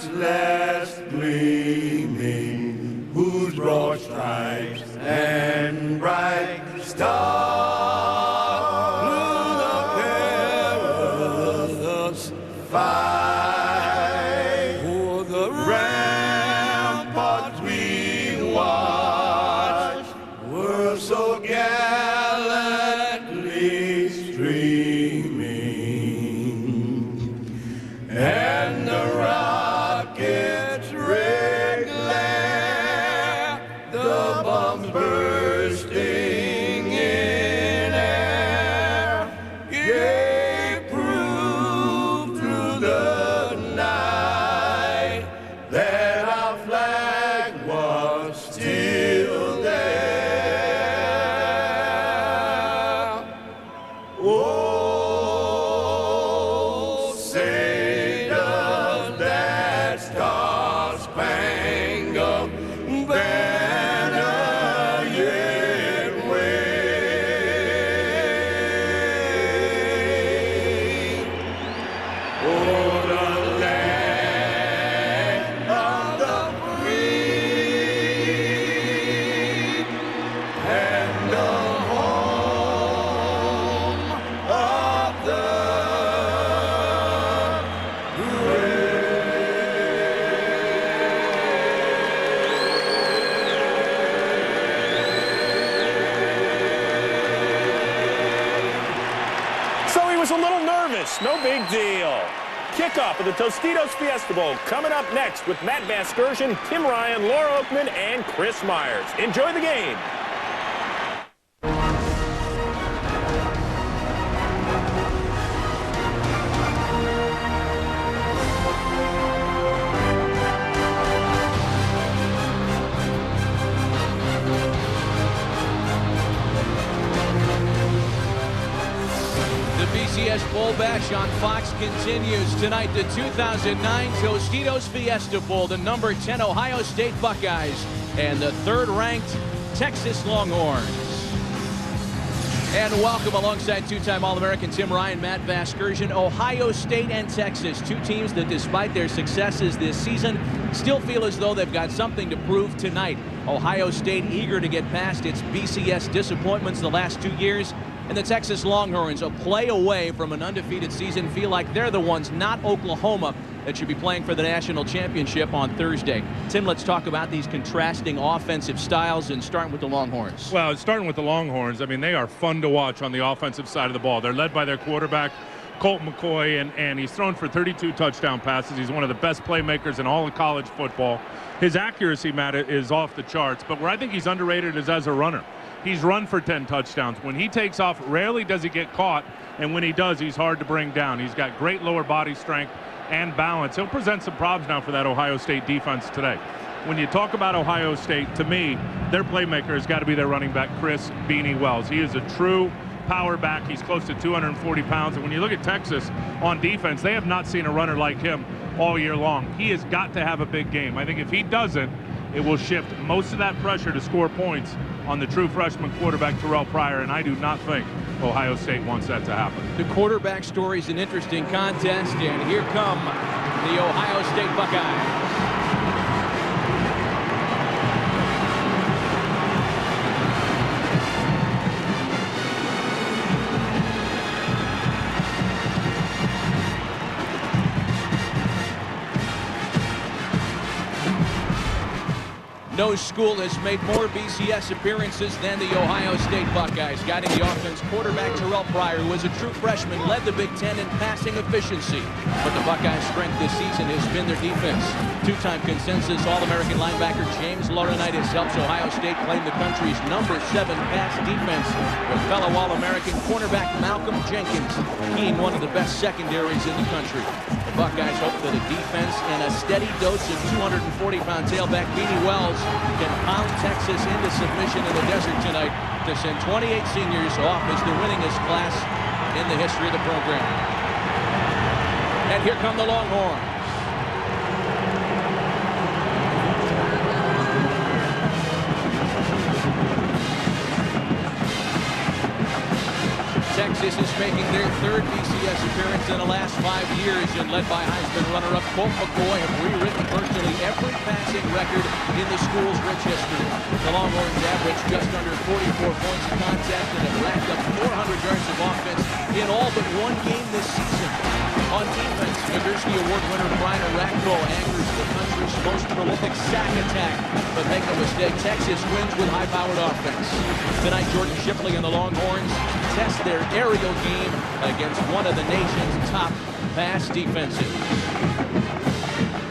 last gleaming, whose broad stripes and bright stars through the perilous fight. For the ramparts we watched were so gallantly streaming, and the rocket's red glare, the bombs bursting in air, gave proof through the night that our flag was still there. Oh, say does that star-spangled banner yet wave o'er the land of the free and the home of the So he was a little nervous. No big deal. Kickoff of the Tostitos Fiesta Bowl coming up next with Matt Vasgersian, Tim Ryan, Laura Oakman, and Chris Myers. Enjoy the game. The BCS Bowl Bash on Fox continues tonight. The 2009 Tostitos Fiesta Bowl. The number 10 Ohio State Buckeyes and the third-ranked Texas Longhorns. And welcome alongside two-time All-American Tim Ryan, Matt Vasgersian. Ohio State and Texas, two teams that despite their successes this season still feel as though they've got something to prove tonight. Ohio State eager to get past its BCS disappointments the last 2 years. And the Texas Longhorns, a play away from an undefeated season, feel like they're the ones, not Oklahoma, that should be playing for the national championship on Thursday. Tim, let's talk about these contrasting offensive styles, and starting with the Longhorns. Well, starting with the Longhorns, I mean, they are fun to watch on the offensive side of the ball. They're led by their quarterback, Colt McCoy, and he's thrown for 32 touchdown passes. He's one of the best playmakers in all of college football. His accuracy, Matt, is off the charts, but where I think he's underrated is as a runner. He's run for 10 touchdowns. When he takes off, rarely does he get caught, and when he does, he's hard to bring down. He's got great lower body strength and balance. He'll present some problems now for that Ohio State defense today. When you talk about Ohio State, to me, their playmaker has got to be their running back, Chris Beanie Wells. He is a true power back. He's close to 240 pounds. And when you look at Texas on defense, they have not seen a runner like him all year long. He has got to have a big game. I think if he doesn't, it will shift most of that pressure to score points on the true freshman quarterback, Terrell Pryor, and I do not think Ohio State wants that to happen. The quarterback story is an interesting contest, and here come the Ohio State Buckeyes. No school has made more BCS appearances than the Ohio State Buckeyes. Guiding the offense, quarterback Terrell Pryor, who as a true freshman led the Big Ten in passing efficiency. But the Buckeyes' strength this season has been their defense. Two-time consensus All-American linebacker James Laurinaitis helps Ohio State claim the country's #7 pass defense, with fellow All-American cornerback Malcolm Jenkins being one of the best secondaries in the country. The Buckeyes hope that a defense and a steady dose of 240-pound tailback Beanie Wells can pound Texas into submission in the desert tonight to send 28 seniors off as the winningest class in the history of the program. And here come the Longhorns. Texas is making their third BCS appearance in the last 5 years, and led by Heisman runner-up Colt McCoy, have rewritten virtually every passing record in the school's rich history. The Longhorns averaged just under 44 points of contest and have racked up 400 yards of offense in all but one game this season. On defense, University Award winner Brian Arakpo angers the country's most prolific sack attack. But make no mistake, Texas wins with high-powered offense. Tonight, Jordan Shipley and the Longhorns test their aerial game against one of the nation's top pass defenses.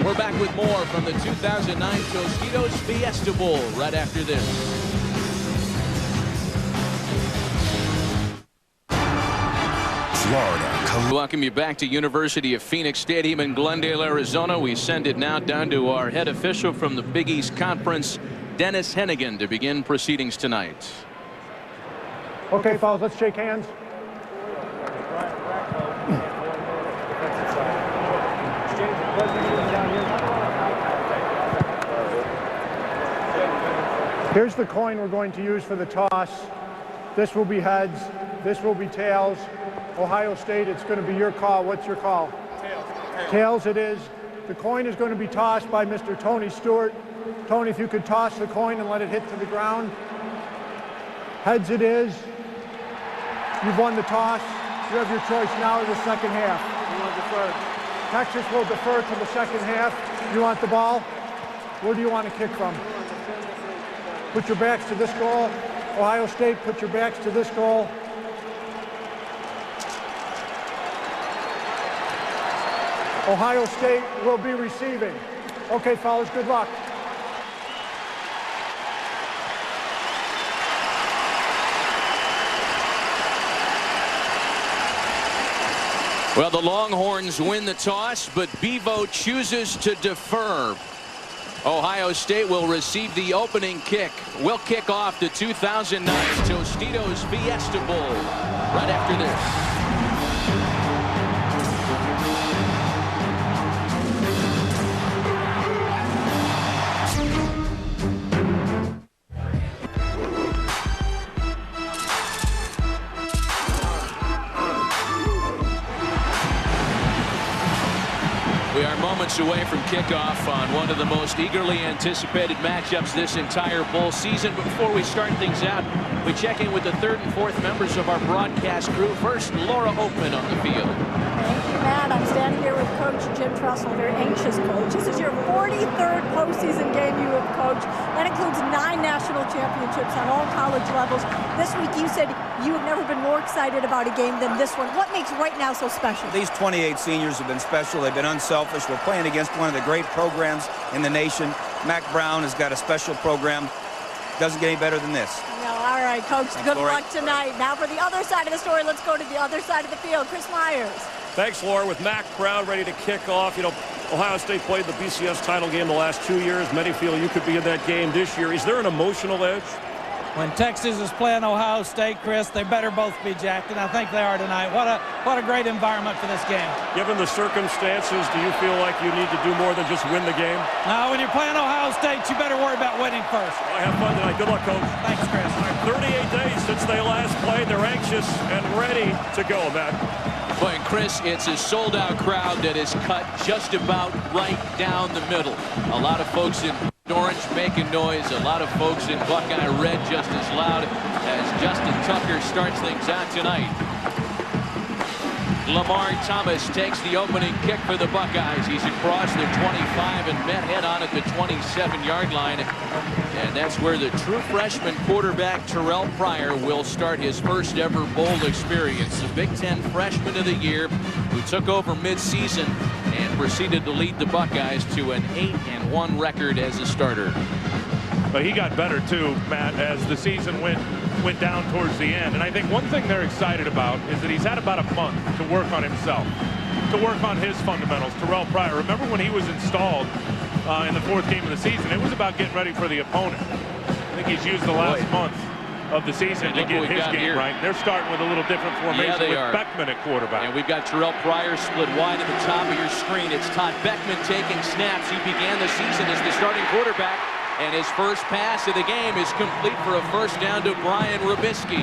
We're back with more from the 2009 Tostitos Fiesta Bowl right after this. Florida. Welcome you back to University of Phoenix Stadium in Glendale, Arizona. We send it now down to our head official from the Big East Conference, Dennis Hennigan, to begin proceedings tonight. Okay, fellas, let's shake hands. Here's the coin we're going to use for the toss. This will be heads. This will be tails. Ohio State, it's going to be your call. What's your call? Tails. Tails it is. The coin is going to be tossed by Mr. Tony Stewart. Tony, if you could toss the coin and let it hit to the ground. Heads it is. You've won the toss. You have your choice now in the second half. You want to defer? Texas will defer to the second half. You want the ball? Where do you want to kick from? Put your backs to this goal. Ohio State, put your backs to this goal. Ohio State will be receiving. Okay, fellas, good luck. Well, the Longhorns win the toss, but Bevo chooses to defer. Ohio State will receive the opening kick. We'll kick off the 2009 Tostitos Fiesta Bowl right after this. We are moments away from kickoff on one of the most eagerly anticipated matchups this entire bowl season. But before we start things out, we check in with the third and fourth members of our broadcast crew. First, Laura Oakman on the field. Thank you, Matt. I'm standing here with Coach Jim Tressel, very anxious coach. This is your 43rd postseason game you have coached. That includes 9 national championships on all college levels. This week you said you have never been more excited about a game than this one. What makes right now so special? These 28 seniors have been special. They've been unselfish. We're playing against one of the great programs in the nation. Mac Brown has got a special program. Doesn't get any better than this. No, all right, Coach. Thanks, good Lori. luck tonight. Now for the other side of the story, let's go to the other side of the field. Chris Myers. Thanks, Laura. With Mac Brown ready to kick off, you know, Ohio State played the BCS title game the last 2 years. Many feel you could be in that game this year. Is there an emotional edge? When Texas is playing Ohio State, Chris, they better both be jacked, and I think they are tonight. What a great environment for this game. Given the circumstances, do you feel like you need to do more than just win the game? No, when you're playing Ohio State, you better worry about winning first. Well, have fun tonight. Good luck, Coach. Thanks, Chris. 38 days since they last played. They're anxious and ready to go, Matt. Boy, and Chris, it's a sold-out crowd that is cut just about right down the middle. A lot of folks in orange making noise, a lot of folks in Buckeye red just as loud as Justin Tucker starts things out tonight. Lamar Thomas takes the opening kick for the Buckeyes. He's across the 25 and met head on at the 27-yard line. And that's where the true freshman quarterback Terrell Pryor will start his first ever bowl experience. The Big Ten Freshman of the Year, who took over mid-season and proceeded to lead the Buckeyes to an 8-1 record as a starter. But he got better too, Matt, as the season went down towards the end. And I think one thing they're excited about is that he's had about a month to work on himself, to work on his fundamentals. Terrell Pryor, remember when he was installed in the 4th game of the season, it was about getting ready for the opponent. I think he's used the last month of the season to get his game right. They're starting with a little different formation with Beckman at quarterback. And we've got Terrell Pryor split wide at the top of your screen. It's Todd Beckman taking snaps. He began the season as the starting quarterback, and his first pass of the game is complete for a first down to Brian Robisky.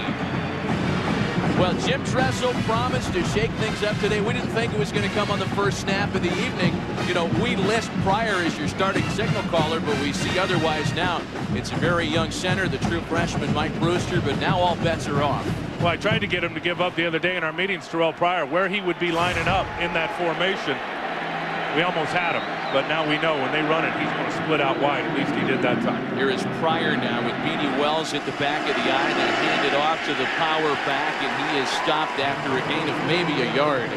Well, Jim Tressel promised to shake things up today. We didn't think it was going to come on the first snap of the evening. You know, we list Pryor as your starting signal caller, but we see otherwise now. It's a very young center, the true freshman Mike Brewster, but now all bets are off. Well, I tried to get him to give up the other day in our meetings, Terrell Pryor, where he would be lining up in that formation. We almost had him, but now we know when they run it, he's going to split out wide. At least he did that time. Here is Pryor now with Beanie Wells at the back of the eye, then handed off to the power back, and he is stopped after a gain of maybe a yard,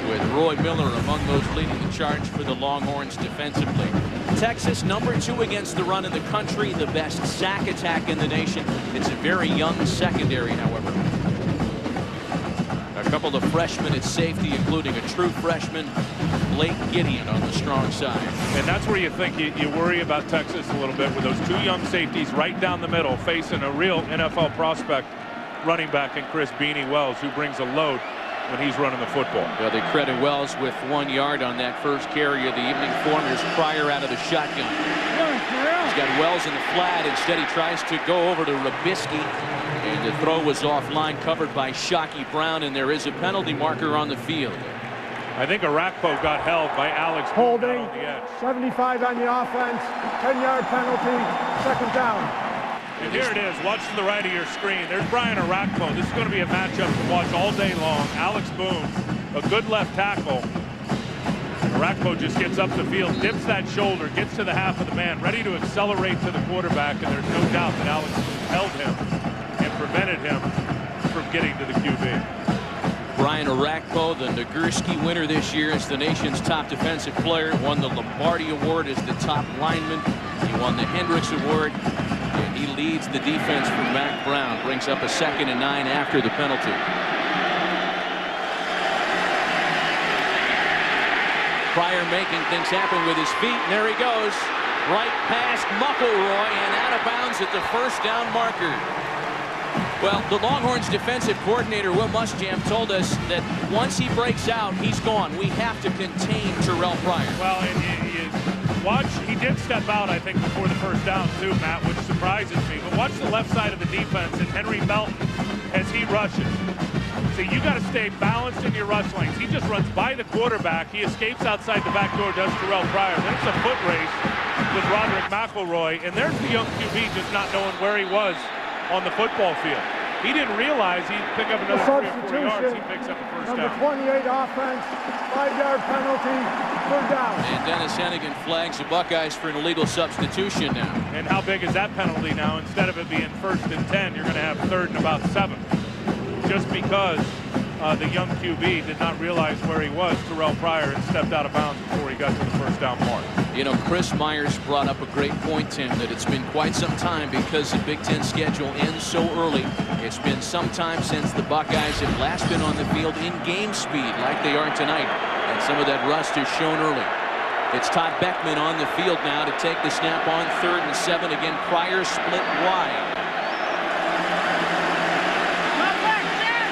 with Roy Miller among those leading the charge for the Longhorns defensively. Texas #2 against the run in the country, the best sack attack in the nation. It's a very young secondary, however. A couple of freshmen at safety, including a true freshman, Blake Gideon, on the strong side. And that's where you think you worry about Texas a little bit, with those two young safeties right down the middle facing a real NFL prospect running back in Chris Beanie Wells, who brings a load when he's running the football. Well, they credit Wells with 1 yard on that first carry of the evening form. Here's Pryor out of the shotgun. He's got Wells in the flat. Instead, he tries to go over to Robisky, and the throw was offline, covered by Shockey Brown, and there is a penalty marker on the field. I think Arakpo got held by Alex holding on the edge. 75 on the offense, 10-yard penalty, second down. And here it is. Watch to the right of your screen. There's Brian Arakpo. This is going to be a matchup to watch all day long. Alex Boone, a good left tackle. Arakpo just gets up the field, dips that shoulder, gets to the half of the man, ready to accelerate to the quarterback, and there's no doubt that Alex held him and prevented him from getting to the QB. Brian Arakpo, the Nagurski winner this year, is the nation's top defensive player. Won the Lombardi Award as the top lineman. He won the Hendricks Award, and he leads the defense for Mack Brown. Brings up a 2nd and 9 after the penalty. Pryor making things happen with his feet, and there he goes. Right past McElroy and out of bounds at the first down marker. Well, the Longhorns defensive coordinator, Will Muschamp, told us that once he breaks out, he's gone. We have to contain Terrell Pryor. Well, and you watch, he did step out, I think, before the first down, too, Matt, which surprises me. But watch the left side of the defense and Henry Melton as he rushes. See, you got to stay balanced in your rush lanes. He just runs by the quarterback. He escapes outside the back door, does Terrell Pryor. Then it's a foot race with Roderick McElroy. And there's the young QB just not knowing where he was on the football field. He didn't realize he'd pick up another 3 or 4 yards. He picks up a first down. Number 28 offense, 5-yard penalty, 3rd down. And Dennis Hennigan flags the Buckeyes for an illegal substitution now. And how big is that penalty now? Instead of it being 1st and 10, you're going to have 3rd and about 7. Just because the young QB did not realize where he was, Terrell Pryor, and stepped out of bounds before he got to the first down mark. You know, Chris Myers brought up a great point, Tim, that it's been quite some time because the Big Ten schedule ends so early. It's been some time since the Buckeyes have last been on the field in game speed like they are tonight, and some of that rust is shown early. It's Todd Beckman on the field now to take the snap on 3rd and 7. Again, Pryor split wide.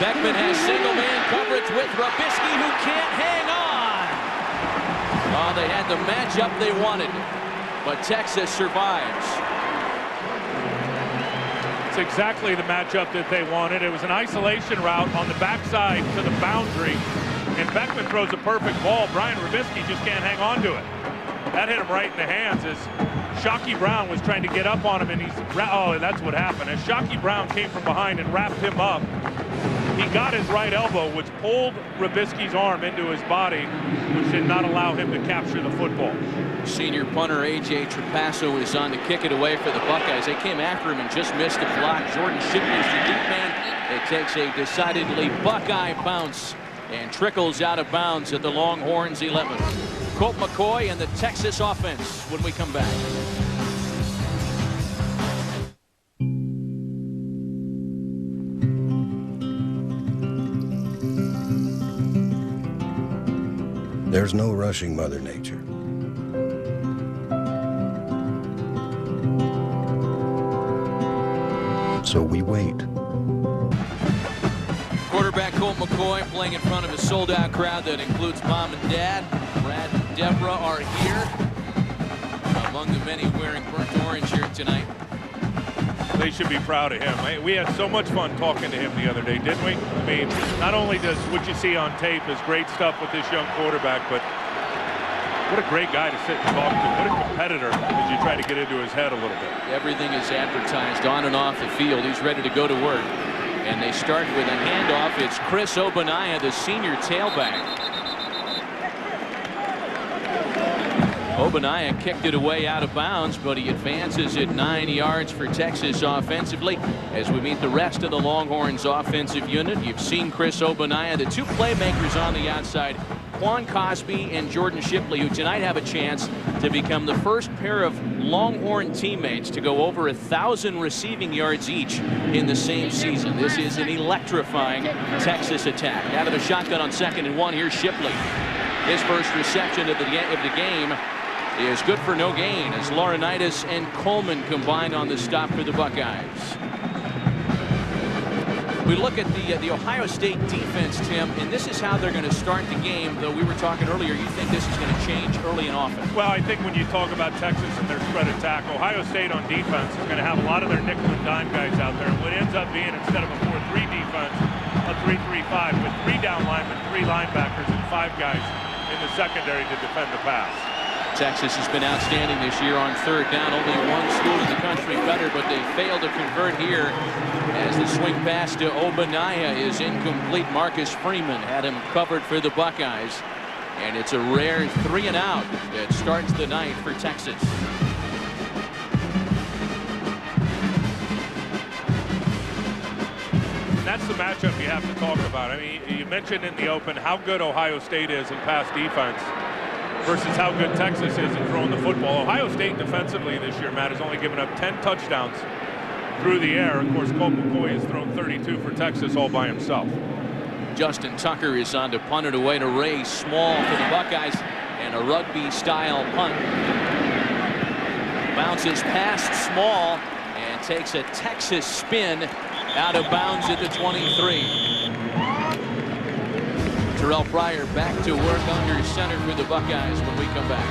Beckman has single man coverage with Robisky, who can't hang on. Oh, they had the matchup they wanted, but Texas survives. It's exactly the matchup that they wanted. It was an isolation route on the backside to the boundary, and Beckman throws a perfect ball. Brian Robisky just can't hang on to it. That hit him right in the hands as Shockey Brown was trying to get up on him, and that's what happened. As Shockey Brown came from behind and wrapped him up, he got his right elbow, which pulled Robisky's arm into his body, which did not allow him to capture the football. Senior punter A.J. Trapasso is on to kick it away for the Buckeyes. They came after him and just missed the block. Jordan Shipley's the deep man. It takes a decidedly Buckeye bounce and trickles out of bounds at the Longhorns 11. Colt McCoy and the Texas offense when we come back. There's no rushing Mother Nature. So we wait. Quarterback Colt McCoy playing in front of a sold-out crowd that includes mom and dad. Brad and Deborah are here, among the many wearing burnt orange here tonight. They should be proud of him. We had so much fun talking to him the other day, didn't we? I mean, not only does what you see on tape is great stuff with this young quarterback, but what a great guy to sit and talk to. What a competitor as you try to get into his head a little bit. Everything is advertised on and off the field. He's ready to go to work. And they start with a handoff. It's Chris Ogbonnaya, the senior tailback. Ogbonnaya kicked it away out of bounds, but he advances it 9 yards for Texas offensively. As we meet the rest of the Longhorns offensive unit, you've seen Chris Ogbonnaya, the two playmakers on the outside, Quan Cosby and Jordan Shipley, who tonight have a chance to become the first pair of Longhorn teammates to go over 1,000 receiving yards each in the same season. This is an electrifying Texas attack. Out of the shotgun on 2nd and 1, here's Shipley. His first reception of the game is good for no gain as Laurinaitis and Coleman combined on the stop for the Buckeyes. We look at the Ohio State defense, Tim, and this is how they're going to start the game, though we were talking earlier, you think this is going to change early and often? Well, I think when you talk about Texas and their spread attack, Ohio State on defense is going to have a lot of their nickel and dime guys out there. And what ends up being, instead of a 4-3 defense, a 3-3-5 with 3 down linemen, 3 linebackers, and 5 guys in the secondary to defend the pass. Texas has been outstanding this year on 3rd down. Only one school in the country better, but they failed to convert here as the swing pass to Ogbonnaya is incomplete. Marcus Freeman had him covered for the Buckeyes, and it's a rare 3 and out that starts the night for Texas. That's the matchup you have to talk about. I mean, you mentioned in the open how good Ohio State is in pass defense versus how good Texas is in throwing the football. Ohio State defensively this year, Matt, has only given up 10 touchdowns through the air. Of course, Colt McCoy has thrown 32 for Texas all by himself. Justin Tucker is on to punt it away to Ray Small for the Buckeyes, and a rugby-style punt. Bounces past Small and takes a Texas spin out of bounds at the 23. Terrell Pryor back to work under center for the Buckeyes when we come back.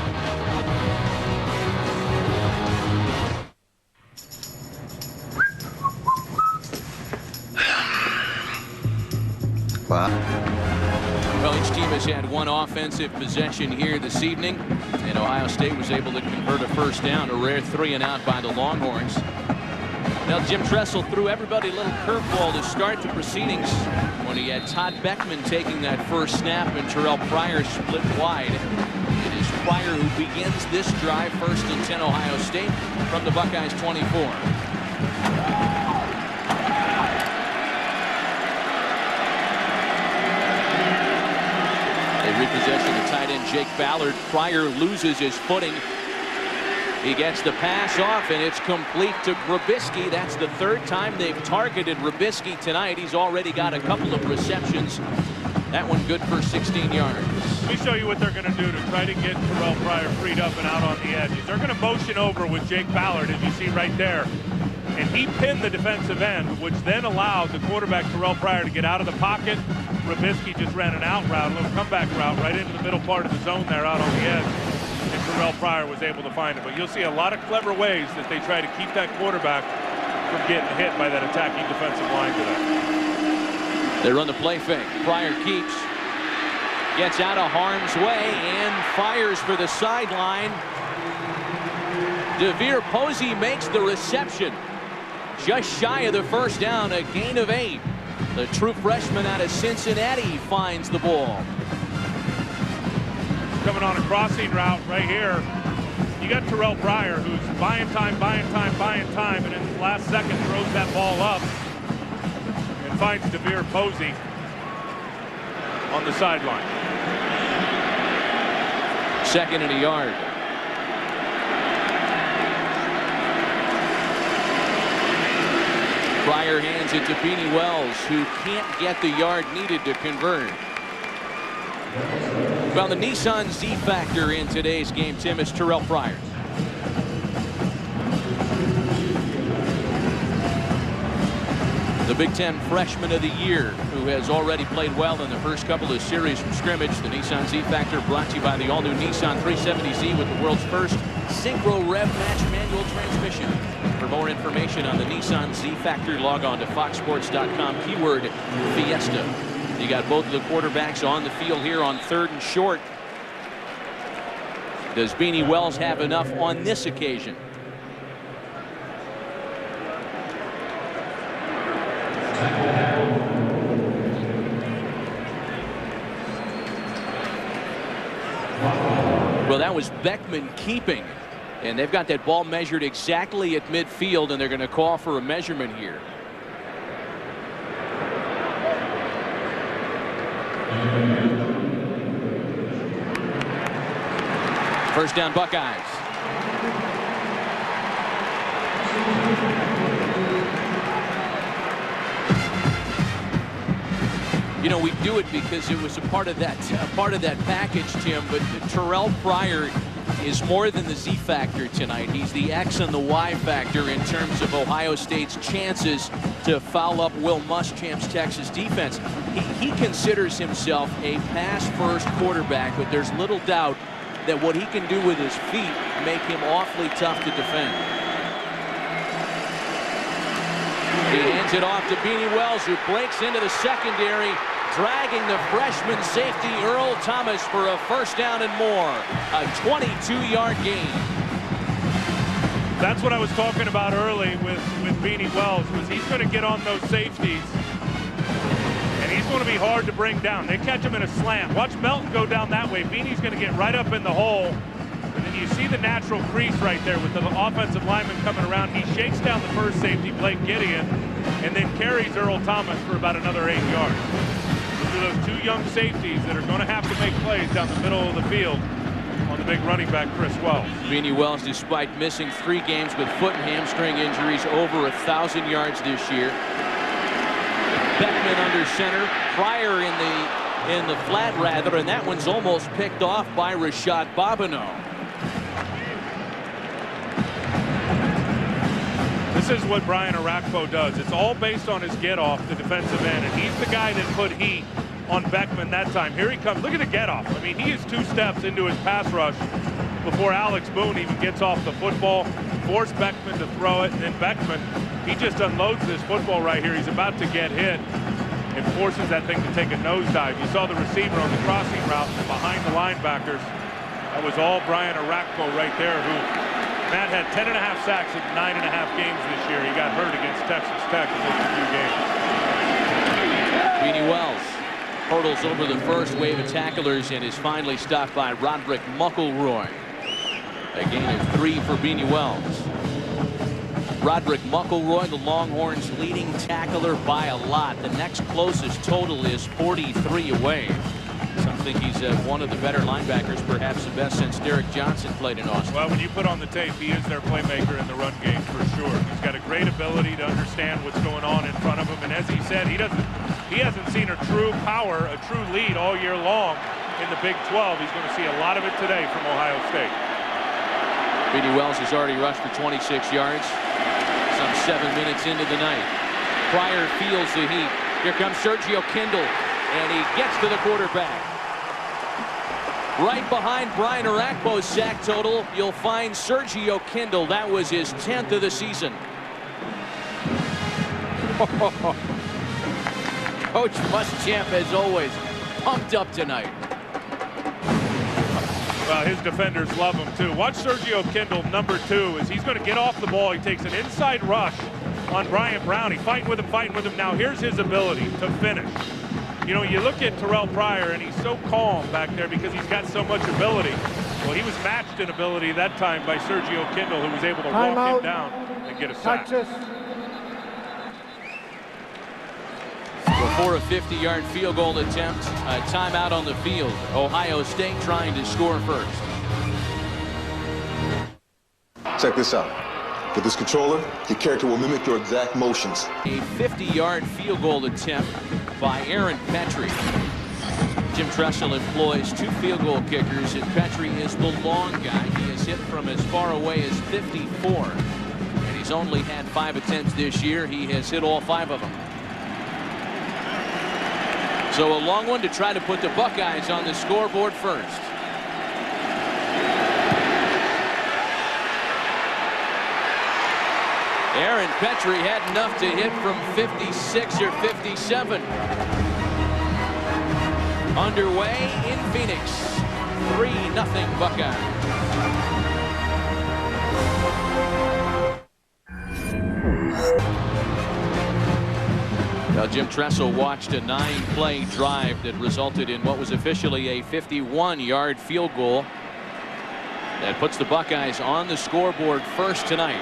Wow. Well, each team has had one offensive possession here this evening, and Ohio State was able to convert a first down, a rare 3 and out by the Longhorns. Now, Jim Tressel threw everybody a little curveball to start the proceedings when he had Todd Beckman taking that first snap and Terrell Pryor split wide. It is Pryor who begins this drive, 1st and 10 Ohio State from the Buckeyes 24. They repossession the tight end Jake Ballard. Pryor loses his footing. He gets the pass off, and it's complete to Robisky. That's the 3rd time they've targeted Robisky tonight. He's already got a couple of receptions. That one good for 16 yards. Let me show you what they're going to do to try to get Terrell Pryor freed up and out on the edges. They're going to motion over with Jake Ballard, as you see right there. And he pinned the defensive end, which then allowed the quarterback Terrell Pryor to get out of the pocket. Robisky just ran an out route, a little comeback route right into the middle part of the zone there out on the edge. And Terrell Pryor was able to find it. But you'll see a lot of clever ways that they try to keep that quarterback from getting hit by that attacking defensive line today. They run the play fake. Pryor keeps. Gets out of harm's way and fires for the sideline. DeVere Posey makes the reception. Just shy of the first down, a gain of 8. The true freshman out of Cincinnati finds the ball. Coming on a crossing route right here. You got Terrell Pryor, who's buying time, and in the last second throws that ball up and finds DeVere Posey on the sideline. 2nd and a yard. Pryor hands it to Beanie Wells, who can't get the yard needed to convert. Well, the Nissan Z factor in today's game, Tim, is Terrell Pryor. The Big Ten Freshman of the Year, who has already played well in the first couple of series from scrimmage. The Nissan Z factor brought to you by the all-new Nissan 370Z with the world's first Synchro Rev Match manual transmission. For more information on the Nissan Z-Factor, log on to foxsports.com, keyword Fiesta. You got both of the quarterbacks on the field here on 3rd and short. Does Beanie Wells have enough on this occasion? Well, that was Beckman keeping, and they've got that ball measured exactly at midfield, and they're going to call for a measurement here. First down, Buckeyes. You know, we do it because it was a part of that package, Tim. But Terrell Pryor is more than the Z factor tonight. He's the X and the Y factor in terms of Ohio State's chances to foul up Will Muschamp's Texas defense. He considers himself a pass-first quarterback, but there's little doubt that what he can do with his feet make him awfully tough to defend. He hands it off to Beanie Wells, who breaks into the secondary, dragging the freshman safety Earl Thomas for a first down and more. A 22-yard gain. That's what I was talking about early with Beanie Wells, was he's going to get on those safeties, and he's going to be hard to bring down. They catch him in a slant. Watch Melton go down that way. Beanie's going to get right up in the hole, and then you see the natural crease right there with the offensive lineman coming around. He shakes down the first safety, Blake Gideon, and then carries Earl Thomas for about another 8 yards. Those are those 2 young safeties that are going to have to make plays down the middle of the field on the big running back, Chris Wells. Beanie Wells, despite missing 3 games with foot and hamstring injuries, over 1,000 yards this year. Beckman under center, Pryor in the flat rather, and that one's almost picked off by Rashad Bobineau. This is what Brian Arakpo does. It's all based on his get off the defensive end, and he's the guy that put heat on Beckman that time. Here he comes. Look at the get off. I mean, he is 2 steps into his pass rush before Alex Boone even gets off the football. Force Beckman to throw it, and then Beckman, he just unloads this football right here. He's about to get hit and forces that thing to take a nosedive. You saw the receiver on the crossing route behind the linebackers. That was all Brian Arakpo right there, who Matt had 10.5 sacks in 9.5 games this year. He got hurt against Texas Tech in those 2 games. Beanie Wells hurdles over the first wave of tacklers and is finally stopped by Roderick Muckleroy. A gain of 3 for Beanie Wells. Roderick Muckleroy, the Longhorns' leading tackler by a lot. The next closest total is 43 away. Some think he's one of the better linebackers, perhaps the best since Derek Johnson played in Austin. Well, when you put on the tape, he is their playmaker in the run game for sure. He's got a great ability to understand what's going on in front of him, and as he said, he hasn't seen a true power, a true lead all year long in the Big 12. He's going to see a lot of it today from Ohio State. Beanie Wells has already rushed for 26 yards, some 7 minutes into the night. Pryor feels the heat. Here comes Sergio Kindle, and he gets to the quarterback. Right behind Brian Arakpo's sack total, you'll find Sergio Kindle. That was his 10th of the season. Coach Muschamp, as always, pumped up tonight. Well, his defenders love him too. Watch Sergio Kindle, number 2, as he's going to get off the ball. He takes an inside rush on Brian Brown. He's fighting with him. Now here's his ability to finish. You know, you look at Terrell Pryor, and he's so calm back there because he's got so much ability. Well, he was matched in ability that time by Sergio Kindle, who was able to walk him down and get a sack. Texas. Before a 50-yard field goal attempt, a timeout on the field. Ohio State trying to score first. Check this out. With this controller, your character will mimic your exact motions. A 50-yard field goal attempt by Aaron Petrie. Jim Tressel employs 2 field goal kickers, and Petrie is the long guy. He has hit from as far away as 54. And he's only had 5 attempts this year. He has hit all 5 of them. So a long one to try to put the Buckeyes on the scoreboard first. Aaron Petrie had enough to hit from 56 or 57. Underway in Phoenix. 3-0 Buckeyes. Now, Jim Tressel watched a 9-play drive that resulted in what was officially a 51-yard field goal that puts the Buckeyes on the scoreboard first tonight.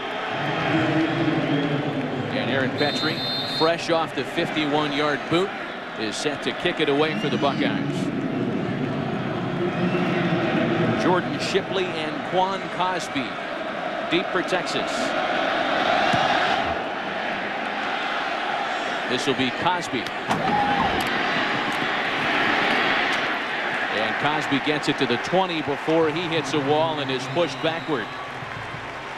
And Aaron Petrie, fresh off the 51-yard boot, is set to kick it away for the Buckeyes. Jordan Shipley and Quan Cosby deep for Texas. This will be Cosby. And Cosby gets it to the 20 before he hits a wall and is pushed backward.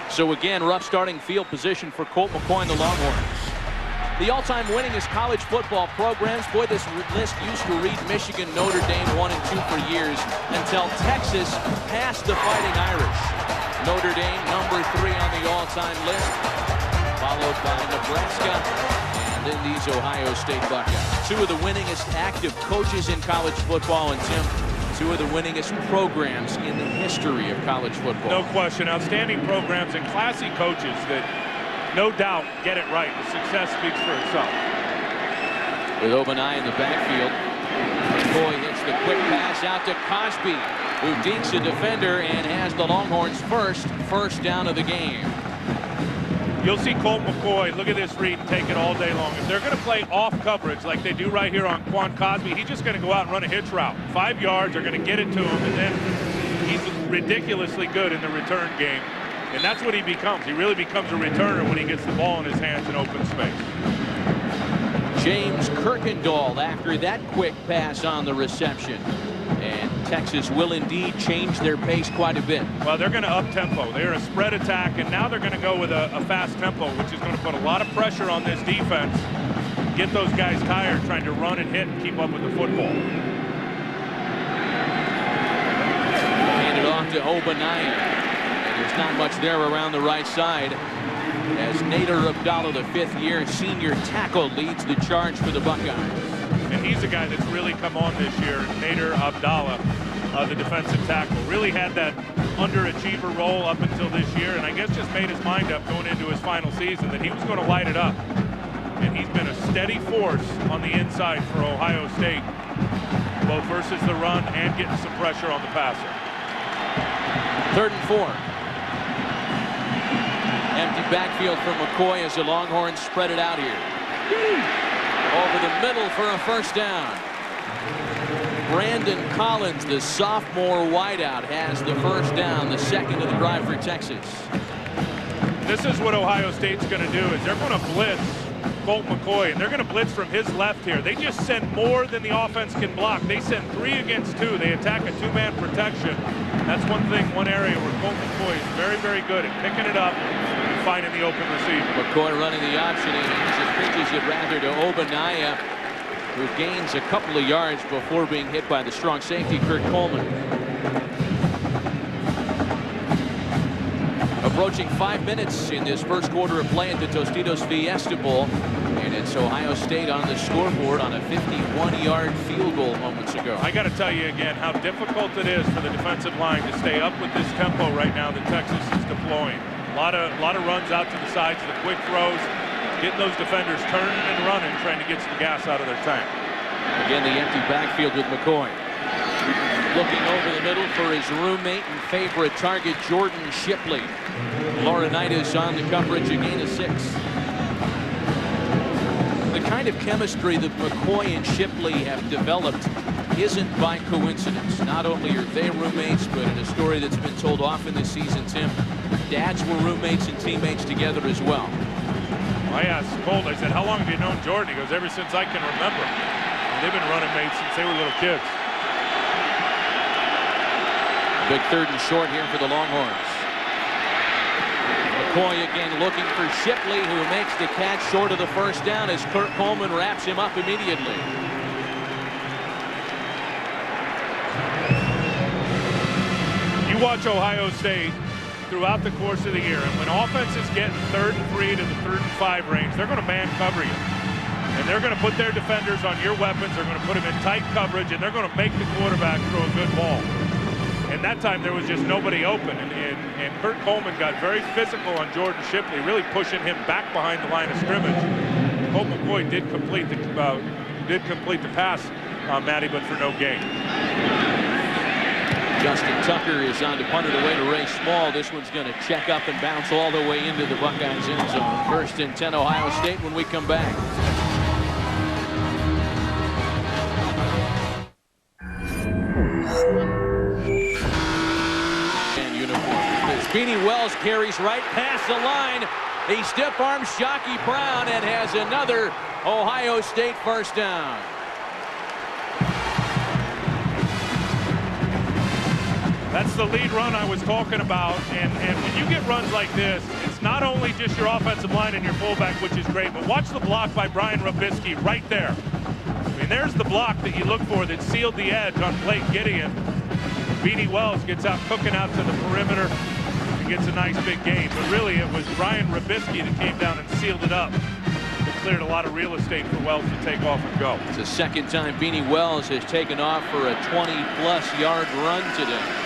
So again, rough starting field position for Colt McCoy and the Longhorns. The all-time winningest college football programs. Boy, this list used to read Michigan, Notre Dame 1 and 2 for years until Texas passed the Fighting Irish. Notre Dame number 3 on the all-time list, followed by Nebraska and then these Ohio State Buckeyes. 2 of the winningest active coaches in college football, and Tim, 2 of the winningest programs in the history of college football. No question. Outstanding programs and classy coaches that no doubt get it right. The success speaks for itself. With Obanai in the backfield, McCoy hits the quick pass out to Cosby, who dinks a defender and has the Longhorns first down of the game. You'll see Colt McCoy, look at this read, and take it all day long. If they're going to play off coverage like they do right here on Quan Cosby, he's just going to go out and run a hitch route. 5 yards, they're going to get it to him, and then he's ridiculously good in the return game. And that's what he becomes. He really becomes a returner when he gets the ball in his hands in open space. James Kirkendall after that quick pass on the reception. And Texas will indeed change their pace quite a bit. Well, they're going to up tempo. They're a spread attack, and now they're going to go with a fast tempo, which is going to put a lot of pressure on this defense. Get those guys tired trying to run and hit and keep up with the football. Handed off to Obanaya. There's not much there around the right side as Nader Abdallah, the 5th-year senior tackle, leads the charge for the Buckeyes. And he's a guy that's really come on this year. Nader Abdallah, the defensive tackle, really had that underachiever role up until this year, and I guess just made his mind up going into his final season that he was going to light it up. And he's been a steady force on the inside for Ohio State, both versus the run and getting some pressure on the passer. 3rd and 4. Empty backfield for McCoy as the Longhorns spread it out here. Over the middle for a first down. Brandon Collins, the sophomore wideout, has the first down, the second of the drive for Texas. This is what Ohio State's going to do, is they're going to blitz Colt McCoy, and they're going to blitz from his left here. They just send more than the offense can block. They send 3 against 2. They attack a 2-man protection. That's one area where Colt McCoy is very, very good at picking it up and finding the open receiver. McCoy running the option, and he just pitches it rather to Obanaya, who gains a couple of yards before being hit by the strong safety, Kurt Coleman. Approaching 5 minutes in this first quarter of play at the Tostitos Fiesta Bowl. And it's Ohio State on the scoreboard on a 51-yard field goal moments ago. I got to tell you again how difficult it is for the defensive line to stay up with this tempo right now that Texas is deploying. A lot of runs out to the sides, the quick throws, getting those defenders turning and running, trying to get some gas out of their tank. Again, the empty backfield with McCoy. Looking over the middle for his roommate and favorite target, Jordan Shipley. Laurinaitis on the coverage, a gain of 6. The kind of chemistry that McCoy and Shipley have developed isn't by coincidence. Not only are they roommates, but in a story that's been told often this season, Tim, dads were roommates and teammates together as well. I asked Colt, I said, how long have you known Jordan? He goes, ever since I can remember. And they've been running mates since they were little kids. Big 3rd and short here for the Longhorns. McCoy again looking for Shipley, who makes the catch short of the first down as Kurt Coleman wraps him up immediately. You watch Ohio State, throughout the course of the year. And when offenses get 3rd and 3 to the 3rd and 5 range, they're going to man cover you. And they're going to put their defenders on your weapons. They're going to put them in tight coverage, and they're going to make the quarterback throw a good ball. And that time there was just nobody open. And Kurt Coleman got very physical on Jordan Shipley, really pushing him back behind the line of scrimmage. Colt McCoy did complete the pass, Matty, but for no gain. Justin Tucker is on to punt it away to Ray Small. This one's going to check up and bounce all the way into the Buckeyes end zone. 1st and 10 Ohio State when we come back. And uniform. Beanie Wells carries right past the line. He stiff arms Shockey Brown and has another Ohio State first down. That's the lead run I was talking about, and when you get runs like this, it's not only just your offensive line and your fullback, which is great, but watch the block by Brian Robisky right there. I mean, there's the block that you look for that sealed the edge on Blake Gideon. Beanie Wells gets out cooking out to the perimeter and gets a nice big gain, but really it was Brian Robisky that came down and sealed it up. It cleared a lot of real estate for Wells to take off and go. It's the second time Beanie Wells has taken off for a 20-plus yard run today.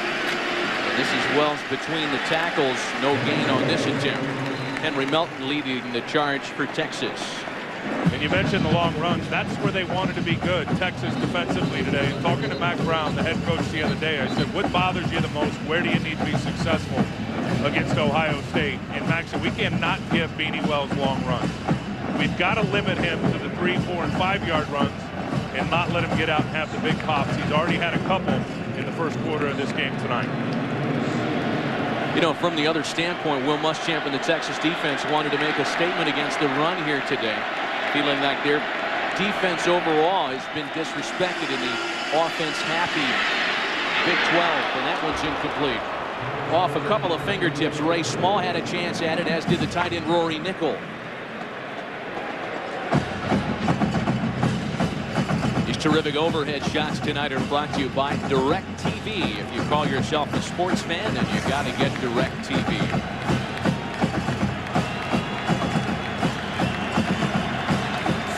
This is Wells between the tackles. No gain on this attempt. Henry Melton leading the charge for Texas. And you mentioned the long runs. That's where they wanted to be good, Texas defensively today. And talking to Mac Brown, the head coach, the other day, I said, what bothers you the most? Where do you need to be successful against Ohio State? And Mac said, we cannot give Beanie Wells long runs. We've got to limit him to the 3, 4, and 5 yard runs and not let him get out and have the big pops. He's already had a couple in the first quarter of this game tonight. You know, from the other standpoint, Will Muschamp and the Texas defense wanted to make a statement against the run here today, feeling like their defense overall has been disrespected in the offense-happy Big 12, and that one's incomplete. Off a couple of fingertips, Ray Small had a chance at it, as did the tight end Rory Nickel. These terrific overhead shots tonight are brought to you by DirecTV. If you call yourself a sports fan, then you got to get DirecTV.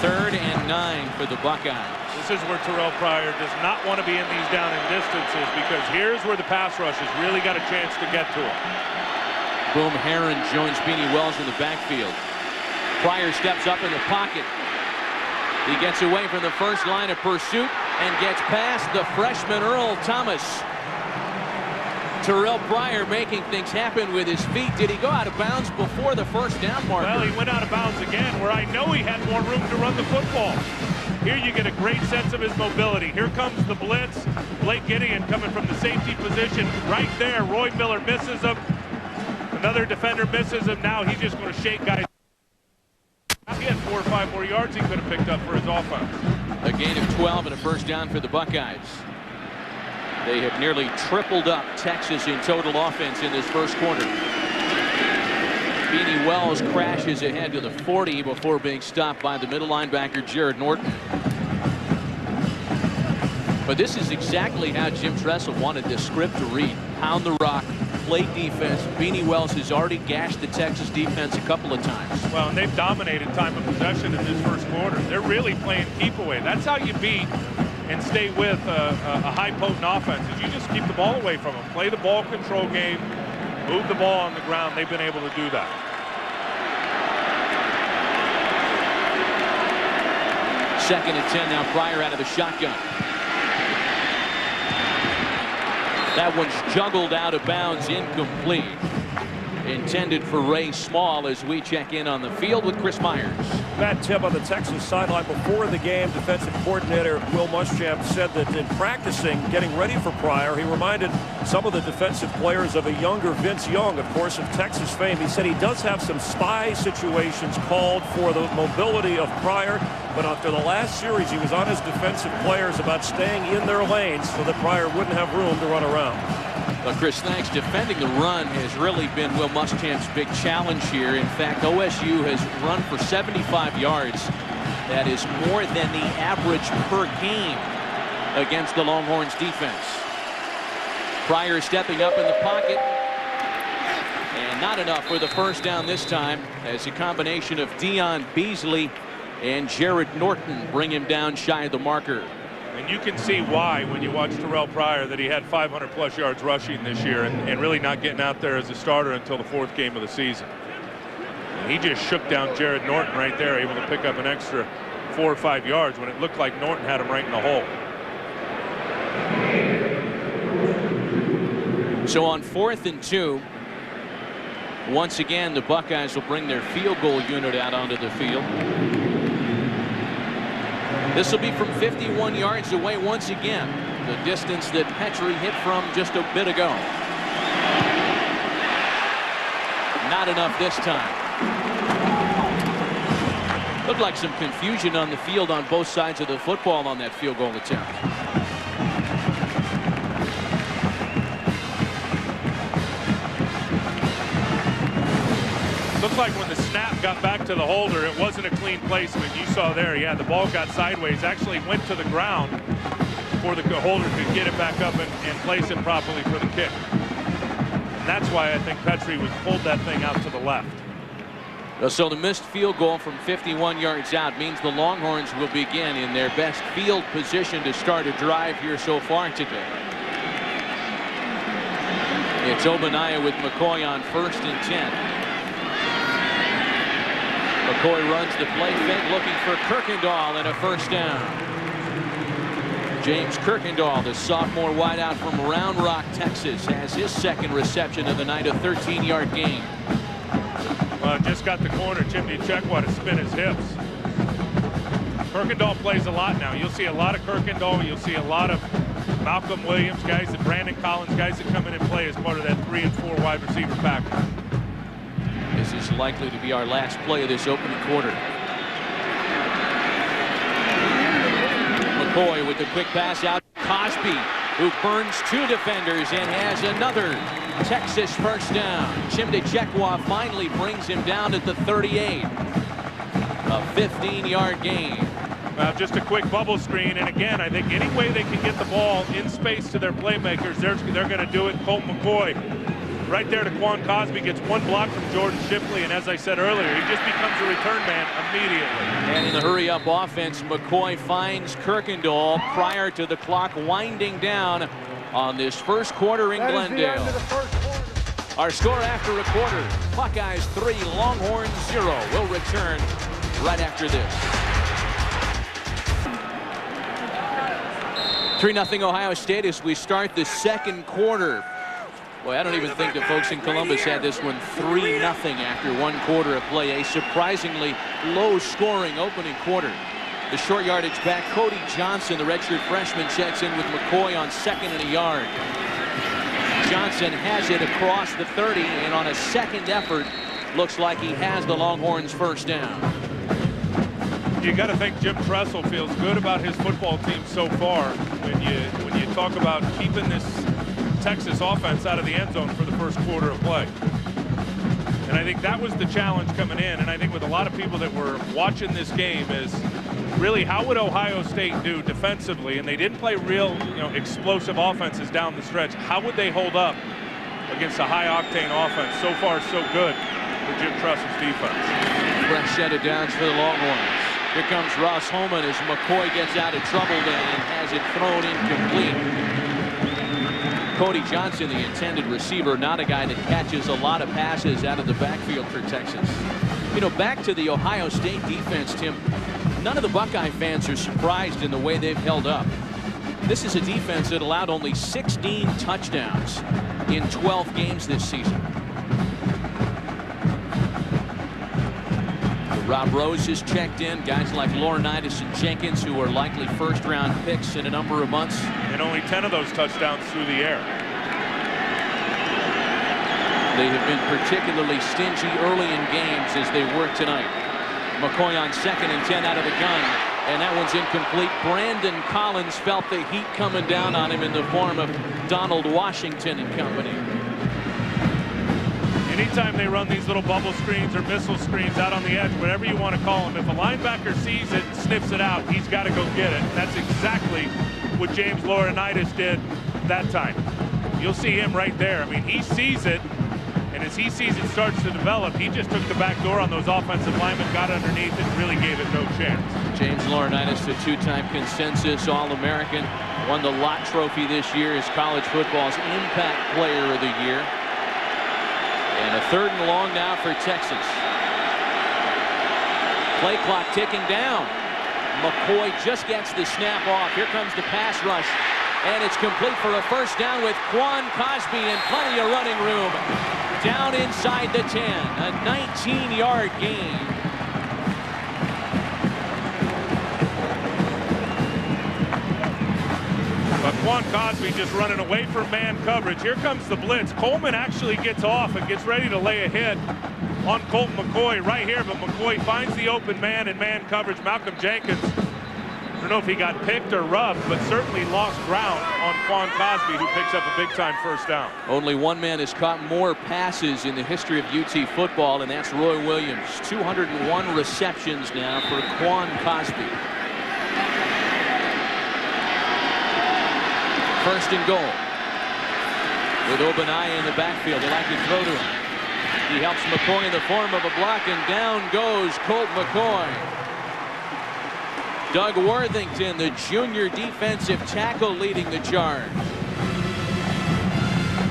Third and 9 for the Buckeyes. This is where Terrell Pryor does not want to be in these down and distances, because here's where the pass rush has really got a chance to get to him. Boom Herron joins Beanie Wells in the backfield. Pryor steps up in the pocket. He gets away from the first line of pursuit and gets past the freshman Earl Thomas. Terrell Pryor making things happen with his feet. Did he go out of bounds before the first down marker? Well, he went out of bounds again, where I know he had more room to run the football. Here you get a great sense of his mobility. Here comes the blitz. Blake Gideon coming from the safety position right there. Roy Miller misses him. Another defender misses him. Now he's just going to shake guys. He had 4 or 5 more yards he could have picked up for his offense. A gain of 12 and a first down for the Buckeyes. They have nearly tripled up Texas in total offense in this first quarter. Beanie Wells crashes ahead to the 40 before being stopped by the middle linebacker Jared Norton. But this is exactly how Jim Tressel wanted this script to read. Pound the rock, play defense. Beanie Wells has already gashed the Texas defense a couple of times. Well, and they've dominated time of possession in this first quarter. They're really playing keep away. That's how you beat and stay with a high potent offense, is you just keep the ball away from them. Play the ball control game, move the ball on the ground. They've been able to do that. Second and 10 now. Pryor out of the shotgun. That one's juggled out of bounds, incomplete. Intended for Ray Small, as we check in on the field with Chris Myers. Matt Tibb on the Texas sideline before the game. Defensive coordinator Will Muschamp said that in practicing, getting ready for Pryor, he reminded some of the defensive players of a younger Vince Young, of course, of Texas fame. He said he does have some spy situations called for the mobility of Pryor, but after the last series, he was on his defensive players about staying in their lanes so that Pryor wouldn't have room to run around. Well, Chris, thanks. Defending the run has really been Will Muschamp's big challenge here. In fact, OSU has run for 75 yards. That is more than the average per game against the Longhorns defense. Pryor stepping up in the pocket. Not enough for the first down this time, as a combination of Dion Beasley and Jared Norton bring him down shy of the marker. And you can see why when you watch Terrell Pryor that he had 500+ yards rushing this year and really not getting out there as a starter until the 4th game of the season. And he just shook down Jared Norton right there, able to pick up an extra 4 or 5 yards when it looked like Norton had him right in the hole. So on 4th and 2, once again the Buckeyes will bring their field goal unit out onto the field. This will be from 51 yards away once again, the distance that Petrie hit from just a bit ago. Not enough this time. Looked like some confusion on the field on both sides of the football on that field goal attempt. Looks like when the snap got back to the holder, it wasn't a clean placement. You saw there, yeah, the ball got sideways, actually went to the ground before the holder could get it back up and place it properly for the kick. And that's why I think Petrie pulled that thing out to the left. So the missed field goal from 51 yards out means the Longhorns will begin in their best field position to start a drive here so far today. It's Obaniah with McCoy on 1st and 10. McCoy runs the play fake, looking for Kirkendall and a first down. James Kirkendall, the sophomore wideout from Round Rock, Texas, has his 2nd reception of the night, a 13-yard gain. Just got the corner. Chimney Chekwa to spin his hips. Kirkendall plays a lot now. You'll see a lot of Kirkendall. You'll see a lot of Malcolm Williams, guys, and Brandon Collins, guys that come in and play as part of that 3 and 4 wide receiver package. This is likely to be our last play of this opening quarter. McCoy with the quick pass out. Cosby, who burns 2 defenders and has another Texas first down. Chimney Chekwa finally brings him down at the 38. A 15-yard gain. Well, just a quick bubble screen, and again, I think any way they can get the ball in space to their playmakers, they're going to do it. Colt McCoy right there to Quan Cosby, gets 1 block from Jordan Shipley, and as I said earlier, he just becomes a return man immediately. And in the hurry-up offense, McCoy finds Kirkendall prior to the clock winding down on this first quarter in Glendale. Our score after a quarter, Buckeyes 3, Longhorns 0. We'll return right after this. 3-0 Ohio State as we start the 2nd quarter. Boy, I don't even think the folks in Columbus had this one 3-0 after 1 quarter of play. A surprisingly low-scoring opening quarter. The short yardage back, Cody Johnson, the redshirt freshman, checks in with McCoy on 2nd and a yard. Johnson has it across the 30, and on a 2nd effort, looks like he has the Longhorns first down. You got to think Jim Tressel feels good about his football team so far when you talk about keeping this Texas offense out of the end zone for the first quarter of play. And I think that was the challenge coming in, and I think with a lot of people that were watching this game is really how would Ohio State do defensively, and they didn't play real explosive offenses down the stretch. How would they hold up against a high-octane offense? So far, so good for Jim Tressel's defense. Fresh set of downs for the Longhorns. Here comes Ross Holman as McCoy gets out of trouble and has it thrown incomplete. Cody Johnson, the intended receiver, not a guy that catches a lot of passes out of the backfield for Texas. You know, back to the Ohio State defense, Tim, none of the Buckeye fans are surprised in the way they've held up. This is a defense that allowed only 16 touchdowns in 12 games this season. Rob Rose has checked in. Guys like Laurinaitis and Jenkins, who are likely first-round picks in a number of months. And only 10 of those touchdowns through the air. They have been particularly stingy early in games as they were tonight. McCoy on 2nd and 10 out of the gun. And that one's incomplete. Brandon Collins felt the heat coming down on him in the form of Donald Washington and company. Anytime they run these little bubble screens or missile screens out on the edge, whatever you want to call them, if a linebacker sees it and sniffs it out, he's got to go get it. That's exactly what James Laurinaitis did that time. You'll see him right there. I mean, he sees it, And as he sees it starts to develop, he just took the back door on those offensive linemen, got underneath, and really gave it no chance. James Laurinaitis, the two-time consensus All-American, won the Lott Trophy this year as college football's Impact Player of the Year. And a 3rd and long now for Texas. Play clock ticking down. McCoy just gets the snap off. Here comes the pass rush. And it's complete for a first down with Quan Cosby and plenty of running room. Down inside the 10. A 19-yard gain. But Quan Cosby just running away from man coverage. Here comes the blitz. Coleman actually gets off and gets ready to lay a hit on Colt McCoy right here, but McCoy finds the open man in man coverage. Malcolm Jenkins, I don't know if he got picked or rubbed, but certainly lost ground on Quan Cosby, who picks up a big-time first down. Only one man has caught more passes in the history of UT football, and that's Roy Williams. 201 receptions now for Quan Cosby. First and goal. With Obanaya in the backfield, they like to throw to him. He helps McCoy in the form of a block, and down goes Colt McCoy. Doug Worthington, the junior defensive tackle, leading the charge.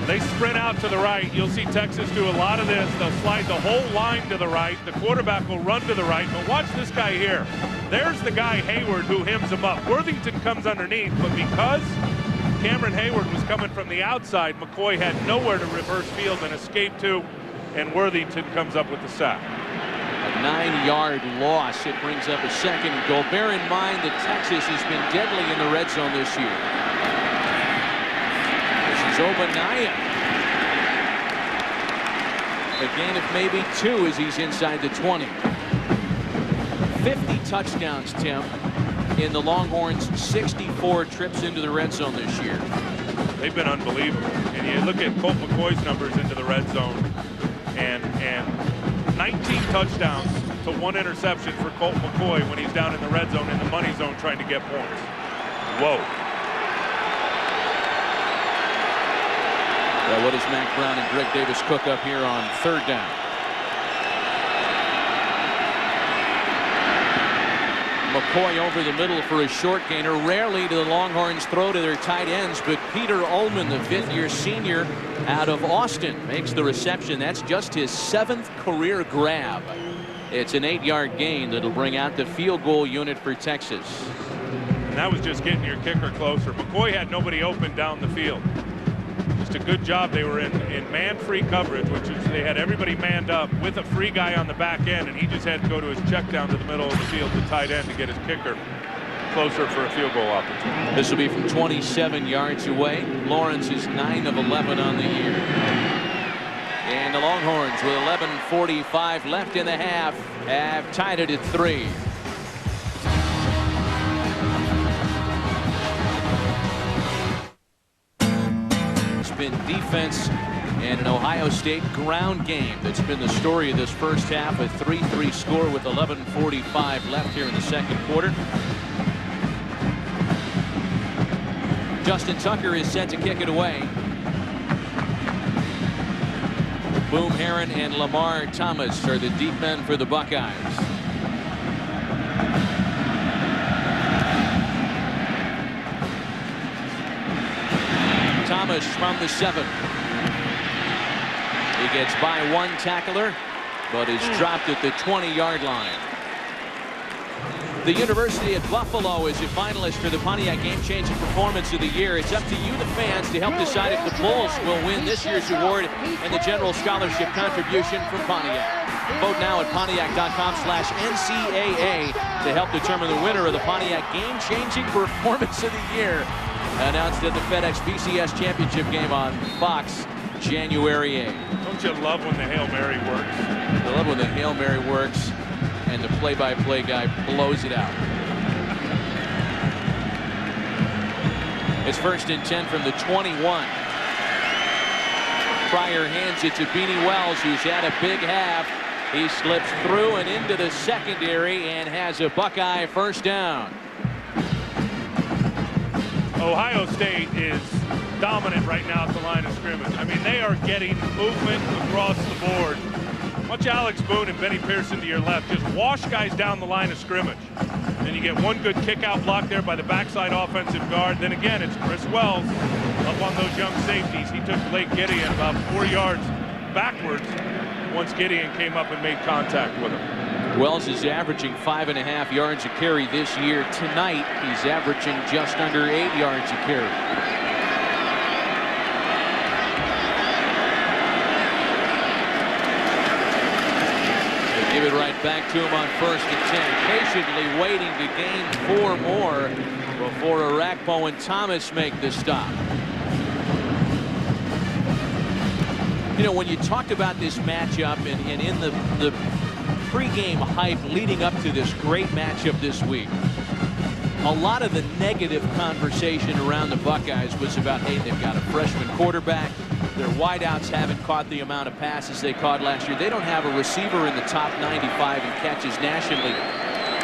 They sprint out to the right. You'll see Texas do a lot of this. They'll slide the whole line to the right. The quarterback will run to the right. But watch this guy here. There's the guy, Hayward, who hems him up. Worthington comes underneath, but because Cameron Hayward was coming from the outside, McCoy had nowhere to reverse field and escape to, and Worthington comes up with the sack. A 9-yard loss. It brings up a second and goal. Bear in mind that Texas has been deadly in the red zone this year. This is Obanaya. A gain of maybe 2 as he's inside the 20. 50 touchdowns, Tim, in the Longhorns' 64 trips into the red zone this year. They've been unbelievable. And you look at Colt McCoy's numbers into the red zone, and 19 touchdowns to 1 interception for Colt McCoy when he's down in the red zone, in the money zone, trying to get points. Whoa. Well, what does Mack Brown and Greg Davis cook up here on 3rd down? McCoy over the middle for a short gainer. Rarely do the Longhorns throw to their tight ends, but Peter Ullman, the 5th-year senior out of Austin, makes the reception. That's just his 7th career grab. It's an 8-yard gain that'll bring out the field goal unit for Texas. And that was just getting your kicker closer. McCoy had nobody open down the field. Just a good job. They were in man-free coverage, which is they had everybody manned up with a free guy on the back end, and he just had to go to his check down to the middle of the field, the tight end, to get his kicker closer for a field goal opportunity. This will be from 27 yards away. Lawrence is 9 of 11 on the year. And the Longhorns, with 11:45 left in the half, have tied it at 3. Been defense and an Ohio State ground game that's been the story of this first half. A 3-3 score with 11:45 left here in the second quarter. Justin Tucker is set to kick it away. Boom Herron and Lamar Thomas are the deep men for the Buckeyes. Thomas from the 7. He gets by 1 tackler, but is dropped at the 20-yard line. The University at Buffalo is a finalist for the Pontiac Game-Changing Performance of the Year. It's up to you, the fans, to help decide if the Bulls will win this year's award and the general scholarship contribution from Pontiac. Vote now at Pontiac.com/NCAA to help determine the winner of the Pontiac Game-Changing Performance of the Year, announced at the FedEx BCS Championship Game on Fox January 8th. Don't you love when the Hail Mary works? I love when the Hail Mary works and the play-by-play guy blows it out. It's 1st and 10 from the 21. Pryor hands it to Beanie Wells, who's had a big half. He slips through and into the secondary and has a Buckeye first down. Ohio State is dominant right now at the line of scrimmage. I mean, they are getting movement across the board. Watch Alex Boone and Benny Pearson to your left just wash guys down the line of scrimmage. Then you get one good kick-out block there by the backside offensive guard. Then again, it's Chris Wells up on those young safeties. He took Blake Gideon about 4 yards backwards once Gideon came up and made contact with him. Wells is averaging 5.5 yards a carry this year. Tonight, he's averaging just under 8 yards a carry. They give it right back to him on 1st and 10. Patiently waiting to gain 4 more before Arakpo and Thomas make the stop. You know, when you talked about this matchup and in the pregame hype leading up to this great matchup this week, a lot of the negative conversation around the Buckeyes was about, hey, they've got a freshman quarterback. Their wideouts haven't caught the amount of passes they caught last year. They don't have a receiver in the top 95 in catches nationally.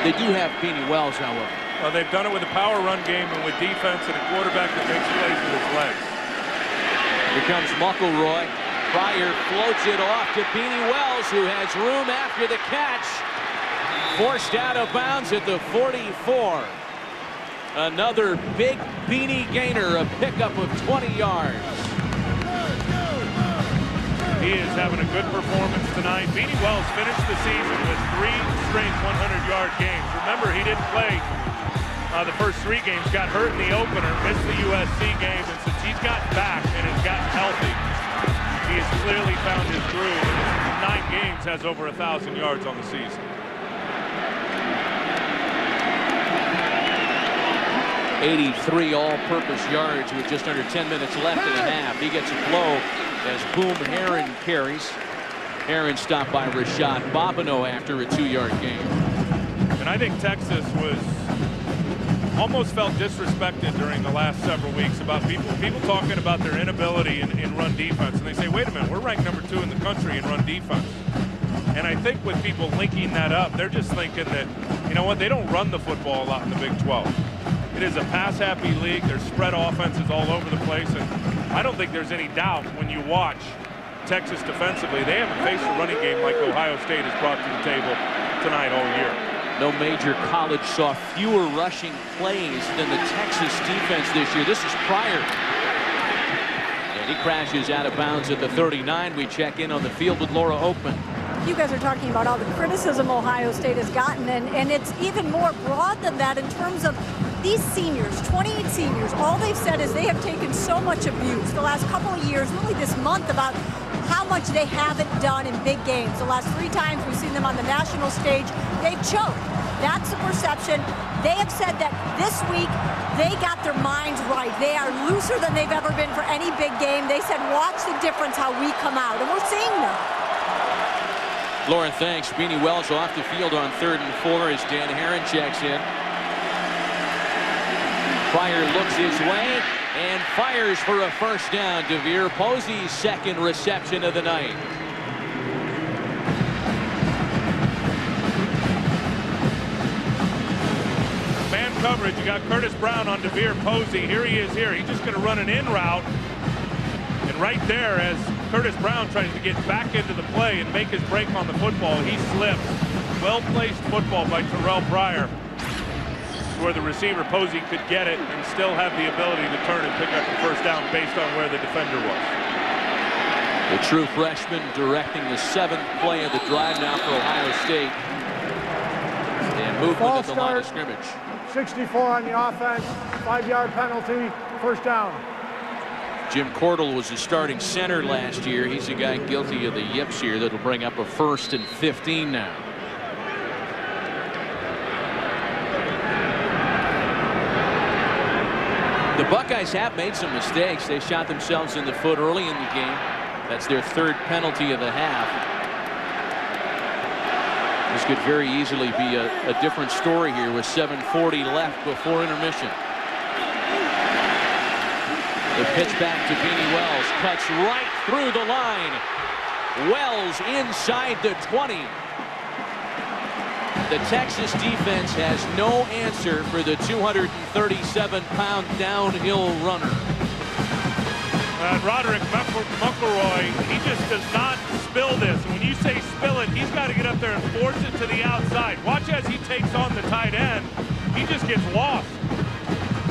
They do have Beanie Wells, however. Well, they've done it with a power run game and with defense and a quarterback that makes plays with his legs. Here comes McElroy. Pryor floats it off to Beanie Wells, who has room after the catch. Forced out of bounds at the 44. Another big Beanie gainer, a pickup of 20 yards. He is having a good performance tonight. Beanie Wells finished the season with 3 straight 100-yard games. Remember, he didn't play the first 3 games, got hurt in the opener, missed the USC game, and since he's gotten back and has gotten healthy, he has clearly found his groove. In 9 games, has over 1,000 yards on the season. '83 all-purpose yards with just under 10 minutes left in the half. He gets a blow as Boom Herron carries. Herron stopped by Rashad Bobineau after a 2-yard gain. And I think Texas was almost felt disrespected during the last several weeks about people talking about their inability in run defense. And they say, wait a minute, we're ranked number 2 in the country in run defense. And I think with people linking that up, they're just thinking that, you know what, they don't run the football a lot in the Big 12. It is a pass-happy league. There's spread offenses all over the place. And I don't think there's any doubt when you watch Texas defensively, they haven't faced a running game like Ohio State has brought to the table tonight all year. No major college saw fewer rushing plays than the Texas defense this year. This is Pryor. And he crashes out of bounds at the 39. We check in on the field with Laura Oakman. You guys are talking about all the criticism Ohio State has gotten, and it's even more broad than that in terms of these seniors, 28 seniors. All they've said is they have taken so much abuse the last couple of years, really this month, about how much they haven't done in big games. The last 3 times we've seen them on the national stage, they've choked. That's the perception. They have said that this week they got their minds right. They are looser than they've ever been for any big game. They said, watch the difference how we come out, and we're seeing that. Lauren, thanks. Beanie Wells off the field on 3rd and 4 as Dan Herron checks in. Pryor looks his way and fires for a first down. DeVere Posey's 2nd reception of the night. Man coverage, you got Curtis Brown on DeVere Posey. Here he is here. He's just going to run an in route. And right there, as Curtis Brown tries to get back into the play and make his break on the football, he slips. Well-placed football by Terrell Pryor, where the receiver Posey could get it and still have the ability to turn and pick up the first down based on where the defender was. The true freshman directing the 7th play of the drive now for Ohio State. And movement at the line of scrimmage. 64 on the offense, 5-yard penalty, first down. Jim Cordell was the starting center last year. He's the guy guilty of the yips here that'll bring up a 1st and 15 now. The Buckeyes have made some mistakes. They shot themselves in the foot early in the game. That's their 3rd penalty of the half. This could very easily be a different story here with 7:40 left before intermission. The pitch back to Beanie Wells. Cuts right through the line. Wells inside the 20. The Texas defense has no answer for the 237-pound downhill runner. Roderick McElroy, he just does not spill this. And when you say spill it, he's got to get up there and force it to the outside. Watch as he takes on the tight end. He just gets lost.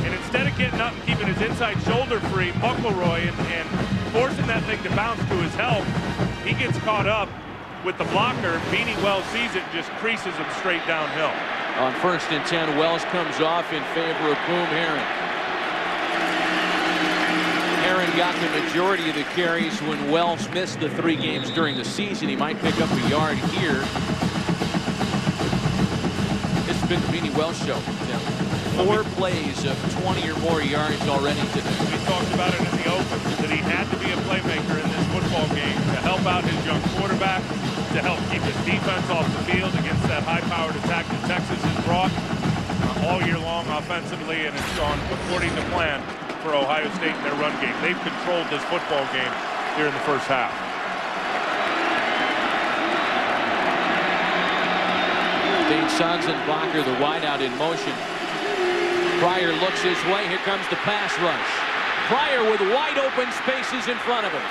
And instead of getting up and keeping his inside shoulder free, McElroy, and forcing that thing to bounce to his help, he gets caught up with the blocker. Beanie Wells sees it and just creases him straight downhill. On 1st and 10, Wells comes off in favor of Boom Herron. Herron got the majority of the carries when Wells missed the 3 games during the season. He might pick up a yard here. This has been the Beanie Wells Show. 4 plays of 20 or more yards already today. We talked about it in the open, that he had to be a playmaker in this football game to help out his young quarterback, to help keep his defense off the field against that high-powered attack that Texas has brought all year long offensively, and it's gone according to plan for Ohio State in their run game. They've controlled this football game here in the first half. Dane Sonsenbacher, the wideout in motion. Pryor looks his way. Here comes the pass rush. Pryor with wide open spaces in front of him.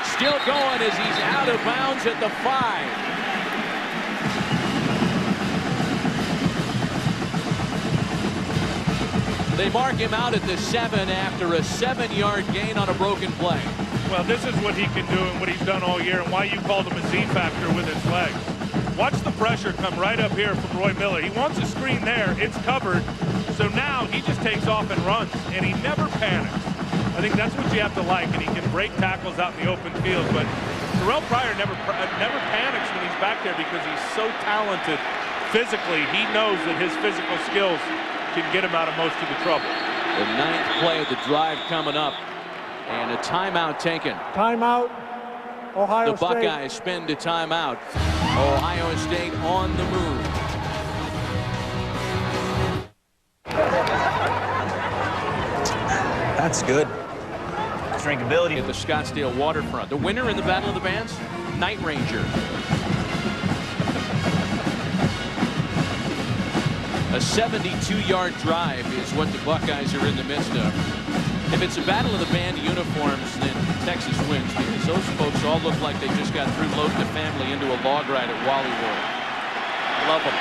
Still going as he's out of bounds at the 5. They mark him out at the 7 after a 7-yard gain on a broken play. Well, this is what he can do and what he's done all year, and why you called him a Z factor with his legs. Watch the pressure come right up here from Roy Miller. He wants a screen there. It's covered. So now he just takes off and runs, and he never panics. I think that's what you have to like, and he can break tackles out in the open field. But Terrell Pryor never panics when he's back there because he's so talented physically. He knows that his physical skills can get him out of most of the trouble. The 9th play of the drive coming up, and a timeout taken. Timeout, Ohio State. The Buckeyes spend a timeout. Ohio State on the move. That's good. Drinkability. At the Scottsdale waterfront. The winner in the Battle of the Bands, Night Ranger. A 72-yard drive is what the Buckeyes are in the midst of. If it's a Battle of the Band uniforms, then Texas wins, because those folks all look like they just got through loading the family into a log ride at Wally World. Love them.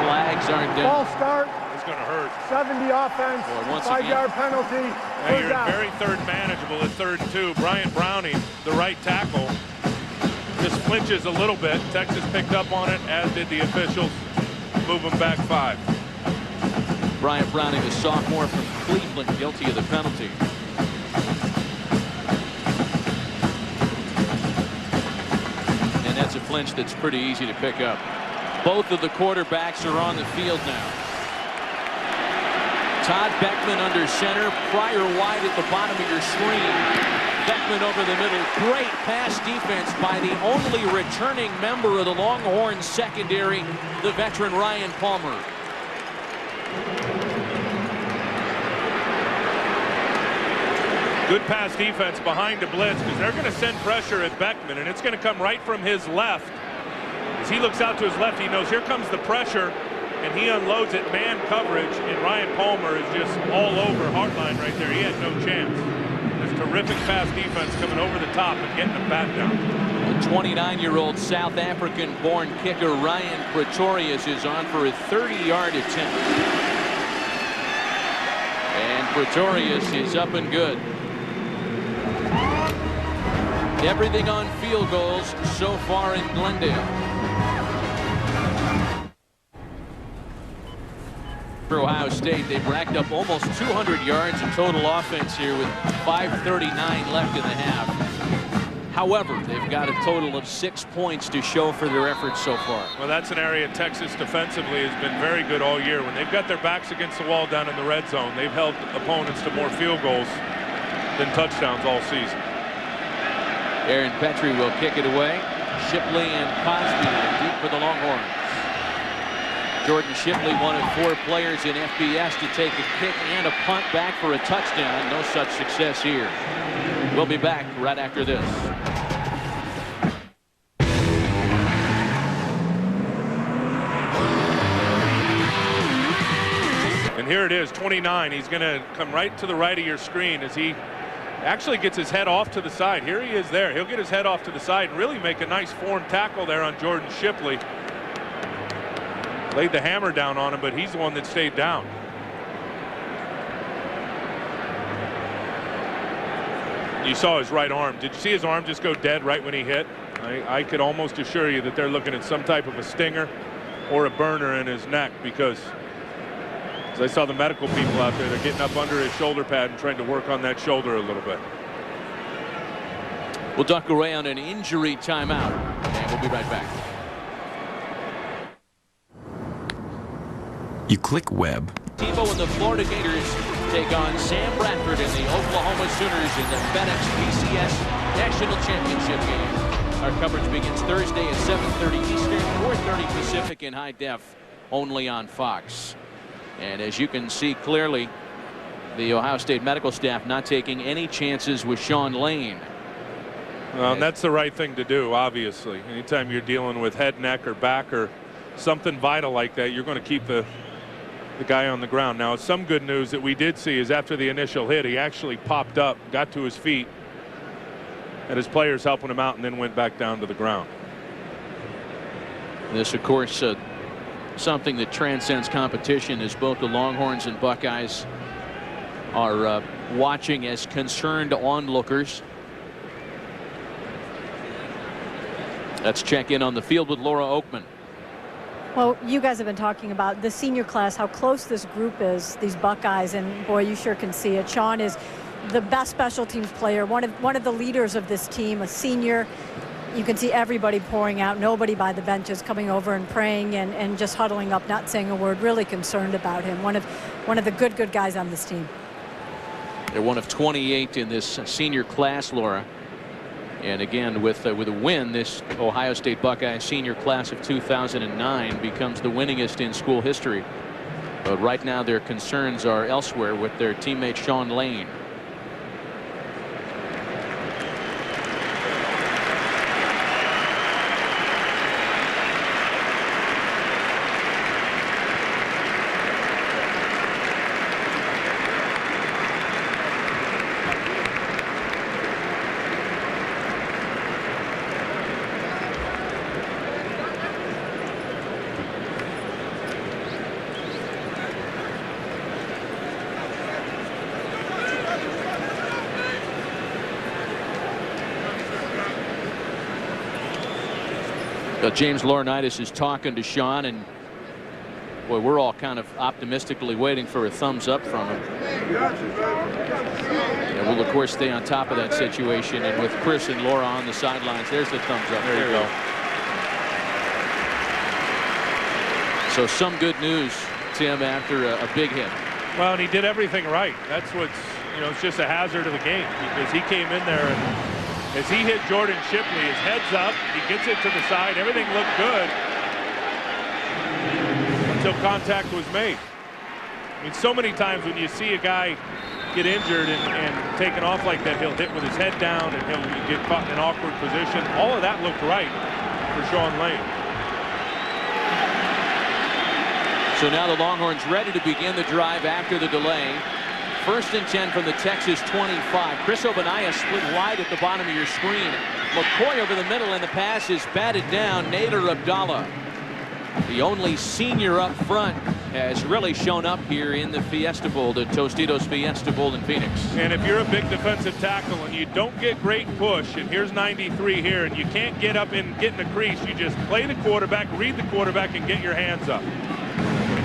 Flags aren't down. Ball start. It's going to hurt. 70 offense. 5-yard penalty. Hey, you're very third manageable at 3rd and 2. Bryant Browning, the right tackle, just flinches a little bit. Texas picked up on it, as did the officials. Move him back 5. Bryant Browning, the sophomore from Cleveland, guilty of the penalty. And that's a flinch that's pretty easy to pick up. Both of the quarterbacks are on the field now. Todd Beckman under center. Pryor wide at the bottom of your screen. Beckman over the middle. Great pass defense by the only returning member of the Longhorns secondary, the veteran Ryan Palmer. Good pass defense behind the blitz, because they're going to send pressure at Beckman, and it's going to come right from his left. As he looks out to his left, he knows here comes the pressure, and he unloads it man coverage, and Ryan Palmer is just all over Hartline right there. He had no chance. This terrific pass defense coming over the top and getting the bat down. The 29-year-old South African-born kicker Ryan Pretorius is on for a 30-yard attempt. And Pretorius is up and good. Everything on field goals so far in Glendale. For Ohio State, they've racked up almost 200 yards in total offense here with 5:39 left in the half. However, they've got a total of 6 points to show for their efforts so far. Well, that's an area Texas defensively has been very good all year. When they've got their backs against the wall down in the red zone, they've held opponents to more field goals than touchdowns all season. Aaron Petrie will kick it away. Shipley and Cosby deep for the Longhorns. Jordan Shipley, one of 4 players in FBS to take a kick and a punt back for a touchdown. No such success here. We'll be back right after this. And here it is, 29. He's going to come right to the right of your screen as he actually gets his head off to the side. Here he is there. He'll get his head off to the side and really make a nice form tackle there on Jordan Shipley. Laid the hammer down on him, but he's the one that stayed down. You saw his right arm. Did you see his arm just go dead right when he hit? I could almost assure you that they're looking at some type of a stinger or a burner in his neck, because as I saw the medical people out there, they're getting up under his shoulder pad and trying to work on that shoulder a little bit. We'll duck away on an injury timeout, and we'll be right back. You click web. Tebow and the Florida Gators take on Sam Bradford and the Oklahoma Sooners in the FedEx BCS National Championship Game. Our coverage begins Thursday at 7:30 Eastern, 4:30 Pacific in high def, only on Fox. And as you can see clearly, the Ohio State medical staff not taking any chances with Sean Lane. Well, and that's the right thing to do, obviously. Anytime you're dealing with head, neck, or back, or something vital like that, you're going to keep the guy on the ground. Now, some good news that we did see is after the initial hit, he actually popped up, got to his feet, and his players helping him out, and then went back down to the ground. This, of course, something that transcends competition, as both the Longhorns and Buckeyes are watching as concerned onlookers. Let's check in on the field with Laura Oakman. Well, you guys have been talking about the senior class, how close this group is, these Buckeyes, and boy, you sure can see it. Sean is the best special teams player, one of the leaders of this team, a senior. You can see everybody pouring out, nobody by the benches coming over and praying and just huddling up, not saying a word, really concerned about him. One of the good guys on this team. They're one of 28 in this senior class, Laura. And again, with a win, this Ohio State Buckeye senior class of 2009 becomes the winningest in school history. But right now their concerns are elsewhere with their teammate Sean Lane. James Laurinaitis is talking to Sean, and boy, we're all kind of optimistically waiting for a thumbs up from him. And we'll of course stay on top of that situation, and with Chris and Laura on the sidelines, there's the thumbs up. There you go. So some good news, Tim, after a big hit. Well, and he did everything right. That's what's, it's just a hazard of the game, because he came in there and as he hit Jordan Shipley, his head's up, he gets it to the side, everything looked good until contact was made. I mean, so many times when you see a guy get injured and taken off like that, he'll hit with his head down and he'll get caught in an awkward position. All of that looked right for Sean Lane. So now the Longhorns ready to begin the drive after the delay. 1st and 10 from the Texas 25. Chris Obanaya split wide at the bottom of your screen. McCoy over the middle, and the pass is batted down. Nader Abdallah, the only senior up front, has really shown up here in the Fiesta Bowl, the Tostitos Fiesta Bowl in Phoenix. And if you're a big defensive tackle and you don't get great push, and here's 93 here, and you can't get up and get in the crease, you just play the quarterback, read the quarterback, and get your hands up.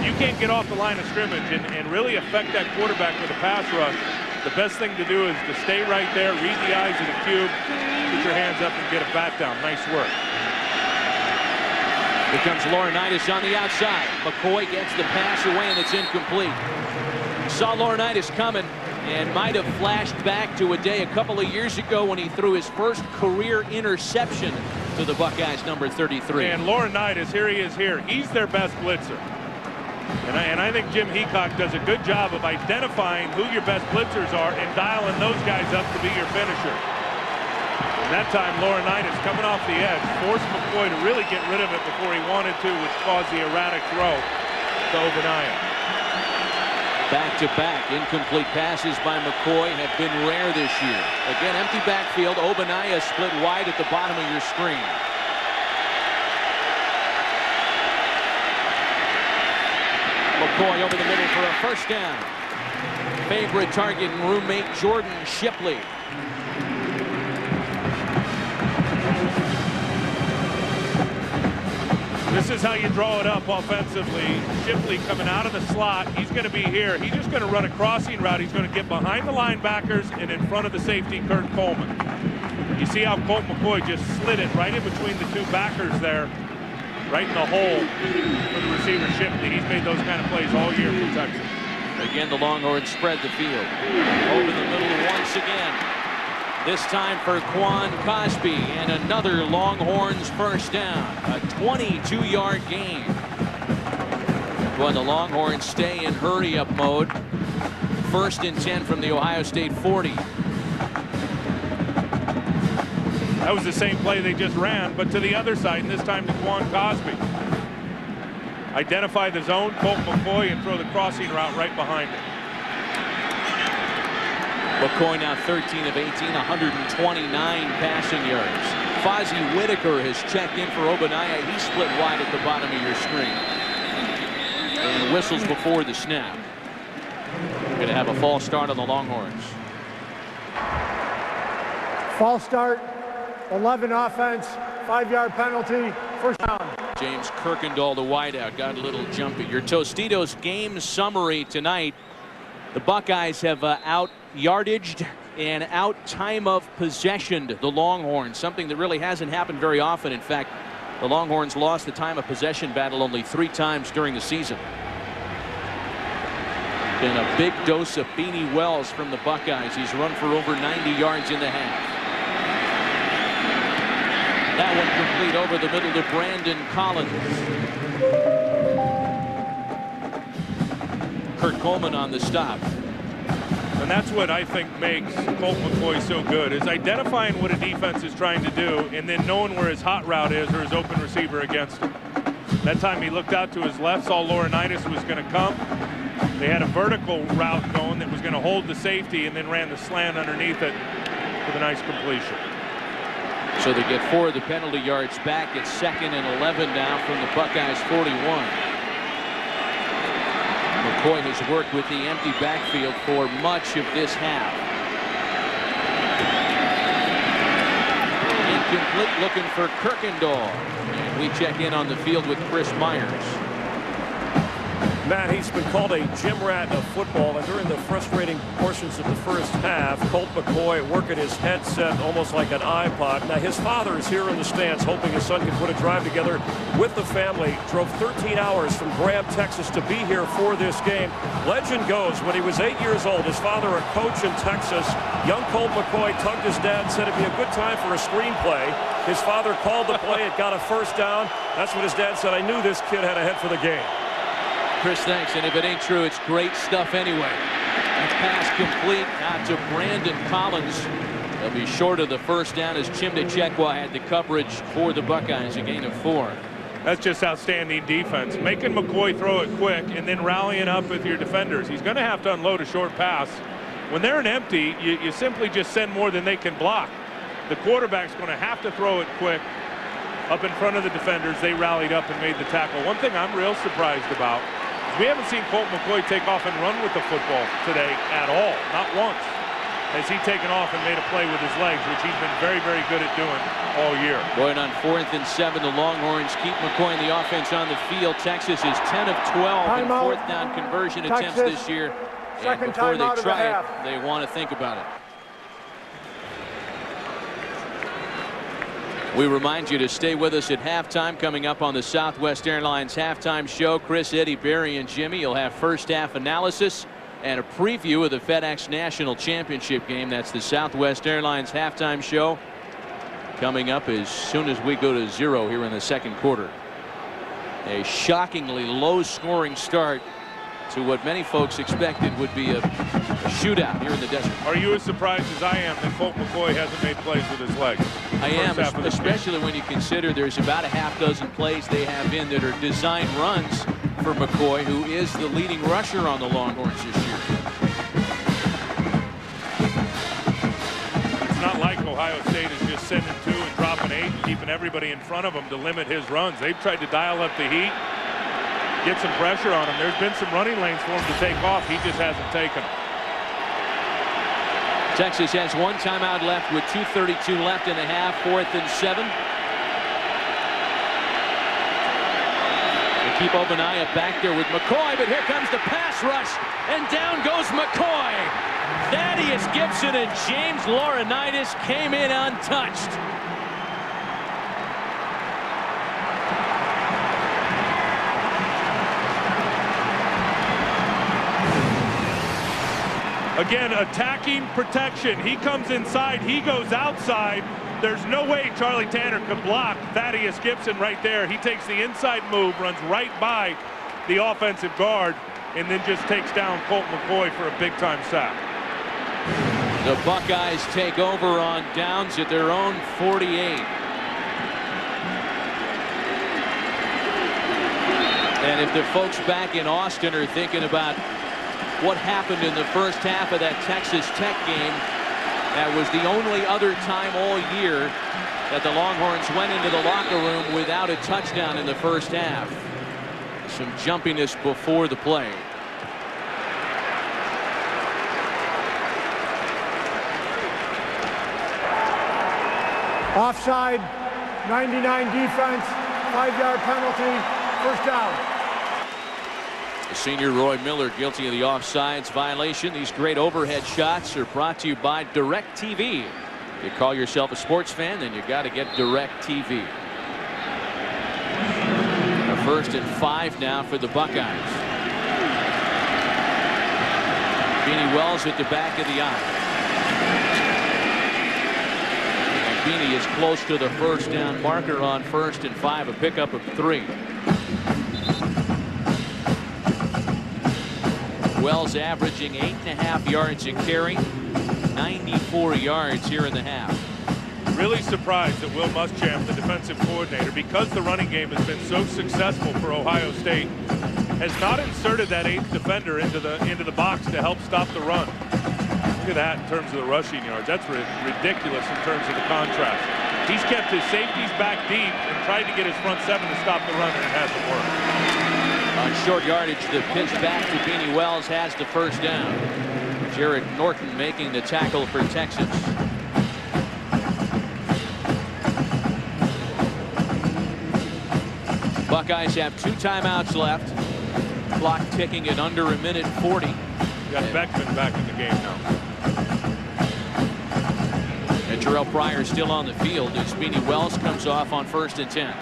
You can't get off the line of scrimmage and really affect that quarterback with a pass rush. The best thing to do is to stay right there, read the eyes of the cube, get your hands up and get a bat down. Nice work. Here comes Laurinaitis on the outside. McCoy gets the pass away, and it's incomplete. Saw Laurinaitis coming and might have flashed back to a day a couple of years ago when he threw his first career interception to the Buckeyes, number 33. And Laurinaitis, here he is here. He's their best blitzer. And I think Jim Heacock does a good job of identifying who your best blitzers are and dialing those guys up to be your finisher. And that time, Laurinaitis coming off the edge forced McCoy to really get rid of it before he wanted to, which caused the erratic throw to Obanaya. Back-to-back incomplete passes by McCoy have been rare this year. Again, empty backfield. Obanaya split wide at the bottom of your screen. McCoy over the middle for a first down. Favorite target and roommate Jordan Shipley. This is how you draw it up offensively. Shipley coming out of the slot. He's going to be here. He's just going to run a crossing route. He's going to get behind the linebackers and in front of the safety, Kurt Coleman. You see how Colt McCoy just slid it right in between the two backers there, right in the hole for the receiver Shipley. He's made those kind of plays all year for Texas. Again, the Longhorns spread the field. Over the middle once again. This time for Quan Cosby, and another Longhorns first down. A 22-yard gain. When the Longhorns stay in hurry-up mode. 1st and 10 from the Ohio State 40. That was the same play they just ran, but to the other side, and this time to Quan Cosby. Identify the zone, Colt McCoy, and throw the crossing route right behind it. McCoy now 13 of 18, 129 passing yards. Fozzie Whitaker has checked in for Obanaya. He split wide at the bottom of your screen. And whistles before the snap. Going to have a false start on the Longhorns. False start, 11 offense, 5-yard penalty, first down. James Kirkendall, the wideout, got a little jumpy. Your Tostitos game summary tonight. The Buckeyes have out-yardaged and out-time of possessioned the Longhorns, something that really hasn't happened very often. In fact, the Longhorns lost the time of possession battle only 3 times during the season. Been a big dose of Beanie Wells from the Buckeyes. He's run for over 90 yards in the half. That one complete over the middle to Brandon Collins. Kurt Coleman on the stop. And that's what I think makes Colt McCoy so good, is identifying what a defense is trying to do and then knowing where his hot route is or his open receiver against him. That time he looked out to his left, saw Laurinaitis was going to come. They had a vertical route going that was going to hold the safety and then ran the slant underneath it with a nice completion. So they get 4 of the penalty yards back. It's 2nd and 11 now from the Buckeyes 41. McCoy has worked with the empty backfield for much of this half. Incomplete, looking for Kirkendall. And we check in on the field with Chris Myers. Matt, he's been called a gym rat of football, and during the frustrating portions of the first half, Colt McCoy working his headset almost like an iPod. Now, his father is here in the stands hoping his son can put a drive together with the family. Drove 13 hours from Graham, Texas to be here for this game. Legend goes, when he was 8 years old, his father, a coach in Texas, young Colt McCoy tugged his dad, said it'd be a good time for a screenplay. His father called the play, it got a first down. That's what his dad said. I knew this kid had a head for the game. Chris, thanks. And if it ain't true, it's great stuff anyway. That pass complete out to Brandon Collins. They'll be short of the first down as Chimdachekwa had the coverage for the Buckeyes, a gain of 4. That's just outstanding defense. Making McCoy throw it quick and then rallying up with your defenders. He's going to have to unload a short pass. When they're an empty, you simply just send more than they can block. The quarterback's going to have to throw it quick up in front of the defenders. They rallied up and made the tackle. One thing I'm real surprised about, we haven't seen Colt McCoy take off and run with the football today at all. Not once has he taken off and made a play with his legs, which he's been very, very good at doing all year. Going on 4th and 7, the Longhorns keep McCoy in the offense on the field. Texas is 10 of 12 in 4th down conversion attempts this year. And before they try it, they want to think about it. We remind you to stay with us at halftime. Coming up on the Southwest Airlines halftime show, Chris, Eddie, Barry, and Jimmy. You'll have first half analysis and a preview of the FedEx National Championship game. That's the Southwest Airlines halftime show coming up as soon as we go to 0 here in the 2nd quarter. A shockingly low-scoring start to what many folks expected would be a shootout here in the desert. Are you as surprised as I am that Colt McCoy hasn't made plays with his legs? I am, especially when you consider there's about a half dozen plays they have in that are design runs for McCoy, who is the leading rusher on the Longhorns this year. It's not like Ohio State is just sending 2 and dropping 8 and keeping everybody in front of him to limit his runs. They've tried to dial up the heat, get some pressure on him. There's been some running lanes for him to take off. He just hasn't taken them. Texas has 1 timeout left with 2:32 left in the half. 4th and 7. They keep Obaniah back there with McCoy, but here comes the pass rush, and down goes McCoy. Thaddeus Gibson and James Laurinaitis came in untouched. Again, attacking protection. He comes inside, he goes outside. There's no way Charlie Tanner could block Thaddeus Gibson right there. He takes the inside move, runs right by the offensive guard, and then just takes down Colt McCoy for a big-time sack. The Buckeyes take over on downs at their own 48. And if the folks back in Austin are thinking about what happened in the first half of that Texas Tech game, that was the only other time all year that the Longhorns went into the locker room without a touchdown in the first half. Some jumpiness before the play. Offside, 99 defense, 5-yard penalty, first down. The senior Roy Miller guilty of the offsides violation. These great overhead shots are brought to you by DirecTV. You call yourself a sports fan, then you got to get DirecTV. A 1st and 5 now for the Buckeyes. Beanie Wells at the back of the eye. And Beanie is close to the first down marker on 1st and 5, a pickup of 3. Wells averaging 8.5 yards a carry, 94 yards here in the half. Really surprised that Will Muschamp, the defensive coordinator, because the running game has been so successful for Ohio State, has not inserted that 8th defender into the box to help stop the run. Look at that in terms of the rushing yards. That's ridiculous in terms of the contrast. He's kept his safeties back deep and tried to get his front 7 to stop the run, and it hasn't worked. On short yardage, the pitch back to Beanie Wells has the first down. Jared Norton making the tackle for Texas. Buckeyes have 2 timeouts left. Clock ticking at under a minute 40. Got Beckman back in the game now. And Terrell Pryor still on the field as Beanie Wells comes off on 1st and 10.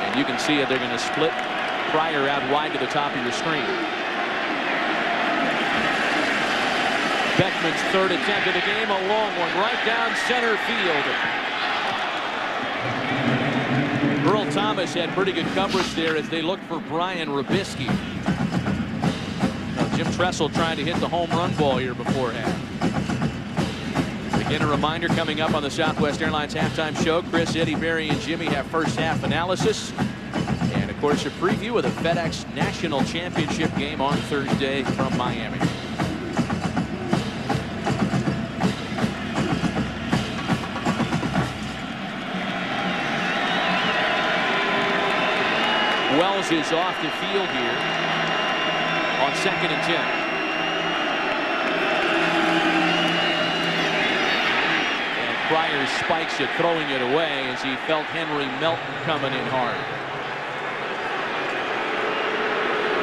And you can see it, they're going to split Pryor out wide to the top of your screen. Beckman's 3rd attempt of the game, a long one right down center field. Earl Thomas had pretty good coverage there as they looked for Brian Robisky. Now, Jim Tressel trying to hit the home run ball here before half. Again, a reminder coming up on the Southwest Airlines halftime show. Chris, Eddie, Barry, and Jimmy have first half analysis. And of course, a preview of the FedEx National Championship game on Thursday from Miami. Wells is off the field here on 2nd and 10. And Pryor spikes it, throwing it away as he felt Henry Melton coming in hard.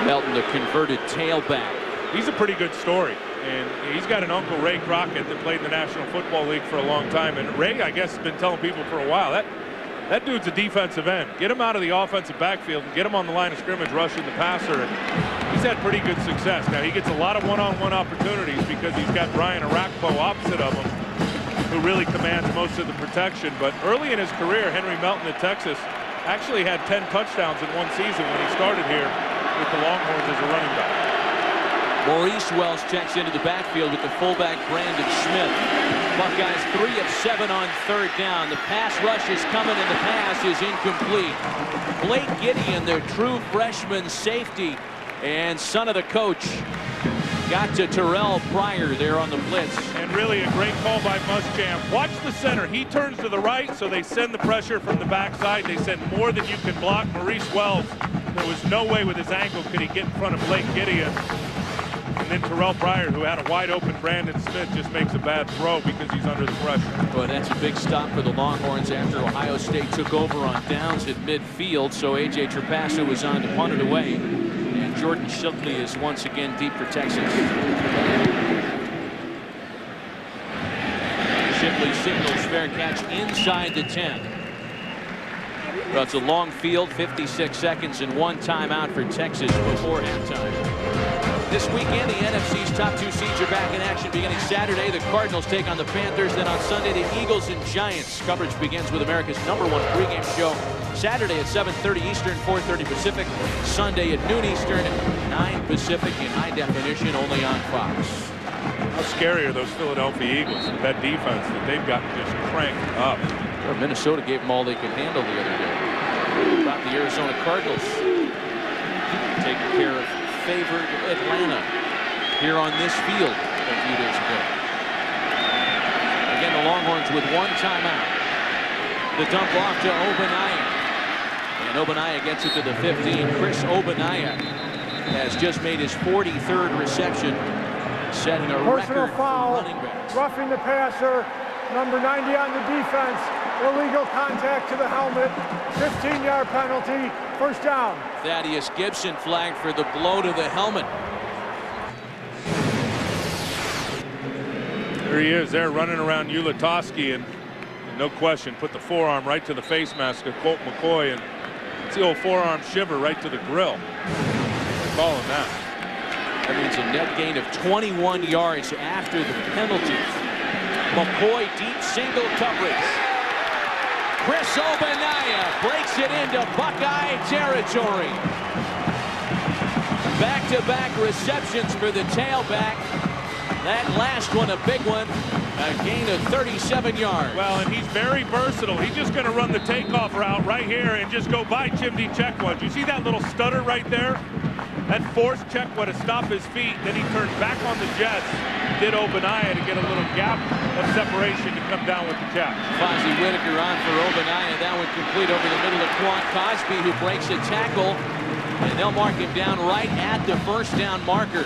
Melton, the converted tailback. He's a pretty good story, and he's got an uncle, Ray Crockett, that played in the National Football League for a long time. And Ray, I guess, has been telling people for a while that dude's a defensive end. Get him out of the offensive backfield and get him on the line of scrimmage rushing the passer. And he's had pretty good success. Now he gets a lot of one-on-one opportunities because he's got Brian Arakpo opposite of him, who really commands most of the protection. But early in his career, Henry Melton at Texas actually had 10 touchdowns in one season when he started here with the Longhorns as a running back. Maurice Wells checks into the backfield with the fullback Brandon Smith. Buckeyes 3 of 7 on 3rd down. The pass rush is coming, and the pass is incomplete. Blake Gideon, their true freshman safety and son of the coach, got to Terrell Pryor there on the blitz. And really a great call by Muschamp. Watch the center. He turns to the right, so they send the pressure from the backside. They send more than you can block. Maurice Wells, there was no way with his ankle could he get in front of Blake Gideon. And then Terrell Pryor, who had a wide open Brandon Smith, just makes a bad throw because he's under the pressure. Well, that's a big stop for the Longhorns after Ohio State took over on downs at midfield. So A.J. Trapasso was on to punt it away. And Jordan Shipley is once again deep for Texas. Shipley signals fair catch inside the 10. Well, it's a long field, 56 seconds and 1 timeout for Texas before halftime. This weekend, the NFC's top 2 seeds are back in action beginning Saturday. The Cardinals take on the Panthers. Then on Sunday, the Eagles and Giants. Coverage begins with America's #1 pregame show Saturday at 7:30 Eastern, 4:30 Pacific. Sunday at noon Eastern, 9 Pacific in high definition, only on Fox. How scary are those Philadelphia Eagles? That defense that they've got just cranked up. Well, Minnesota gave them all they could handle the other day. About the Arizona Cardinals taking care of favored Atlanta here on this field a few days ago. Again, the Longhorns with 1 timeout. The dump off to Ogbonnaya. And Ogbonnaya gets it to the 15. Chris Ogbonnaya has just made his 43rd reception, setting a Personal record foul, for running backs. roughing the passer, number 90 on the defense, illegal contact to the helmet, 15-yard penalty, first down. Thaddeus Gibson flagged for the blow to the helmet. There he is there running around Ulatowski, and no question put the forearm right to the face mask of Colt McCoy, and it's the old forearm shiver right to the grill. They're calling that. That means a net gain of 21 yards after the penalty. McCoy deep single coverage. Chris Ogbonnaya breaks it into Buckeye territory. Back-to-back receptions for the tailback. That last one a big one. A gain of 37 yards. Well, and he's very versatile. He's just going to run the takeoff route right here and just go by Chimney Checkwood. You see that little stutter right there? That forced Checkwood to stop his feet. Then he turned back on the jets. Did Ogbonnaya to get a little gap of separation to come down with the catch. Fozzie Whitaker on for Ogbonnaya. That one complete over the middle of Quan Cosby, who breaks a tackle. And they'll mark him down right at the first down marker.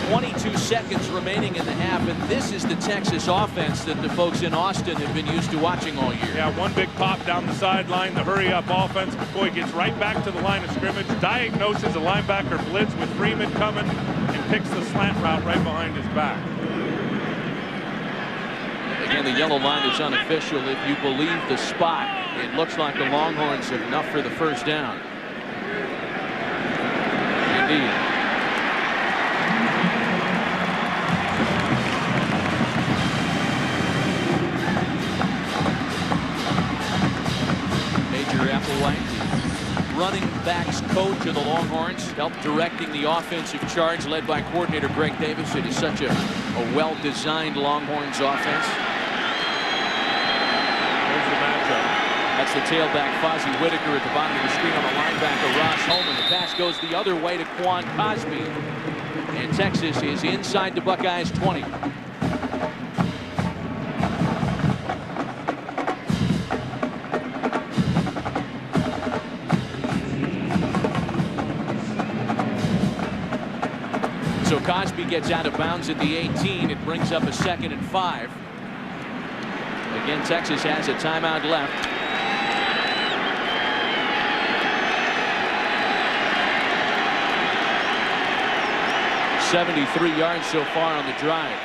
22 seconds remaining in the half, and this is the Texas offense that the folks in Austin have been used to watching all year. Yeah, one big pop down the sideline, the hurry-up offense. McCoy gets right back to the line of scrimmage, diagnoses a linebacker blitz with Freeman coming, and picks the slant route right behind his back. Again, the yellow line is unofficial. If you believe the spot, it looks like the Longhorns have enough for the first down. Indeed. Running backs coach of the Longhorns, helped directing the offensive charge led by coordinator Greg Davis. It is such a well-designed Longhorns offense. There's the matchup. That's the tailback Fozzie Whitaker at the bottom of the screen on the linebacker Ross Holman. The pass goes the other way to Quan Cosby. And Texas is inside the Buckeyes 20. So Cosby gets out of bounds at the 18. It brings up a 2nd and 5. Again, Texas has a timeout left. .73 yards so far on the drive.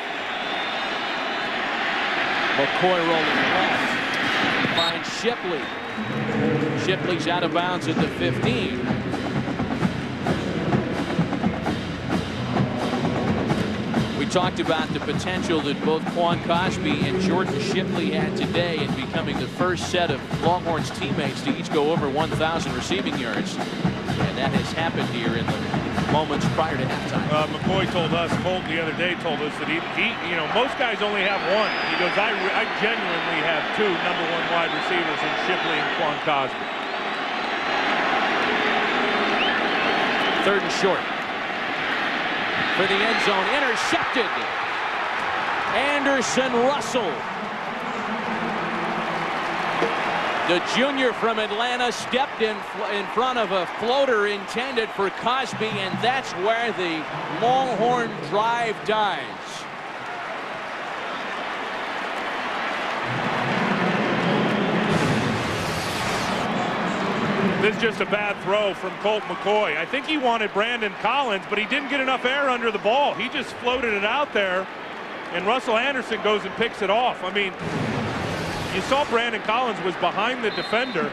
McCoy rolling left. Finds Shipley. Shipley's out of bounds at the 15. We talked about the potential that both Quan Cosby and Jordan Shipley had today in becoming the first set of Longhorns teammates to each go over 1,000 receiving yards. And that has happened here in the moments prior to halftime. McCoy told us, Colton the other day told us that he you know, most guys only have one. He goes, I genuinely have two #1 wide receivers in Shipley and Quan Cosby. 3rd and short. For the end zone, intercepted. Anderson Russell. The junior from Atlanta stepped in front of a floater intended for Cosby, and that's where the Longhorn drive dies. This is just a bad throw from Colt McCoy. I think he wanted Brandon Collins, but he didn't get enough air under the ball. He just floated it out there, and Russell Anderson goes and picks it off. I mean, you saw Brandon Collins was behind the defender.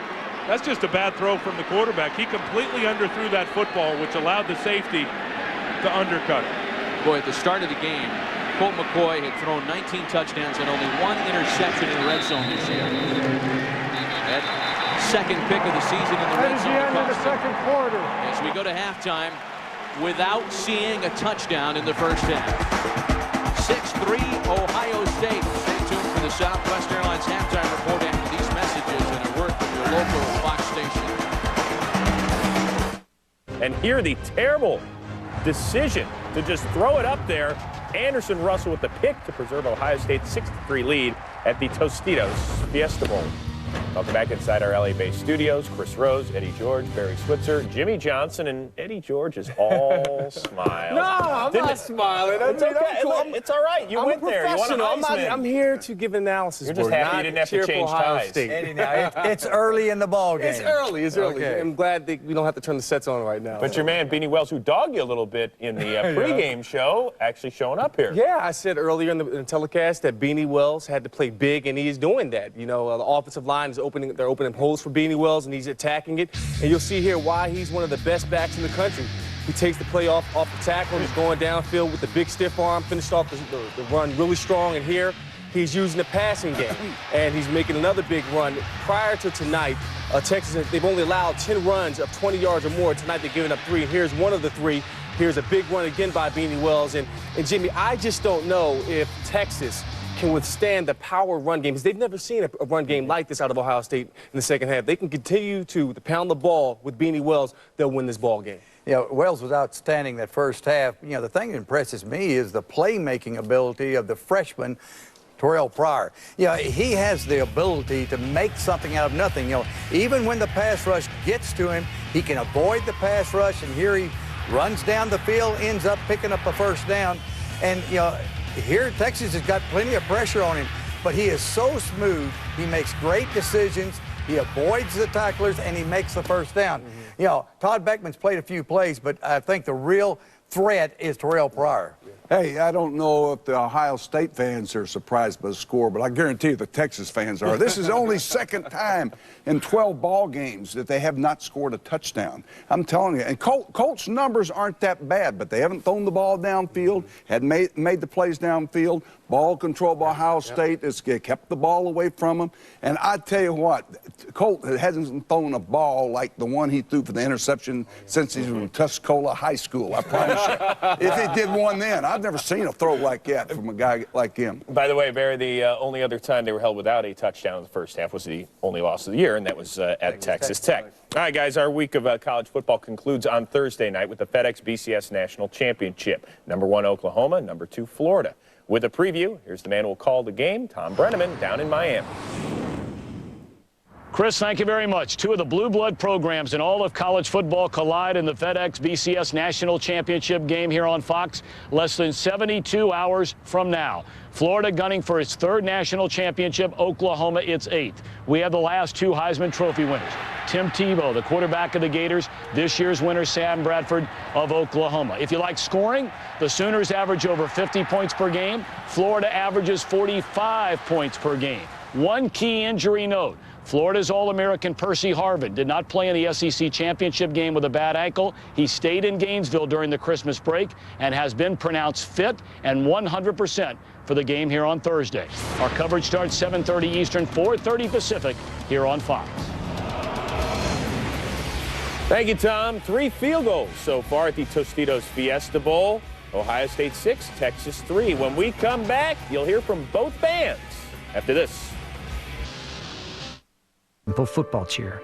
That's just a bad throw from the quarterback. He completely underthrew that football, which allowed the safety to undercut it. Boy, at the start of the game, Colt McCoy had thrown 19 touchdowns and only 1 interception in the red zone this year. That second pick of the season in the red zone. That is the end of the second quarter. As we go to halftime without seeing a touchdown in the first half. 6-3 Ohio State. Stay tuned for the Southwest Airlines halftime report after these messages and a word from your local Fox station. And here the terrible decision to just throw it up there. Anderson Russell with the pick to preserve Ohio State's 6-3 lead at the Tostitos Fiesta Bowl. Welcome back inside our LA-based studios. Chris Rose, Eddie George, Barry Switzer, Jimmy Johnson, and Eddie George is all smiles. No, I'm not smiling. It's okay. It's all right. You went there. You want I'm here to give analysis. You're just happy you didn't have to change ties. Eddie, now, it's early in the ball game. It's early. Okay. I'm glad that we don't have to turn the sets on right now. But your man, Beanie Wells, who dogged you a little bit in the pregame show, actually showing up here. Yeah, I said earlier in the telecast that Beanie Wells had to play big, and he's doing that. You know, the offensive line is they're opening holes for Beanie Wells, and he's attacking it. And you'll see here why he's one of the best backs in the country. He takes the play off the tackle, he's going downfield with the big stiff arm, finished off the run really strong, and here he's using the passing game. And he's making another big run. Prior to tonight, Texas, they've only allowed 10 runs of 20 yards or more. Tonight they're giving up 3, and here's one of the 3. Here's a big run again by Beanie Wells. And Jimmy, I just don't know if Texas can withstand the power run game, because they've never seen a run game like this out of Ohio State in the second half. They can continue to pound the ball with Beanie Wells, they'll win this ball game. Yeah, Wells was outstanding that first half. You know, the thing that impresses me is the playmaking ability of the freshman, Terrell Pryor. Yeah, he has the ability to make something out of nothing. You know, even when the pass rush gets to him, he can avoid the pass rush, and here he runs down the field, ends up picking up a first down. And, you know, here Texas has got plenty of pressure on him, but he is so smooth. He makes great decisions. He avoids the tacklers, and he makes the first down. You know, Todd Beckman's played a few plays, but I think the real threat is Terrell Pryor. Hey, I don't know if the Ohio State fans are surprised by the score, but I guarantee you the Texas fans are. This is only second time in 12 ball games that they have not scored a touchdown. I'm telling you. And Colt's numbers aren't that bad, but they haven't thrown the ball downfield, had made the plays downfield. Ball control by Ohio State. It's kept the ball away from them. And I tell you what, Colt hasn't thrown a ball like the one he threw for the interception since he was in Tuscola High School. I promise you. If he did one then, I've never seen a throw like that from a guy like him. By the way, Barry, the only other time they were held without a touchdown in the first half was the only loss of the year, and that was at Texas Tech. All right, guys, our week of college football concludes on Thursday night with the FedEx BCS National Championship. #1 Oklahoma, #2 Florida. With a preview, here's the man who will call the game, Tom Brenneman, down in Miami. Chris, thank you very much. Two of the blue blood programs in all of college football collide in the FedEx BCS National Championship game here on Fox less than 72 hours from now. Florida gunning for its 3rd national championship, Oklahoma its 8th. We have the last 2 Heisman Trophy winners. Tim Tebow, the quarterback of the Gators, this year's winner, Sam Bradford of Oklahoma. If you like scoring, the Sooners average over 50 points per game. Florida averages 45 points per game. One key injury note. Florida's All-American Percy Harvin did not play in the SEC championship game with a bad ankle. He stayed in Gainesville during the Christmas break and has been pronounced fit and 100% for the game here on Thursday. Our coverage starts 7:30 Eastern, 4:30 Pacific here on Fox. Thank you, Tom. 3 field goals so far at the Tostitos Fiesta Bowl. Ohio State 6, Texas 3. When we come back, you'll hear from both bands after this. Football cheer.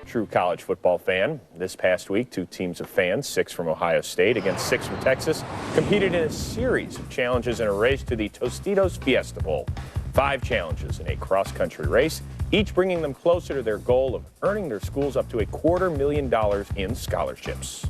True college football fan. This past week, 2 teams of fans, 6 from Ohio State against 6 from Texas, competed in a series of challenges in a race to the Tostitos Fiesta Bowl. 5 challenges in a cross-country race, each bringing them closer to their goal of earning their schools up to $250,000 in scholarships.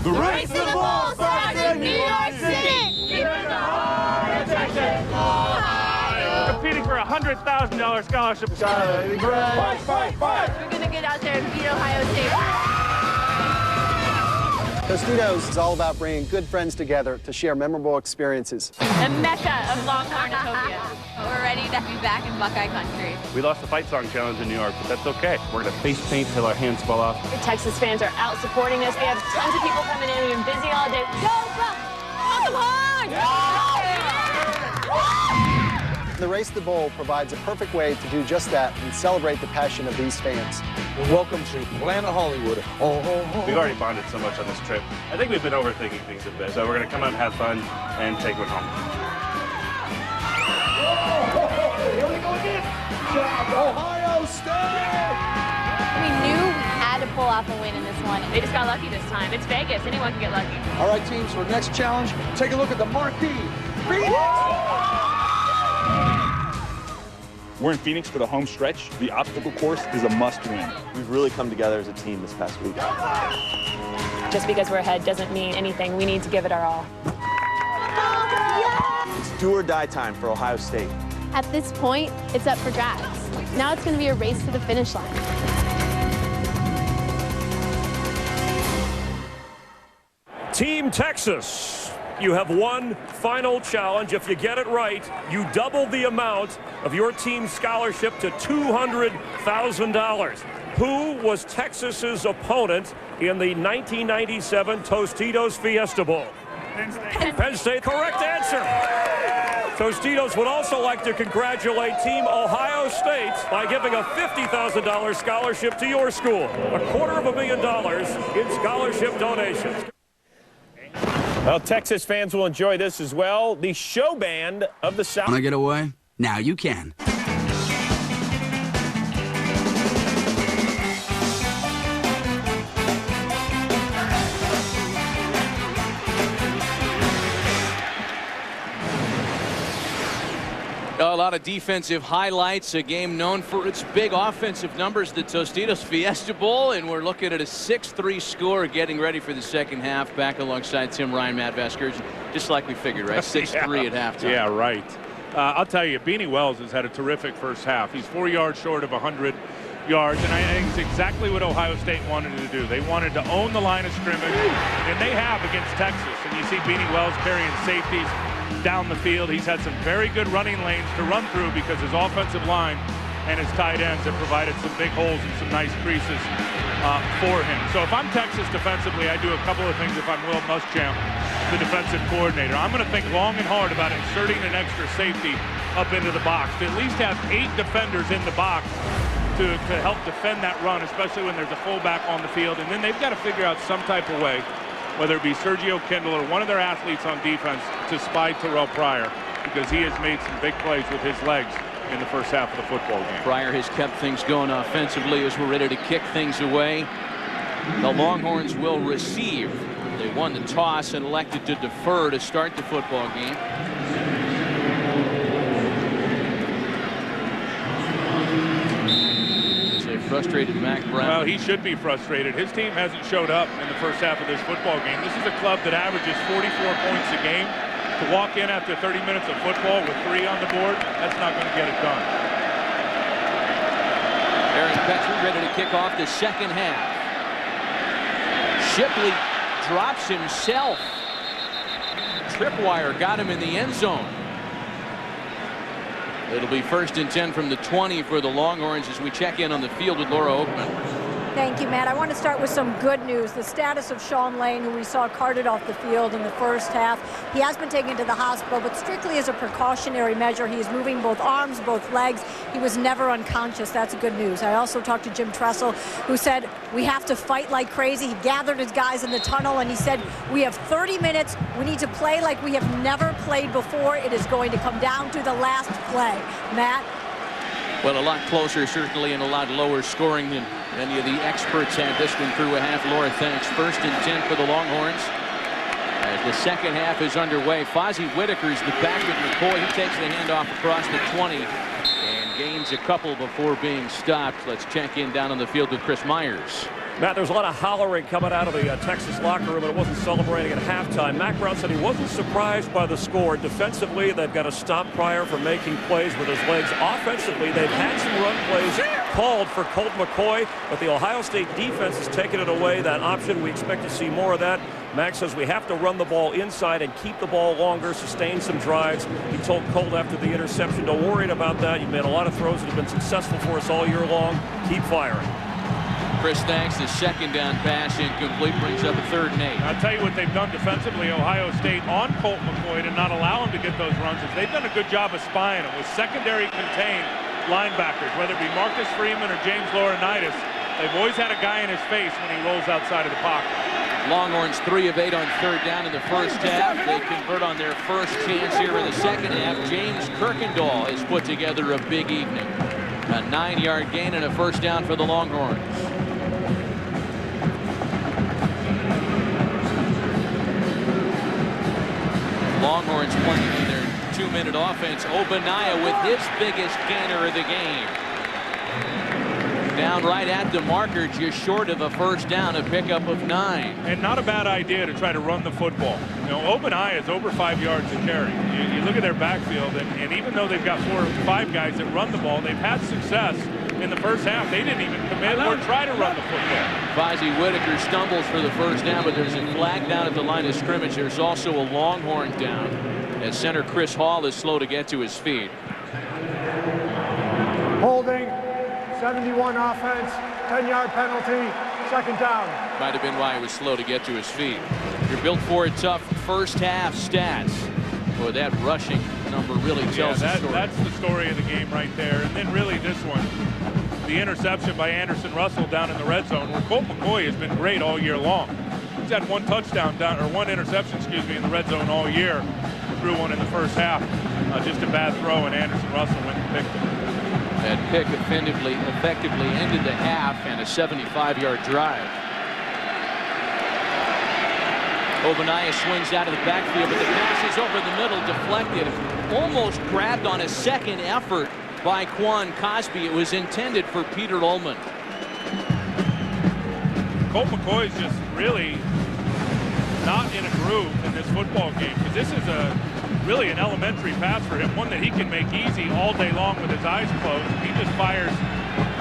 The race to the ball starts in New York City. Even the heart of Texas, Ohio. Competing for a $100,000 scholarship. Fight, fight, fight. We're going to get out there and beat Ohio State. Tostitos is all about bringing good friends together to share memorable experiences. The mecca of Longhorn-topia. We're ready to be back in Buckeye country. We lost the fight song challenge in New York, but that's okay. We're going to face paint till our hands fall off. The Texas fans are out supporting us. We have tons of people coming in. We've been busy all day. Go, Longhorns! The Race to the Bowl provides a perfect way to do just that and celebrate the passion of these fans. Welcome to Planet Hollywood. We've already bonded so much on this trip. I think we've been overthinking things a bit, so we're going to come out and have fun and take one home. Here we go again. Ohio State! We knew we had to pull off a win in this one. They just got lucky this time. It's Vegas. Anyone can get lucky. All right, teams, for our next challenge, take a look at the marquee. We're in Phoenix for the home stretch. The obstacle course is a must-win. We've really come together as a team this past week. Just because we're ahead doesn't mean anything. We need to give it our all. It's do or die time for Ohio State. At this point, it's up for grabs. Now it's going to be a race to the finish line. Team Texas, you have one final challenge. If you get it right, you double the amount of your team's scholarship to $200,000. Who was Texas's opponent in the 1997 Tostitos Fiesta Bowl? Penn State. Penn State, correct answer. Tostitos would also like to congratulate Team Ohio State by giving a $50,000 scholarship to your school. $250,000 in scholarship donations. Well, Texas fans will enjoy this as well. The show band of the South. Want to get away? Now you can. A lot of defensive highlights, a game known for its big offensive numbers, the Tostitos Fiesta Bowl, and we're looking at a 6-3 score, getting ready for the second half. Back alongside Tim Ryan, Matt Veskers, just like we figured, right? 6-3 at halftime. Yeah, right. I'll tell you, Beanie Wells has had a terrific first half. He's 4 yards short of 100 yards, and I think it's exactly what Ohio State wanted to do. They wanted to own the line of scrimmage, and they have against Texas. And you see Beanie Wells carrying safeties down the field. He's had some very good running lanes to run through because his offensive line and his tight ends have provided some big holes and some nice creases for him. So if I'm Texas defensively, I do a couple of things if I'm Will Muschamp, the defensive coordinator. I'm going to think long and hard about inserting an extra safety up into the box to at least have 8 defenders in the box to help defend that run, especially when there's a fullback on the field. And then they've got to figure out some type of way, whether it be Sergio Kendall or one of their athletes on defense, to spy Terrell Pryor, because he has made some big plays with his legs in the first half of the football game. Pryor has kept things going offensively as we're ready to kick things away. The Longhorns will receive. They won the toss and elected to defer to start the football game. Frustrated Mac Brown. Well, he should be frustrated. His team hasn't showed up in the first half of this football game. This is a club that averages 44 points a game. To walk in after 30 minutes of football with 3 on the board, that's not going to get it done. Aaron Petrie ready to kick off the second half. Shipley drops himself. Tripwire got him in the end zone. It'll be 1st and 10 from the 20 for the Longhorns as we check in on the field with Laura Oakman. Thank you, Matt. I want to start with some good news. The status of Sean Lane, who we saw carted off the field in the first half. He has been taken to the hospital, but strictly as a precautionary measure. He is moving both arms, both legs. He was never unconscious. That's good news. I also talked to Jim Tressel, who said, we have to fight like crazy. He gathered his guys in the tunnel, and he said, we have 30 minutes. We need to play like we have never played before. It is going to come down to the last play. Matt? Well, a lot closer, certainly, and a lot lower scoring than any of the experts had this one through a half. Laura, thanks. 1st and 10 for the Longhorns. As the second half is underway, Fozzie Whitaker's the back with McCoy. He takes the handoff across the 20 and gains a couple before being stopped. Let's check in down on the field with Chris Myers. Matt, there's a lot of hollering coming out of the Texas locker room, and it wasn't celebrating at halftime. Mack Brown said he wasn't surprised by the score. Defensively, they've got to stop Pryor from making plays with his legs. Offensively, they've had some run plays called for Colt McCoy, but the Ohio State defense has taken it away, that option. We expect to see more of that. Mack says we have to run the ball inside and keep the ball longer, sustain some drives. He told Colt after the interception, don't worry about that. You've made a lot of throws that have been successful for us all year long. Keep firing. Chris, thanks. The second down pass incomplete, brings up a 3rd and 8. I'll tell you what they've done defensively, Ohio State, on Colt McCoy to not allow him to get those runs. Is they've done a good job of spying him with secondary contained linebackers, whether it be Marcus Freeman or James Laurinaitis. They've always had a guy in his face when he rolls outside of the pocket. Longhorns 3 of 8 on 3rd down in the first half. They convert on their first chance here in the second half. James Kirkendall has put together a big evening. A 9-yard gain and a first down for the Longhorns. Longhorns playing in their 2-minute offense. Obaniah with his biggest gainer of the game. Down right at the marker, just short of a first down, a pickup of 9. And not a bad idea to try to run the football. You know, Obaniah is over 5 yards to carry. You look at their backfield, and even though they've got 4 or 5 guys that run the ball, they've had success in the first half. They didn't even commit or try to run the football. Fozzie Whitaker stumbles for the first down, but there's a flag down at the line of scrimmage. There's also a Longhorn down as center Chris Hall is slow to get to his feet. Holding, 71 offense, 10-yard penalty, second down. Might have been why he was slow to get to his feet. You're built for a tough first half stats. Boy, that rushing number really tells the story. That's the story of the game right there. And then really this one, the interception by Anderson Russell down in the red zone, where Colt McCoy has been great all year long. He's had 1 touchdown down, or 1 interception, excuse me, in the red zone all year. Threw one in the first half. Just a bad throw, and Anderson Russell went and picked him. That pick effectively ended the half and a 75-yard drive. Obaniah swings out of the backfield, but the pass is over the middle, deflected. Almost grabbed on a second effort by Quan Cosby. It was intended for Peter Ullman. Colt McCoy is just really not in a groove in this football game, because this is really an elementary pass for him, one that he can make easy all day long with his eyes closed. He just fires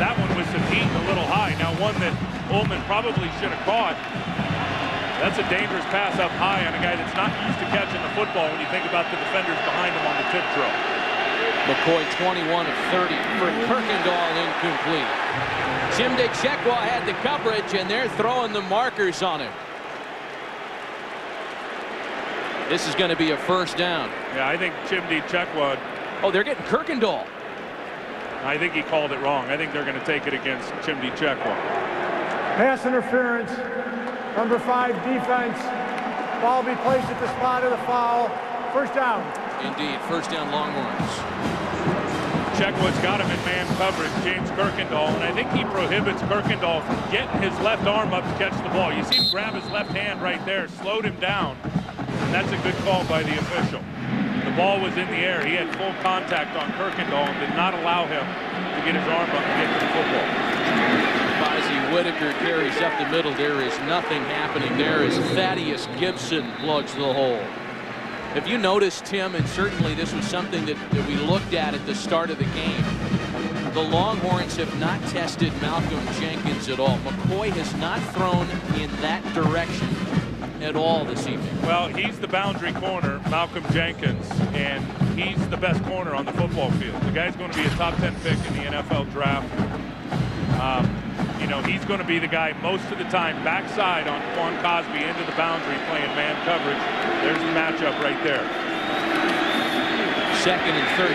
that one with some heat a little high. Now, one that Ullman probably should have caught. That's a dangerous pass up high on a guy that's not used to catching the football when you think about the defenders behind him on the tip throw. McCoy 21 of 30 for Kirkendall, incomplete. Chimdi Chekwa had the coverage, and they're throwing the markers on him. This is going to be a first down. Yeah, I think Chimdi Chekwa. Oh, they're getting Kirkendall. I think he called it wrong. I think they're going to take it against Chimdi Chekwa. Pass interference. Number 5 defense. Ball be placed at the spot of the foul. First down. Indeed, first down Longhorns. Chekwa's got him in man coverage, James Kirkendall, and I think he prohibits Kirkendall from getting his left arm up to catch the ball. You see him grab his left hand right there, slowed him down, and that's a good call by the official. The ball was in the air. He had full contact on Kirkendall and did not allow him to get his arm up and get to the football. Fozzie Whitaker carries up the middle. There is nothing happening there as Thaddeus Gibson plugs the hole. Have you noticed, Tim, and certainly this was something that we looked at the start of the game, the Longhorns have not tested Malcolm Jenkins at all. McCoy has not thrown in that direction at all this evening. Well, he's the boundary corner, Malcolm Jenkins, and he's the best corner on the football field. The guy's going to be a top 10 pick in the NFL draft. you know, he's going to be the guy most of the time backside on Quan Cosby into the boundary playing man coverage. There's the matchup right there. 2nd and 13.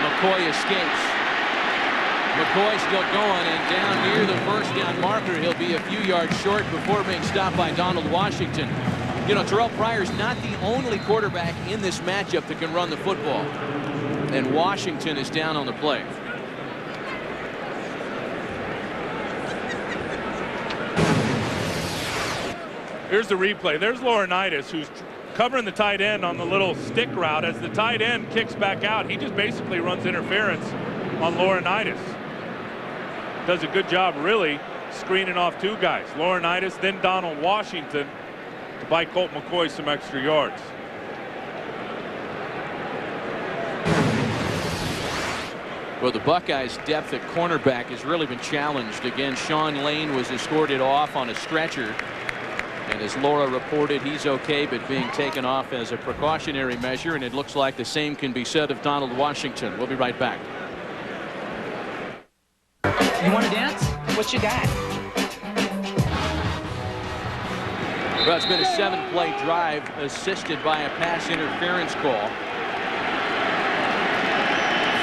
McCoy escapes. McCoy still going, and down near the first down marker. He'll be a few yards short before being stopped by Donald Washington. You know, Terrell Pryor's not the only quarterback in this matchup that can run the football. And Washington is down on the play. Here's the replay. There's Laurinaitis, who's covering the tight end on the little stick route. As the tight end kicks back out, he just basically runs interference on Laurinaitis. Does a good job, really, screening off 2 guys. Laurinaitis, then Donald Washington, to buy Colt McCoy some extra yards. Well, the Buckeyes' depth at cornerback has really been challenged. Again, Sean Lane was escorted off on a stretcher. And as Laura reported, he's okay, but being taken off as a precautionary measure. And it looks like the same can be said of Donald Washington. We'll be right back. You want to dance? What you got? Well, it's been a 7-play drive assisted by a pass interference call.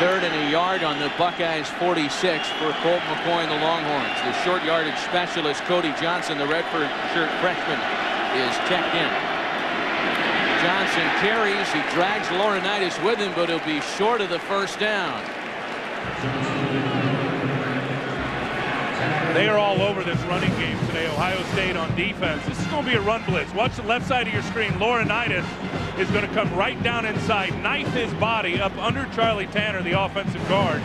3rd and a yard on the Buckeyes 46 for Colt McCoy and the Longhorns. The short yardage specialist Cody Johnson, the Redford shirt freshman, is checked in. Johnson carries. He drags Laurinaitis with him, but he'll be short of the first down. They are all over this running game today. Ohio State on defense. This is going to be a run blitz. Watch the left side of your screen. Laurinaitis is going to come right down inside, knife his body up under Charlie Tanner, the offensive guard,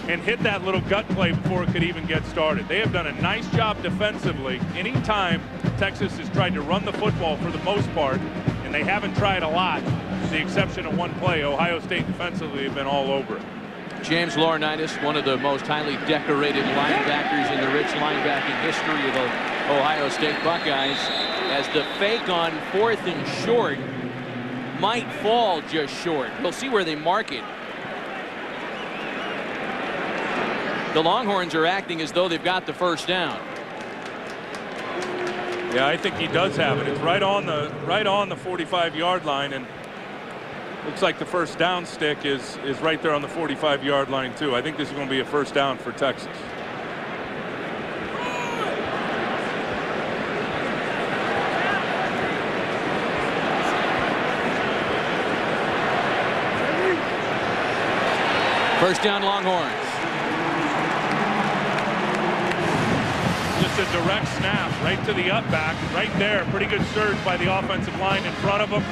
and hit that little gut play before it could even get started. They have done a nice job defensively. Anytime Texas has tried to run the football for the most part, and they haven't tried a lot, with the exception of one play, Ohio State defensively have been all over it. James Laurinaitis, one of the most highly decorated linebackers in the rich linebacking history of the Ohio State Buckeyes, as the fake on 4th and short might fall just short. We'll see where they mark it. The Longhorns are acting as though they've got the first down. Yeah, I think he does have it. It's right on the 45-yard line, and looks like the first down stick is right there on the 45-yard line too. I think this is going to be a first down for Texas. First down, Longhorns. Just a direct snap right to the up back, right there. Pretty good surge by the offensive line in front of him.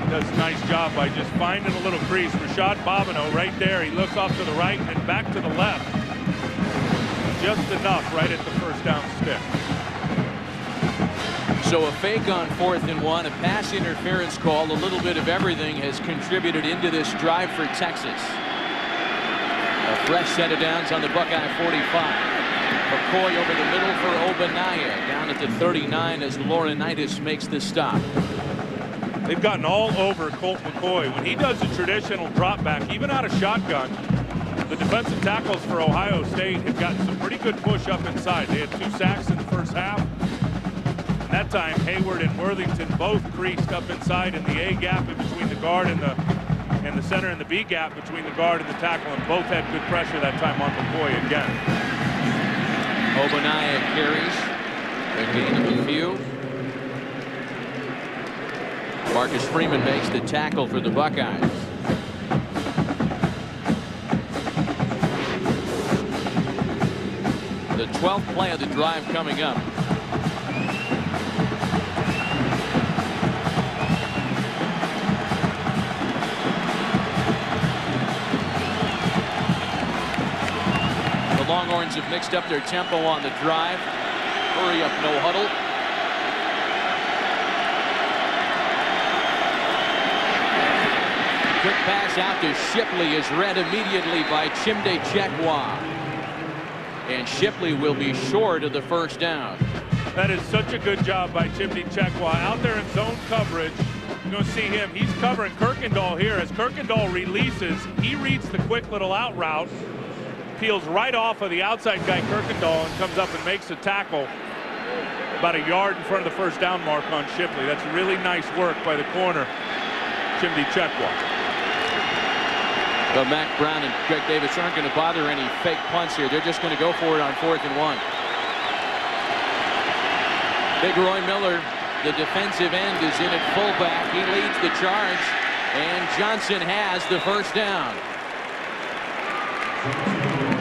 Does a nice job by just finding a little crease. Rashad Bobineau right there. He looks off to the right and back to the left. Just enough right at the first down stick. So a fake on 4th and 1, a pass interference call, a little bit of everything has contributed into this drive for Texas. A fresh set of downs on the Buckeye 45. McCoy over the middle for Obanaya, down at the 39 as Laurinaitis makes the stop. They've gotten all over Colt McCoy. When he does a traditional drop back, even out of shotgun, the defensive tackles for Ohio State have gotten some pretty good push up inside. They had 2 sacks in the first half. And that time, Hayward and Worthington both creased up inside in the A gap in between the guard and the center, and the B gap between the guard and the tackle, and both had good pressure that time on McCoy again. Obanaya carries. A gain of a few. Marcus Freeman makes the tackle for the Buckeyes. The 12th play of the drive coming up. The Longhorns have mixed up their tempo on the drive. Hurry up, no huddle. Quick pass out to Shipley is read immediately by Chimde Chekwa. And Shipley will be short of the first down. That is such a good job by Chimde Chekwa. Out there in zone coverage, you're going to see him. He's covering Kirkendall here. As Kirkendall releases, he reads the quick little out route peels right off of the outside guy, Kirkendall, and comes up and makes a tackle about a yard in front of the first down mark on Shipley. That's really nice work by the corner, Chimdi Chekwa. But Mac Brown and Greg Davis aren't going to bother any fake punts here. They're just going to go for it on 4th and 1. Big Roy Miller, the defensive end, is in at fullback. He leads the charge, and Johnson has the first down.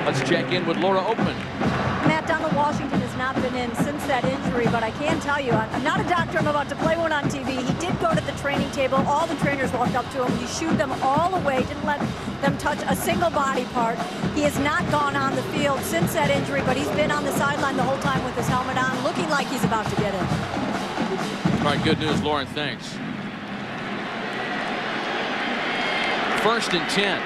Let's check in with Laura Oakman. Matt, Donald Washington has not been in since that injury, but I can tell you, I'm not a doctor. I'm about to play one on TV. He did go to the training table. All the trainers walked up to him. He shooed them all away, didn't let them touch a single body part. He has not gone on the field since that injury, but he's been on the sideline the whole time with his helmet on, looking like he's about to get in. All right, good news, Lauren. Thanks. 1st and 10.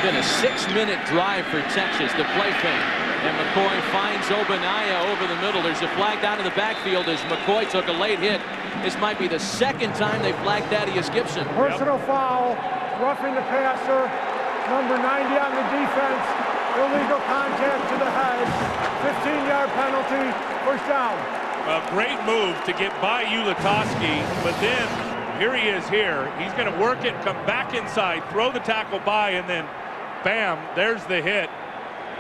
Been a 6-minute drive for Texas. The play fake, and McCoy finds Obaniah over the middle. There's a flag down in the backfield as McCoy took a late hit. This might be the second time they flagged Thaddeus Gibson. Personal foul, roughing the passer, number 90 on the defense, illegal contact to the head, 15-yard penalty, first down. A great move to get by Ulatowski, but then here he is here. He's going to work it, come back inside, throw the tackle by, and then bam, there's the hit.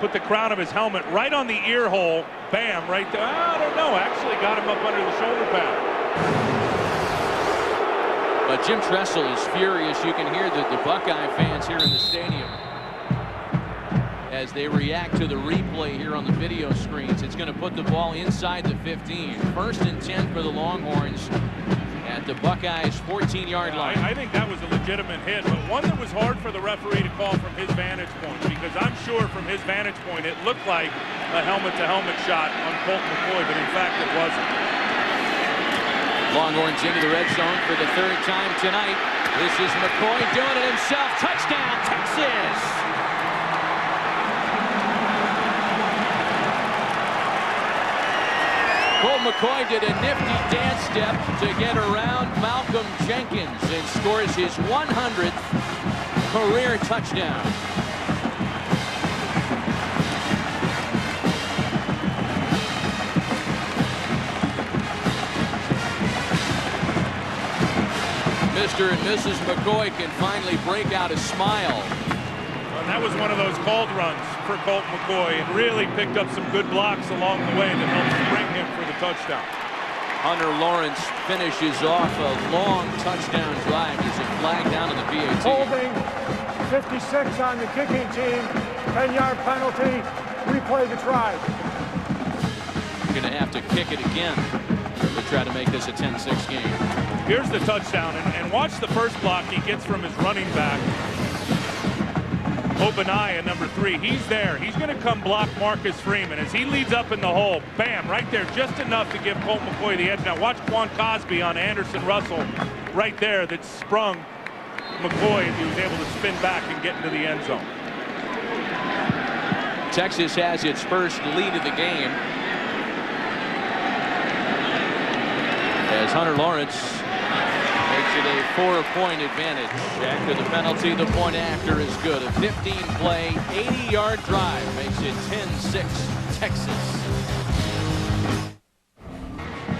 Put the crown of his helmet right on the ear hole. Bam, right there. I don't know, actually got him up under the shoulder pad. But Jim Tressel is furious. You can hear the Buckeye fans here in the stadium as they react to the replay here on the video screens. It's going to put the ball inside the 15. 1st and 10 for the Longhorns at the Buckeyes' 14-yard line. I think that was a legitimate hit, but one that was hard for the referee to call from his vantage point, because I'm sure from his vantage point it looked like a helmet-to-helmet shot on Colt McCoy, but in fact it wasn't. Longhorns into the red zone for the 3rd time tonight. This is McCoy doing it himself. Touchdown, Texas! Colt McCoy did a nifty dance step to get around Malcolm Jenkins and scores his 100th career touchdown. Mr. and Mrs. McCoy can finally break out a smile. And that was one of those called runs for Colt McCoy, and really picked up some good blocks along the way that helped spring him for the touchdown. Hunter Lawrence finishes off a long touchdown drive. There's a flag down in the PAT. Holding, 56 on the kicking team, 10-yard penalty, replay the try. Going to have to kick it again to try to make this a 10-6 game. Here's the touchdown, and watch the first block he gets from his running back. Obaniah, number 3, he's there. He's going to come block Marcus Freeman as he leads up in the hole. Bam, right there, just enough to give Colt McCoy the edge. Now watch Quan Cosby on Anderson Russell right there that sprung McCoy, and he was able to spin back and get into the end zone. Texas has its first lead of the game as Hunter Lawrence makes it a 4-point advantage. After the penalty, the point after is good. A 15-play, 80-yard drive makes it 10-6 Texas.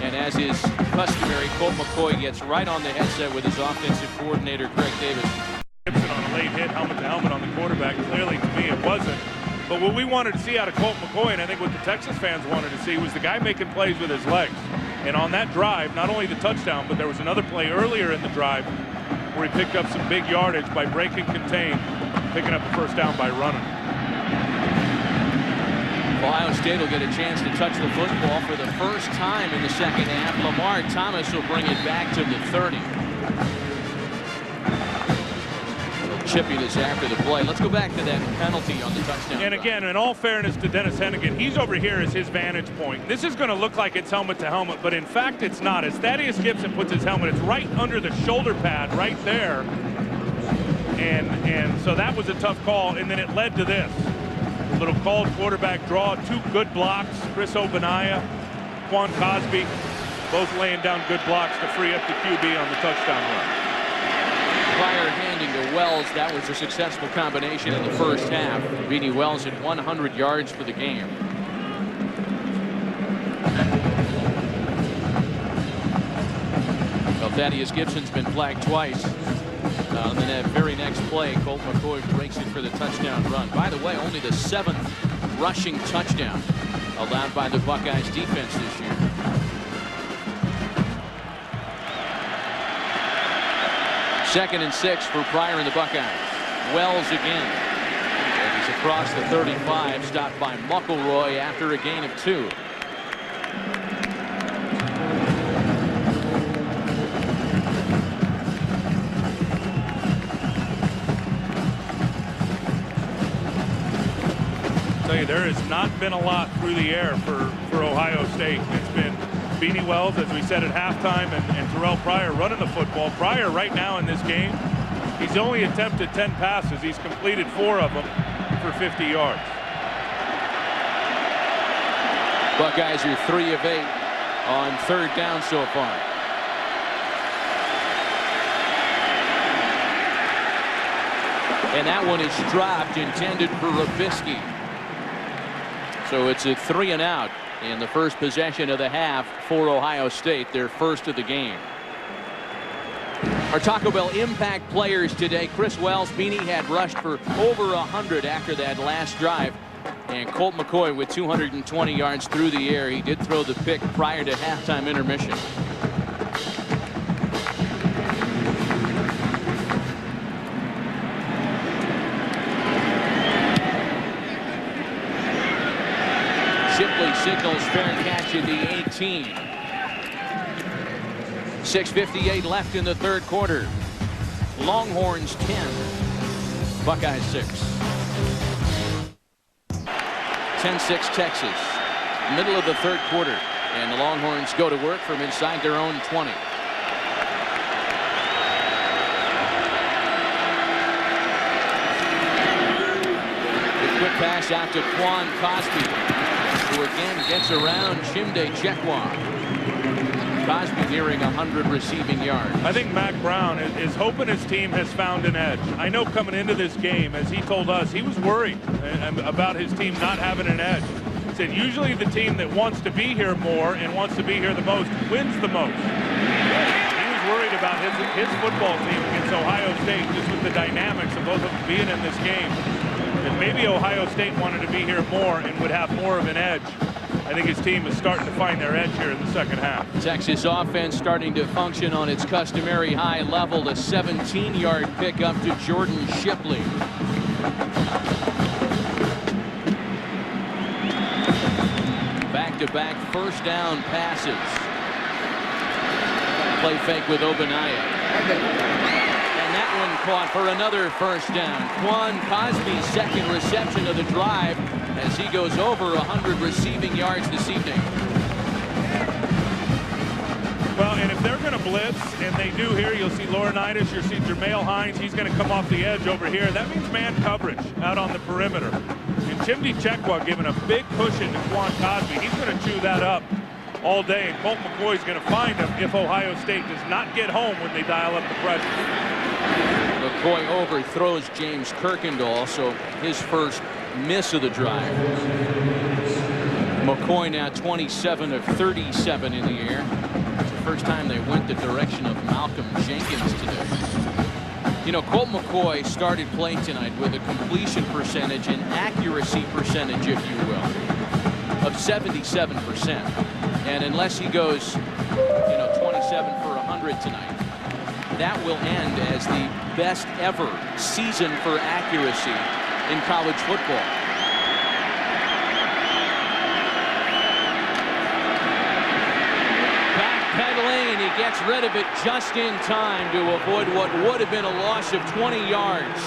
And as is customary, Colt McCoy gets right on the headset with his offensive coordinator, Greg Davis. Gibson on a late hit, helmet-to-helmet on the quarterback. Clearly, to me, it wasn't. But what we wanted to see out of Colt McCoy, and I think what the Texas fans wanted to see, was the guy making plays with his legs. And on that drive, not only the touchdown, but there was another play earlier in the drive where he picked up some big yardage by breaking contain, picking up the first down by running. Ohio State will get a chance to touch the football for the first time in the second half. Lamar Thomas will bring it back to the 30. Chippy this after the play. Let's go back to that penalty on the touchdown. And again, in all fairness to Dennis Hennigan, he's over here as his vantage point. This is going to look like it's helmet to helmet, but in fact it's not. As Thaddeus Gibson puts his helmet, it's right under the shoulder pad right there. And so that was a tough call, and then it led to this. A little called quarterback draw, 2 good blocks. Chris Obaniah, Quan Cosby, both laying down good blocks to free up the QB on the touchdown run. Pryor handing to Wells. That was a successful combination in the first half. Beanie Wells at 100 yards for the game. Well, Thaddeus Gibson's been flagged twice. And then that very next play, Colt McCoy breaks it for the touchdown run. By the way, only the 7th rushing touchdown allowed by the Buckeyes defense this year. Second and 6 for Pryor and the Buckeyes. Wells again. And he's across the 35, stopped by McElroy after a gain of 2. There has not been a lot through the air for Ohio State. It's been Beanie Wells, as we said at halftime, and Terrell Pryor running the football. Pryor right now in this game, he's only attempted 10 passes. He's completed 4 of them for 50 yards. Buckeyes are 3 of 8 on 3rd down so far. And that one is dropped, intended for Robisky. So it's a 3 and out in the first possession of the half for Ohio State, their first of the game. Our Taco Bell impact players today. Chris Wells, Beanie had rushed for over 100 after that last drive. And Colt McCoy with 220 yards through the air. He did throw the pick prior to halftime intermission. Shipley signals fair catch at the 18. 6:58 left in the 3rd quarter. Longhorns 10, Buckeyes 6. 10-6 Texas. Middle of the 3rd quarter, and the Longhorns go to work from inside their own 20. The quick pass out to Quan Cosby, who again gets around Chimde Chekwa. Cosby nearing 100 receiving yards. I think Mac Brown is hoping his team has found an edge. I know coming into this game, as he told us, he was worried about his team not having an edge. He said usually the team that wants to be here more and wants to be here the most wins the most. He was worried about his football team against Ohio State, just with the dynamics of both of them being in this game. And maybe Ohio State wanted to be here more and would have more of an edge. I think his team is starting to find their edge here in the second half. Texas offense starting to function on its customary high level. A 17-yard pickup to Jordan Shipley. Back-to-back first down passes. Play fake with Obanaya. That one caught for another first down. Quan Cosby's second reception of the drive as he goes over 100 receiving yards this evening. Well, and if they're going to blitz, and they do here, you'll see Laurinaitis, you'll see Jermail Hines. He's going to come off the edge over here. That means man coverage out on the perimeter. And Chimde Chekwa giving a big push into Quan Cosby. He's going to chew that up all day, and Colt McCoy is going to find him if Ohio State does not get home when they dial up the pressure. McCoy overthrows James Kirkendall, so his first miss of the drive. McCoy now 27 of 37 in the air. It's the first time they went the direction of Malcolm Jenkins today. You know, Colt McCoy started play tonight with a completion percentage and accuracy percentage, if you will, of 77%. And unless he goes, 27 for 100 tonight, that will end as the best ever season for accuracy in college football. Backpedaling, and he gets rid of it just in time to avoid what would have been a loss of 20 yards.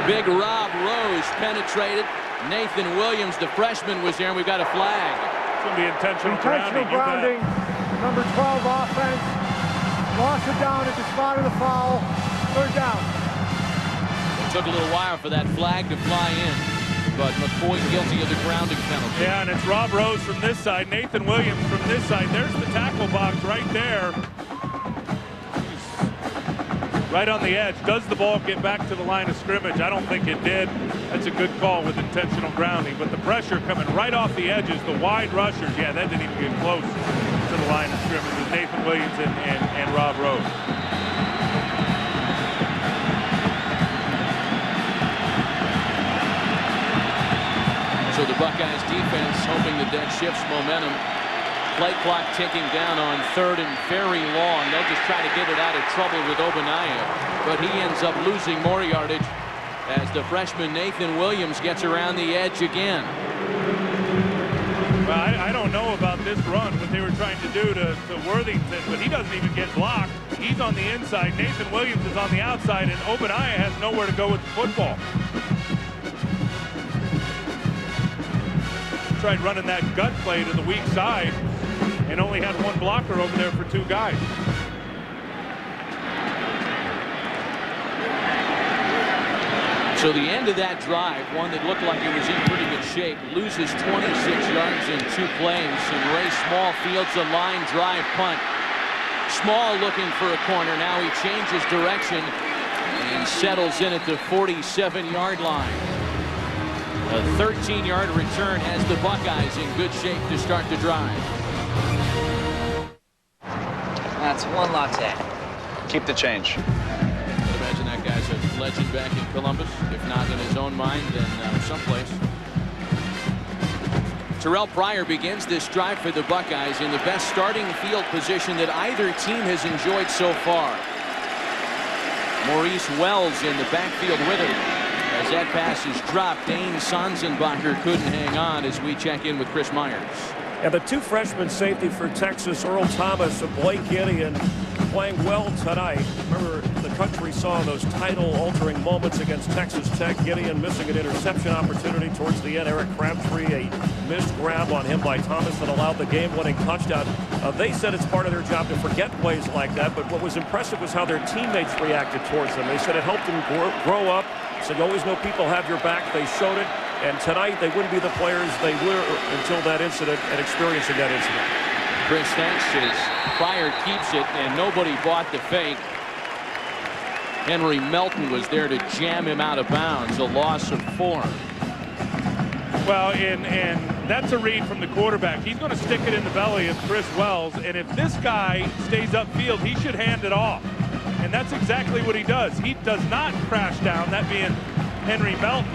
Big Rob Rose penetrated. Nathan Williams, the freshman, was there, and we've got a flag. It's going to be intentional grounding. Number 12 offense. Lost it down at the spot of the foul. 3rd down. It took a little while for that flag to fly in, but McCoy guilty of the grounding penalty. Yeah, and it's Rob Rose from this side, Nathan Williams from this side. There's the tackle box right there right on the edge. Does the ball get back to the line of scrimmage? I don't think it did. That's a good call with intentional grounding. But the pressure coming right off the edges, the wide rushers, yeah, that didn't even get close to the line of scrimmage with Nathan Williams and Rob Rose. So the Buckeyes defense hoping that shifts momentum. Play clock ticking down on 3rd and very long. They'll just try to get it out of trouble with Ogbonnaya, but he ends up losing more yardage as the freshman Nathan Williams gets around the edge again. Well, I don't know about this run, what they were trying to do to Worthington, but he doesn't even get blocked. He's on the inside. Nathan Williams is on the outside, and Ogbonnaya has nowhere to go with the football. Tried running that gut play to the weak side and only had one blocker over there for 2 guys. So the end of that drive, one that looked like it was in pretty good shape, loses 26 yards in 2 plays, and Ray Small fields a line drive punt. Small looking for a corner. Now he changes direction and settles in at the 47-yard line. A 13-yard return has the Buckeyes in good shape to start the drive. That's one latte. Keep the change. Imagine that guy's a legend back in Columbus. If not in his own mind, then someplace. Terrell Pryor begins this drive for the Buckeyes in the best starting field position that either team has enjoyed so far. Maurice Wells in the backfield with him. As that pass is dropped, Dane Sonsenbacher couldn't hang on as we check in with Chris Myers. And the 2 freshman safety for Texas, Earl Thomas and Blake Gideon, playing well tonight. Remember, the country saw those title-altering moments against Texas Tech. Gideon missing an interception opportunity towards the end. Eric Crabtree, a missed grab on him by Thomas that allowed the game-winning touchdown. They said it's part of their job to forget plays like that, but what was impressive was how their teammates reacted towards them. They said it helped them grow up. So you always know people have your back. They showed it. And tonight they wouldn't be the players they were until that incident and experiencing that incident. Chris thanks as Pryor keeps it and nobody bought the fake. Henry Melton was there to jam him out of bounds. A loss of 4. Well, and that's a read from the quarterback. He's going to stick it in the belly of Chris Wells. And if this guy stays upfield, he should hand it off. And that's exactly what he does. He does not crash down, that being Henry Melton.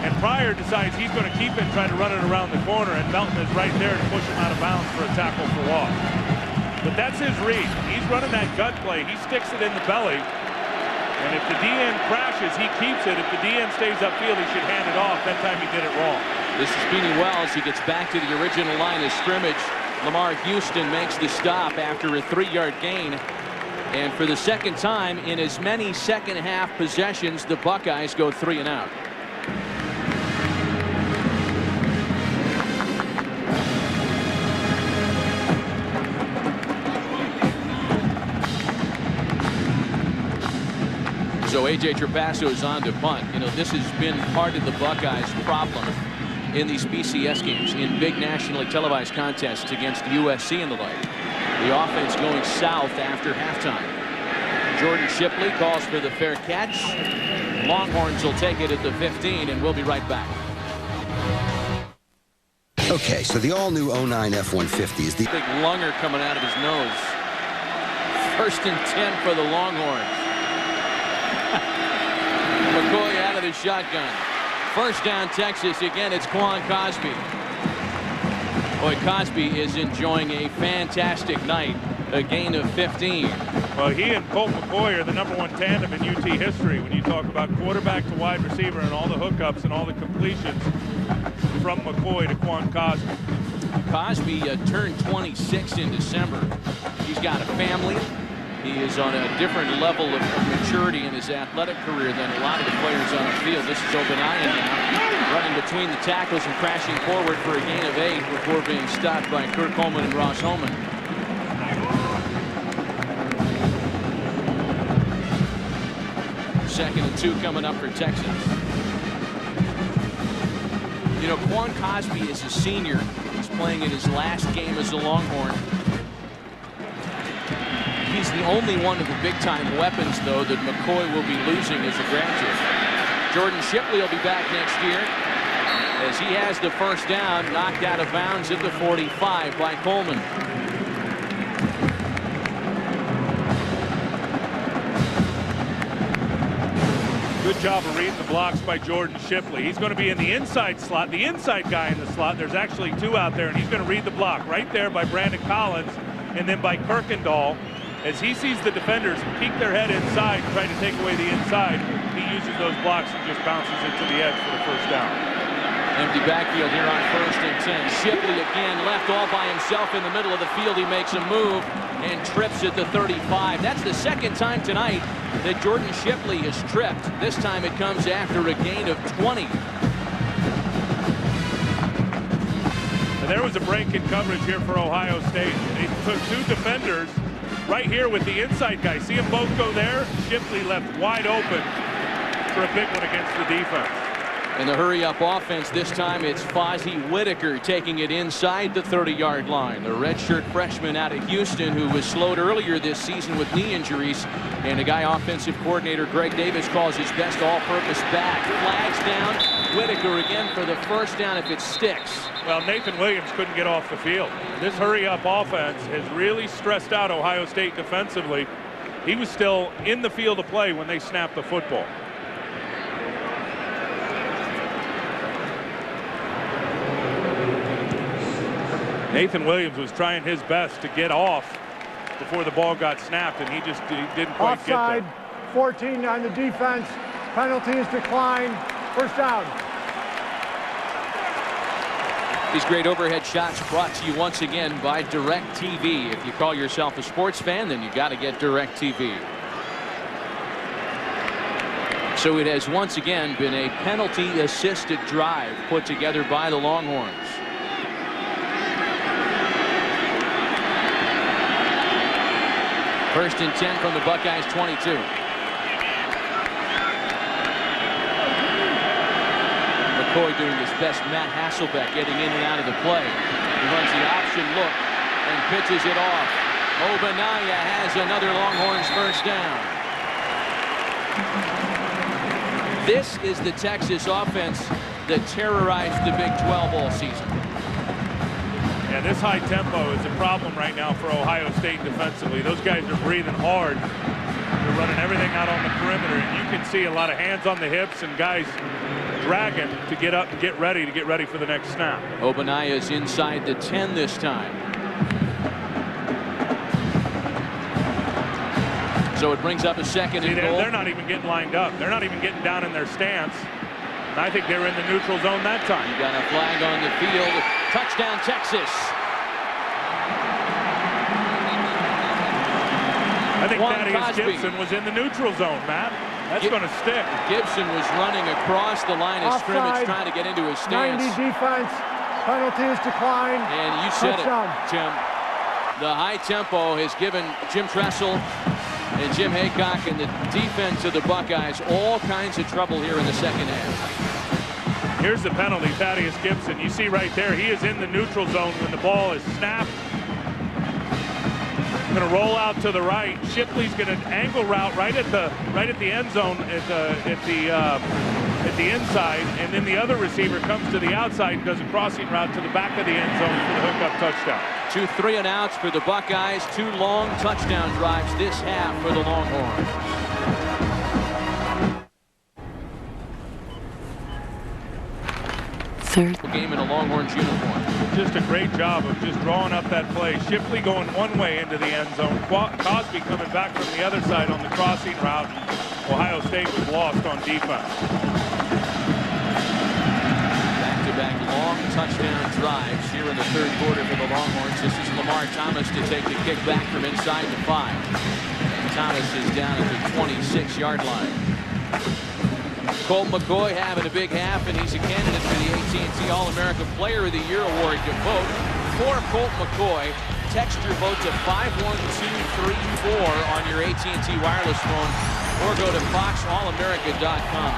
And Pryor decides he's going to keep it and try to run it around the corner, and Melton is right there to push him out of bounds for a tackle for loss. But that's his read. He's running that gut play. He sticks it in the belly. And if the DN crashes, he keeps it. If the DN stays upfield, he should hand it off. That time he did it wrong. This is Beanie Wells. He gets back to the original line of scrimmage. Lamar Houston makes the stop after a 3-yard gain. And for the second time in as many second-half possessions, the Buckeyes go 3 and out. So A.J. Trapasso is on to punt. You know, this has been part of the Buckeyes' problem in these BCS games, in big nationally televised contests against USC and the like. The offense going south after halftime. Jordan Shipley calls for the fair catch. Longhorns will take it at the 15, and we'll be right back. Okay, so the all-new 09 F-150 is the big lunger coming out of his nose. 1st and 10 for the Longhorns. McCoy out of the shotgun. 1st down Texas. Again, it's Quan Cosby. Boy, Cosby is enjoying a fantastic night. A gain of 15. Well, he and Colt McCoy are the #1 tandem in UT history when you talk about quarterback to wide receiver and all the hookups and all the completions from McCoy to Quan Cosby. Cosby turned 26 in December. He's got a family. He is on a different level of maturity in his athletic career than a lot of the players on the field. This is Ogbonnaya now, running between the tackles and crashing forward for a gain of 8 before being stopped by Kirk Coleman and Ross Holman. Second and 2 coming up for Texas. You know, Quan Cosby is a senior. He's playing in his last game as a Longhorn. He's the only one of the big-time weapons, though, that McCoy will be losing as a graduate. Jordan Shipley will be back next year as he has the first down, knocked out of bounds at the 45 by Coleman. Good job of reading the blocks by Jordan Shipley. He's going to be in the inside slot, the inside guy in the slot. There's actually two out there, and he's going to read the block right there by Brandon Collins and then by Kirkendall. As he sees the defenders peek their head inside and try to take away the inside, he uses those blocks and just bounces it to the edge for the first down. Empty backfield here on 1st and 10. Shipley again left all by himself in the middle of the field. He makes a move and trips at the 35. That's the second time tonight that Jordan Shipley has tripped. This time it comes after a gain of 20. And there was a break in coverage here for Ohio State. They took two defenders right here with the inside guy. See them both go there? Shipley left wide open for a big one against the defense. In the hurry-up offense, this time it's Fozzie Whitaker taking it inside the 30-yard line. The redshirt freshman out of Houston who was slowed earlier this season with knee injuries. And the guy offensive coordinator Greg Davis calls his best all-purpose back. Flags down. Whitaker again for the first down if it sticks. Well, Nathan Williams couldn't get off the field. This hurry-up offense has really stressed out Ohio State defensively. He was still in the field of play when they snapped the football. Nathan Williams was trying his best to get off before the ball got snapped, and he didn't quite Offside, get there. 14 on the defense. Penalty is declined. First down. These great overhead shots brought to you once again by DirecTV. If you call yourself a sports fan, then you got to get DirecTV. So it has once again been a penalty-assisted drive put together by the Longhorns. First and 10 from the Buckeyes 22. McCoy doing his best. Matt Hasselbeck getting in and out of the play. He runs the option look and pitches it off. Obanaya has another Longhorns first down. This is the Texas offense that terrorized the Big 12 all season. Yeah, this high tempo is a problem right now for Ohio State defensively. Those guys are breathing hard. They're running everything out on the perimeter, and you can see a lot of hands on the hips and guys dragging to get up and get ready for the next snap. Obanaya is inside the 10 this time. So it brings up a second and goal. They're not even getting lined up. They're not even getting down in their stance. And I think they were in the neutral zone that time. You got a flag on the field. Touchdown, Texas. I think Thaddeus Gibson was in the neutral zone, Matt. That's going to stick. Gibson was running across the line of scrimmage trying to get into his stance. 90 defense. Penalty is declined. And you said Touchdown. it, Jim. The high tempo has given Jim Tressel and Jim Haycock and the defense of the Buckeyes all kinds of trouble here in the second half. Here's the penalty, Thaddeus Gibson. You see right there, he is in the neutral zone when the ball is snapped. Going to roll out to the right. Shipley's going to angle route right at the end zone at the inside, and then the other receiver comes to the outside and does a crossing route to the back of the end zone for the hookup touchdown. 2 3-and-outs for the Buckeyes. 2 long touchdown drives this half for the Longhorns. Third game in a Longhorns uniform. Just a great job of just drawing up that play. Shipley going one way into the end zone. Cosby coming back from the other side on the crossing route. Ohio State was lost on defense. Back-to-back long touchdown drives here in the third quarter for the Longhorns. This is Lamar Thomas to take the kick back from inside the 5. And Thomas is down at the 26-yard line. Colt McCoy having a big half, and he's a candidate for the AT&T All-America Player of the Year award. To vote for Colt McCoy, text your vote to 51234 on your AT&T wireless phone, or go to foxallamerica.com.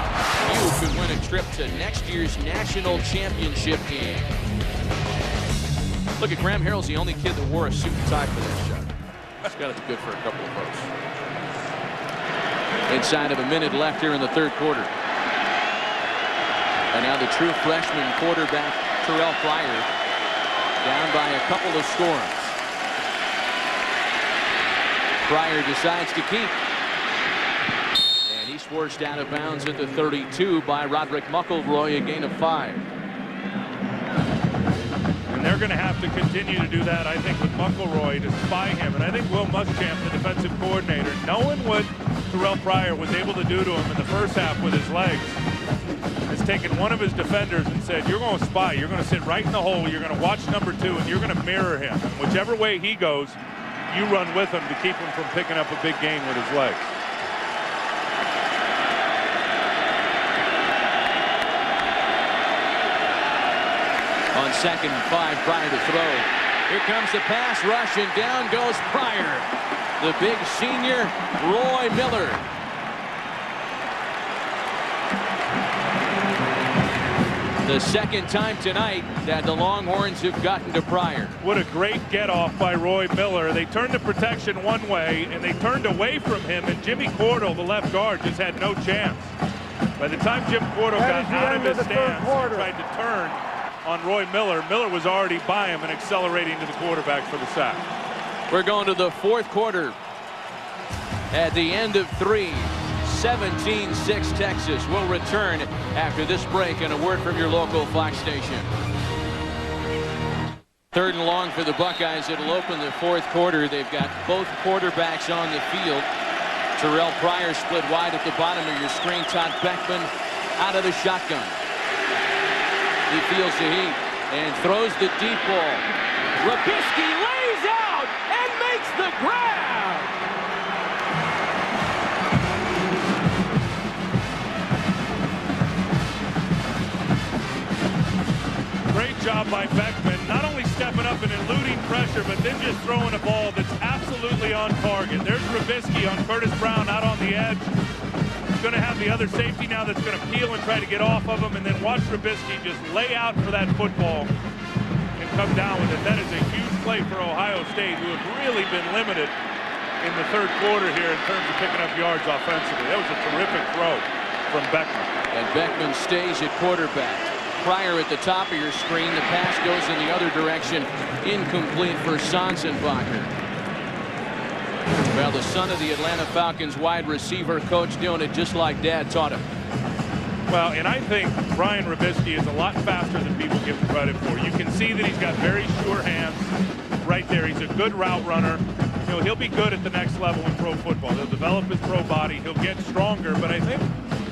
You could win a trip to next year's National Championship Game. Look at Graham Harrell's the only kid that wore a suit and tie for that shot. It's got to be good for a couple of folks. Inside of a minute left here in the third quarter. And now the true freshman quarterback, Terrell Pryor, down by a couple of scores. Pryor decides to keep. And he's forced out of bounds at the 32 by Roderick McElroy, a gain of 5. And they're going to have to continue to do that, I think, with McElroy to spy him. And I think Will Muschamp, the defensive coordinator, knowing what Terrell Pryor was able to do to him in the first half with his legs, has taken one of his defenders and said, you're going to spy. You're going to sit right in the hole. You're going to watch number 2, and you're going to mirror him. And whichever way he goes, you run with him to keep him from picking up a big gain with his legs. On 2nd and 5, Pryor to throw. Here comes the pass rush, and down goes Pryor. The big senior, Roy Miller. The second time tonight that the Longhorns have gotten to Pryor. What a great get-off by Roy Miller. They turned the protection one way, and they turned away from him, and Jimmy Cordell, the left guard, just had no chance. By the time Jim Cordell got out of his stance and tried to turn on Roy Miller, Miller was already by him and accelerating to the quarterback for the sack. We're going to the fourth quarter. At the end of 3, 17-6 Texas. Will return after this break and a word from your local Fox station. 3rd and long for the Buckeyes. It'll open the fourth quarter. They've got both quarterbacks on the field. Terrell Pryor split wide at the bottom of your screen. Todd Beckman out of the shotgun. He feels the heat and throws the deep ball. Robisky lays out and makes the grab. Great job by Beckman, not only stepping up and eluding pressure, but then just throwing a ball that's absolutely on target. There's Robisky on Curtis Brown out on the edge. He's going to have the other safety now that's going to peel and try to get off of him, and then watch Robisky just lay out for that football and come down with it. That is a huge play for Ohio State, who have really been limited in the third quarter here in terms of picking up yards offensively. That was a terrific throw from Beckman. And Beckman stays at quarterback. Pryor at the top of your screen. The pass goes in the other direction. Incomplete for Sonsenbacher. Well, the son of the Atlanta Falcons wide receiver coach doing it just like Dad taught him. Well, and I think Brian Robisky is a lot faster than people give him credit for. You can see that he's got very sure hands right there. He's a good route runner. You know, he'll be good at the next level in pro football. He'll develop his pro body. He'll get stronger, but I think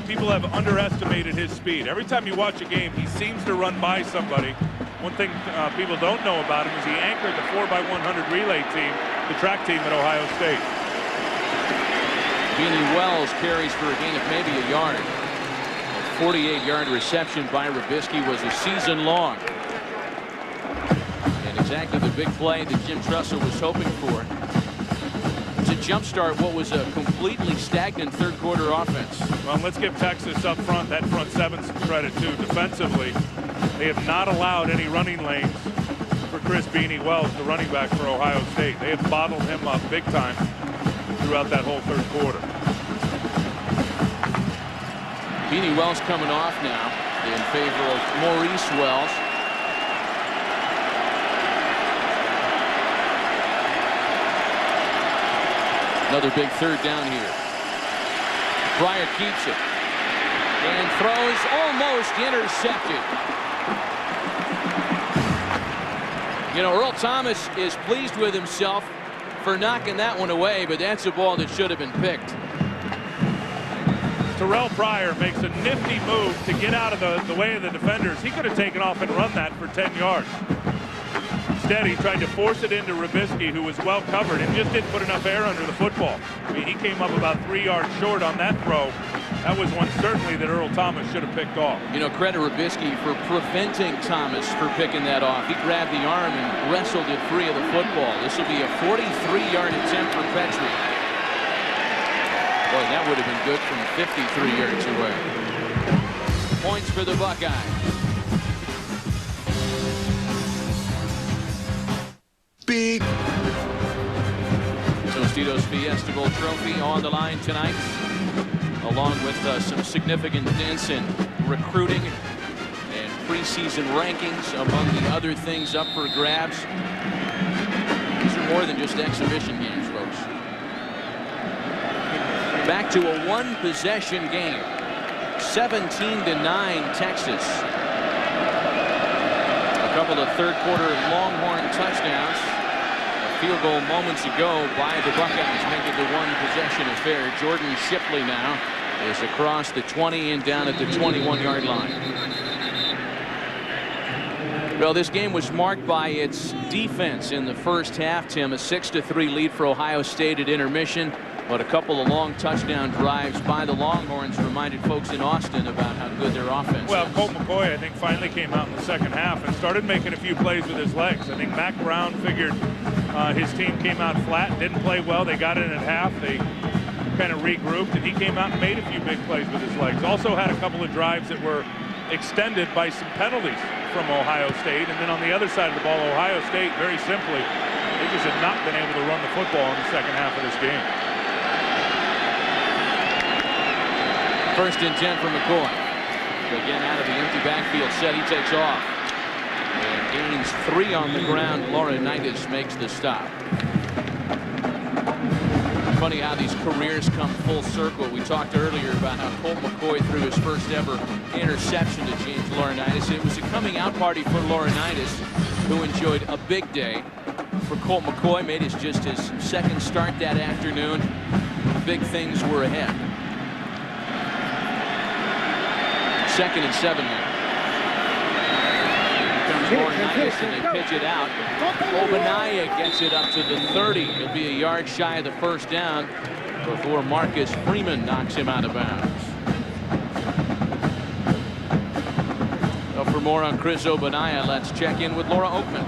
people have underestimated his speed. Every time you watch a game, he seems to run by somebody. One thing people don't know about him is he anchored the 4x100 relay team, the track team at Ohio State. Beanie Wells carries for a gain of maybe a yard. A 48-yard reception by Robisky was a season long. And exactly the big play that Jim Tressel was hoping for to jumpstart what was a completely stagnant third quarter offense. Well, let's give Texas up front, that front seven, some credit too. Defensively, they have not allowed any running lanes for Chris Beanie Wells, the running back for Ohio State. They have bottled him up big time throughout that whole third quarter. Beanie Wells coming off now in favor of Maurice Wells. Another big third down here. Pryor keeps it and throws, almost intercepted. You know, Earl Thomas is pleased with himself for knocking that one away, but that's a ball that should have been picked. Terrell Pryor makes a nifty move to get out of the way of the defenders. He could have taken off and run that for 10 yards. Instead, he tried to force it into Robisky, who was well covered and just didn't put enough air under the football. I mean, he came up about 3 yards short on that throw. That was one certainly that Earl Thomas should have picked off. You know, credit Robisky for preventing Thomas for picking that off. He grabbed the arm and wrestled it free of the football. This will be a 43-yard attempt for Petrie. Boy, that would have been good from 53 yards away. Points for the Buckeyes. Beep. Tostitos Fiesta Bowl trophy on the line tonight, along with some significant dents in recruiting and preseason rankings, among the other things up for grabs. These are more than just exhibition games, folks. Back to a one-possession game. 17-9 Texas. A couple of third-quarter Longhorn touchdowns. A field goal moments ago by the Buckeyes make it a one-possession affair. Jordan Shipley now is across the 20 and down at the 21-yard line. Well, this game was marked by its defense in the first half, Tim. A 6-3 lead for Ohio State at intermission. But a couple of long touchdown drives by the Longhorns reminded folks in Austin about how good their offense is. Well, Colt McCoy, I think, finally came out in the second half and started making a few plays with his legs. I think Mac Brown figured his team came out flat, didn't play well. They got in at half. They kind of regrouped, and he came out and made a few big plays with his legs. Also had a couple of drives that were extended by some penalties from Ohio State. And then on the other side of the ball, Ohio State, very simply, they just had not been able to run the football in the second half of this game. First and 10 for McCoy. Again, out of the empty backfield set, he takes off. And gains 3 on the ground. Laurinaitis makes the stop. Funny how these careers come full circle. We talked earlier about how Colt McCoy threw his first ever interception to James Laurinaitis. It was a coming out party for Laurinaitis, who enjoyed a big day. For Colt McCoy, made his just his second start that afternoon. Big things were ahead. 2nd and 7 now. Here comes Laurinaitis and they pitch it out. Ogbonnaya gets it up to the 30. He'll be a yard shy of the first down before Marcus Freeman knocks him out of bounds. Well, for more on Chris Ogbonnaya, let's check in with Laura Oakman.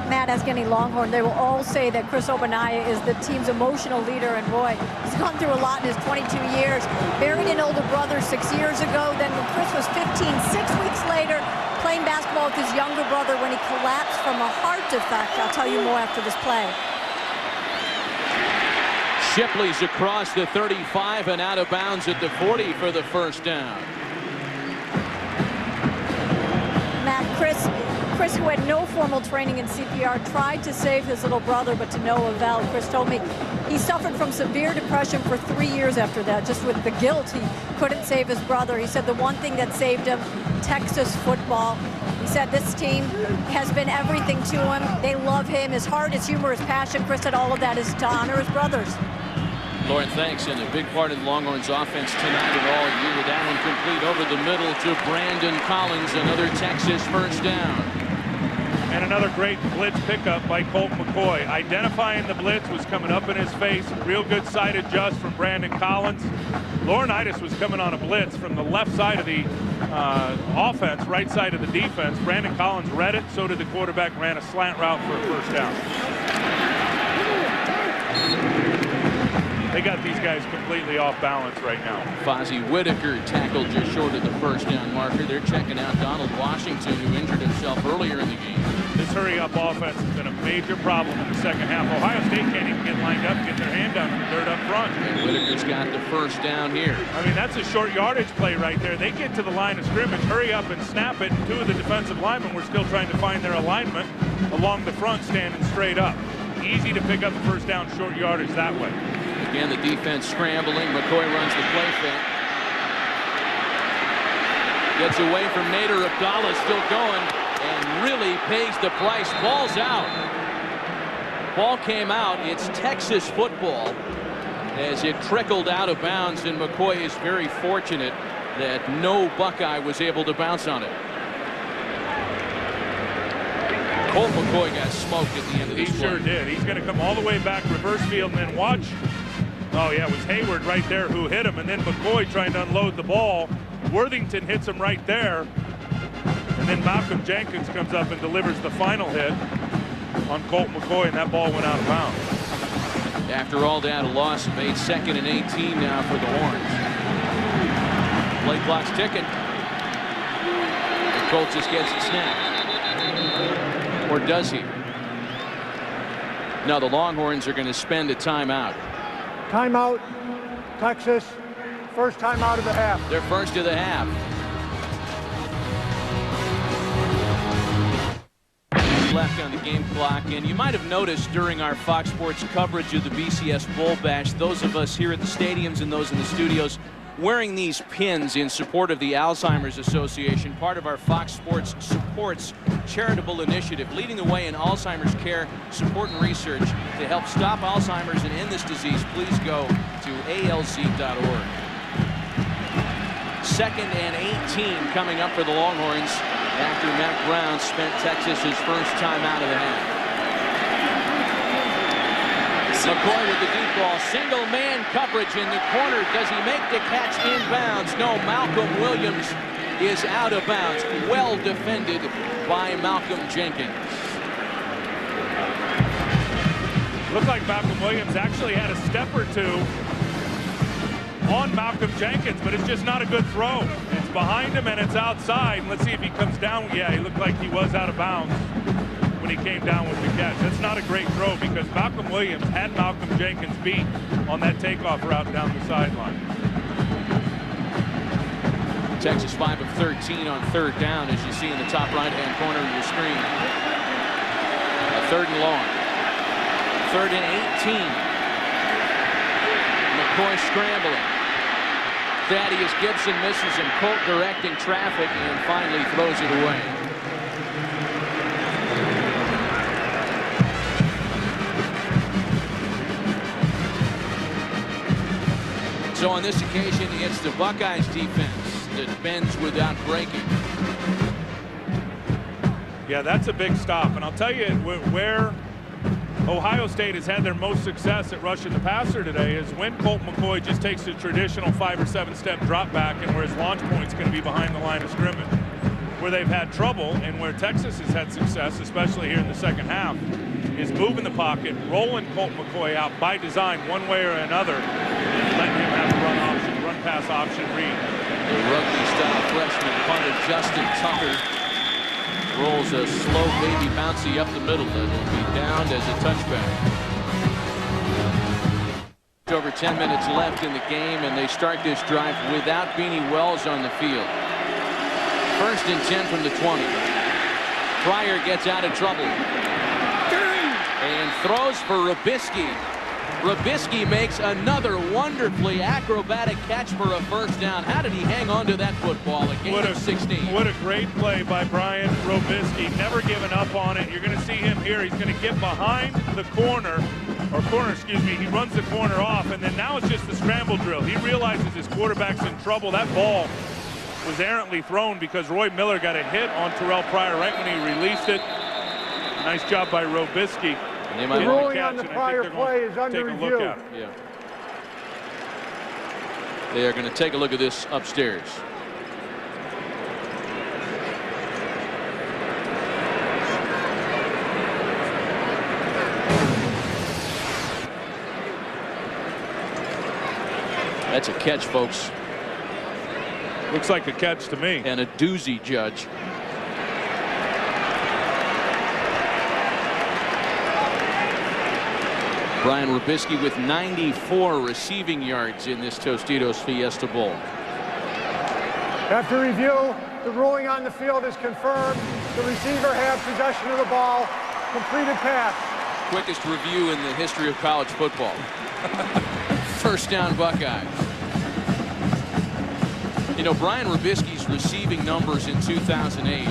Matt, ask any Longhorn, they will all say that Chris Ogbonnaya is the team's emotional leader, and boy, he's gone through a lot in his 22 years. Buried an older brother 6 years ago, then when Chris was 15, 6 weeks later, playing basketball with his younger brother when he collapsed from a heart defect. I'll tell you more after this play. Shipley's across the 35 and out of bounds at the 40 for the first down. Matt, Chris, who had no formal training in CPR, tried to save his little brother, but to no avail. Chris told me he suffered from severe depression for 3 years after that. Just with the guilt, he couldn't save his brother. He said the one thing that saved him, Texas football. He said this team has been everything to him. They love him. His heart, his humor, his passion. Chris said all of that is to honor his brothers. Lauren, thanks. And a big part of the Longhorns offense tonight and all year. That one complete over the middle to Brandon Collins. Another Texas first down. And another great blitz pickup by Colt McCoy. Identifying the blitz, was coming up in his face. Real good side adjust from Brandon Collins. Laurinaitis was coming on a blitz from the left side of the offense, right side of the defense. Brandon Collins read it, so did the quarterback, ran a slant route for a first down. They got these guys completely off balance right now. Fozzie Whitaker tackled just short of the first down marker. They're checking out Donald Washington, who injured himself earlier in the game. This hurry-up offense has been a major problem in the second half. Ohio State can't even get lined up, get their hand down in the dirt up front. And Whitaker's got the first down here. I mean, that's a short yardage play right there. They get to the line of scrimmage, hurry up and snap it, and 2 of the defensive linemen were still trying to find their alignment along the front, standing straight up. Easy to pick up the first down short yardage that way. Again, the defense scrambling. McCoy runs the play fake. Gets away from Nader. Abdallah still going and really pays the price. Ball's out. Ball came out. It's Texas football as it trickled out of bounds, and McCoy is very fortunate that no Buckeye was able to bounce on it. Colt McCoy got smoked at the end of this play. He sure did. He's going to come all the way back reverse field and then watch. Oh, yeah, it was Hayward right there who hit him, and then McCoy trying to unload the ball. Worthington hits him right there, and then Malcolm Jenkins comes up and delivers the final hit on Colt McCoy, and that ball went out of bounds. After all that, a loss made 2nd and 18 now for the Horns. Play clock's ticking. And Colt just gets it snapped. Or does he? No, the Longhorns are going to spend a timeout. Timeout, Texas. First timeout of the half. Their first of the half. Left on the game clock, and you might have noticed during our Fox Sports coverage of the BCS Bowl Bash, those of us here at the stadiums and those in the studios wearing these pins in support of the Alzheimer's Association, part of our Fox Sports Supports charitable initiative, leading the way in Alzheimer's care, support, and research to help stop Alzheimer's and end this disease. Please go to alz.org. 2nd and 18 coming up for the Longhorns after Matt Brown spent Texas's first time out of the half. McCoy with the deep ball, single man coverage in the corner. Does he make the catch inbounds? No, Malcolm Williams is out of bounds. Well defended by Malcolm Jenkins. Looked like Malcolm Williams actually had a step or two on Malcolm Jenkins, but it's just not a good throw. It's behind him and it's outside. Let's see if he comes down. Yeah, he looked like he was out of bounds when he came down with the catch. That's not a great throw because Malcolm Williams had Malcolm Jenkins beat on that takeoff route down the sideline. Texas 5 of 13 on 3rd down, as you see in the top right-hand corner of your screen. A 3rd and long. 3rd and 18. McCoy scrambling. Thaddeus Gibson misses him. Colt directing traffic and finally throws it away. So on this occasion, it's the Buckeyes defense that bends without breaking. Yeah, that's a big stop. And I'll tell you where Ohio State has had their most success at rushing the passer today is when Colt McCoy just takes the traditional 5 or 7 step drop back and where his launch point's going to be behind the line of scrimmage. Where they've had trouble and where Texas has had success, especially here in the second half, is moving the pocket, rolling Colt McCoy out by design one way or another, and letting him have a run pass option read. The rugby-style freshman punter Justin Tucker rolls a slow baby bouncy up the middle that will be downed as a touchback. Over 10 minutes left in the game, and they start this drive without Beanie Wells on the field. 1st and 10 from the 20. Pryor gets out of trouble and throws for Robisky. Robisky makes another wonderfully acrobatic catch for a 1st down. How did he hang on to that football? A gain of 16. What a great play by Brian Robisky. Never giving up on it. You're going to see him here. He's going to get behind the corner. He runs the corner off, and then now it's just the scramble drill. He realizes his quarterback's in trouble. That ball was errantly thrown because Roy Miller got a hit on Terrell Pryor right when he released it. Nice job by Robisky. The ruling on the prior play is under review. Yeah. They are going to take a look at this upstairs. That's a catch, folks. Looks like a catch to me. And a doozy, Judge. Brian Robisky with 94 receiving yards in this Tostitos Fiesta Bowl. After review, the ruling on the field is confirmed. The receiver had possession of the ball. Completed pass. Quickest review in the history of college football. 1st down Buckeyes. You know, Brian Robisky's receiving numbers in 2008,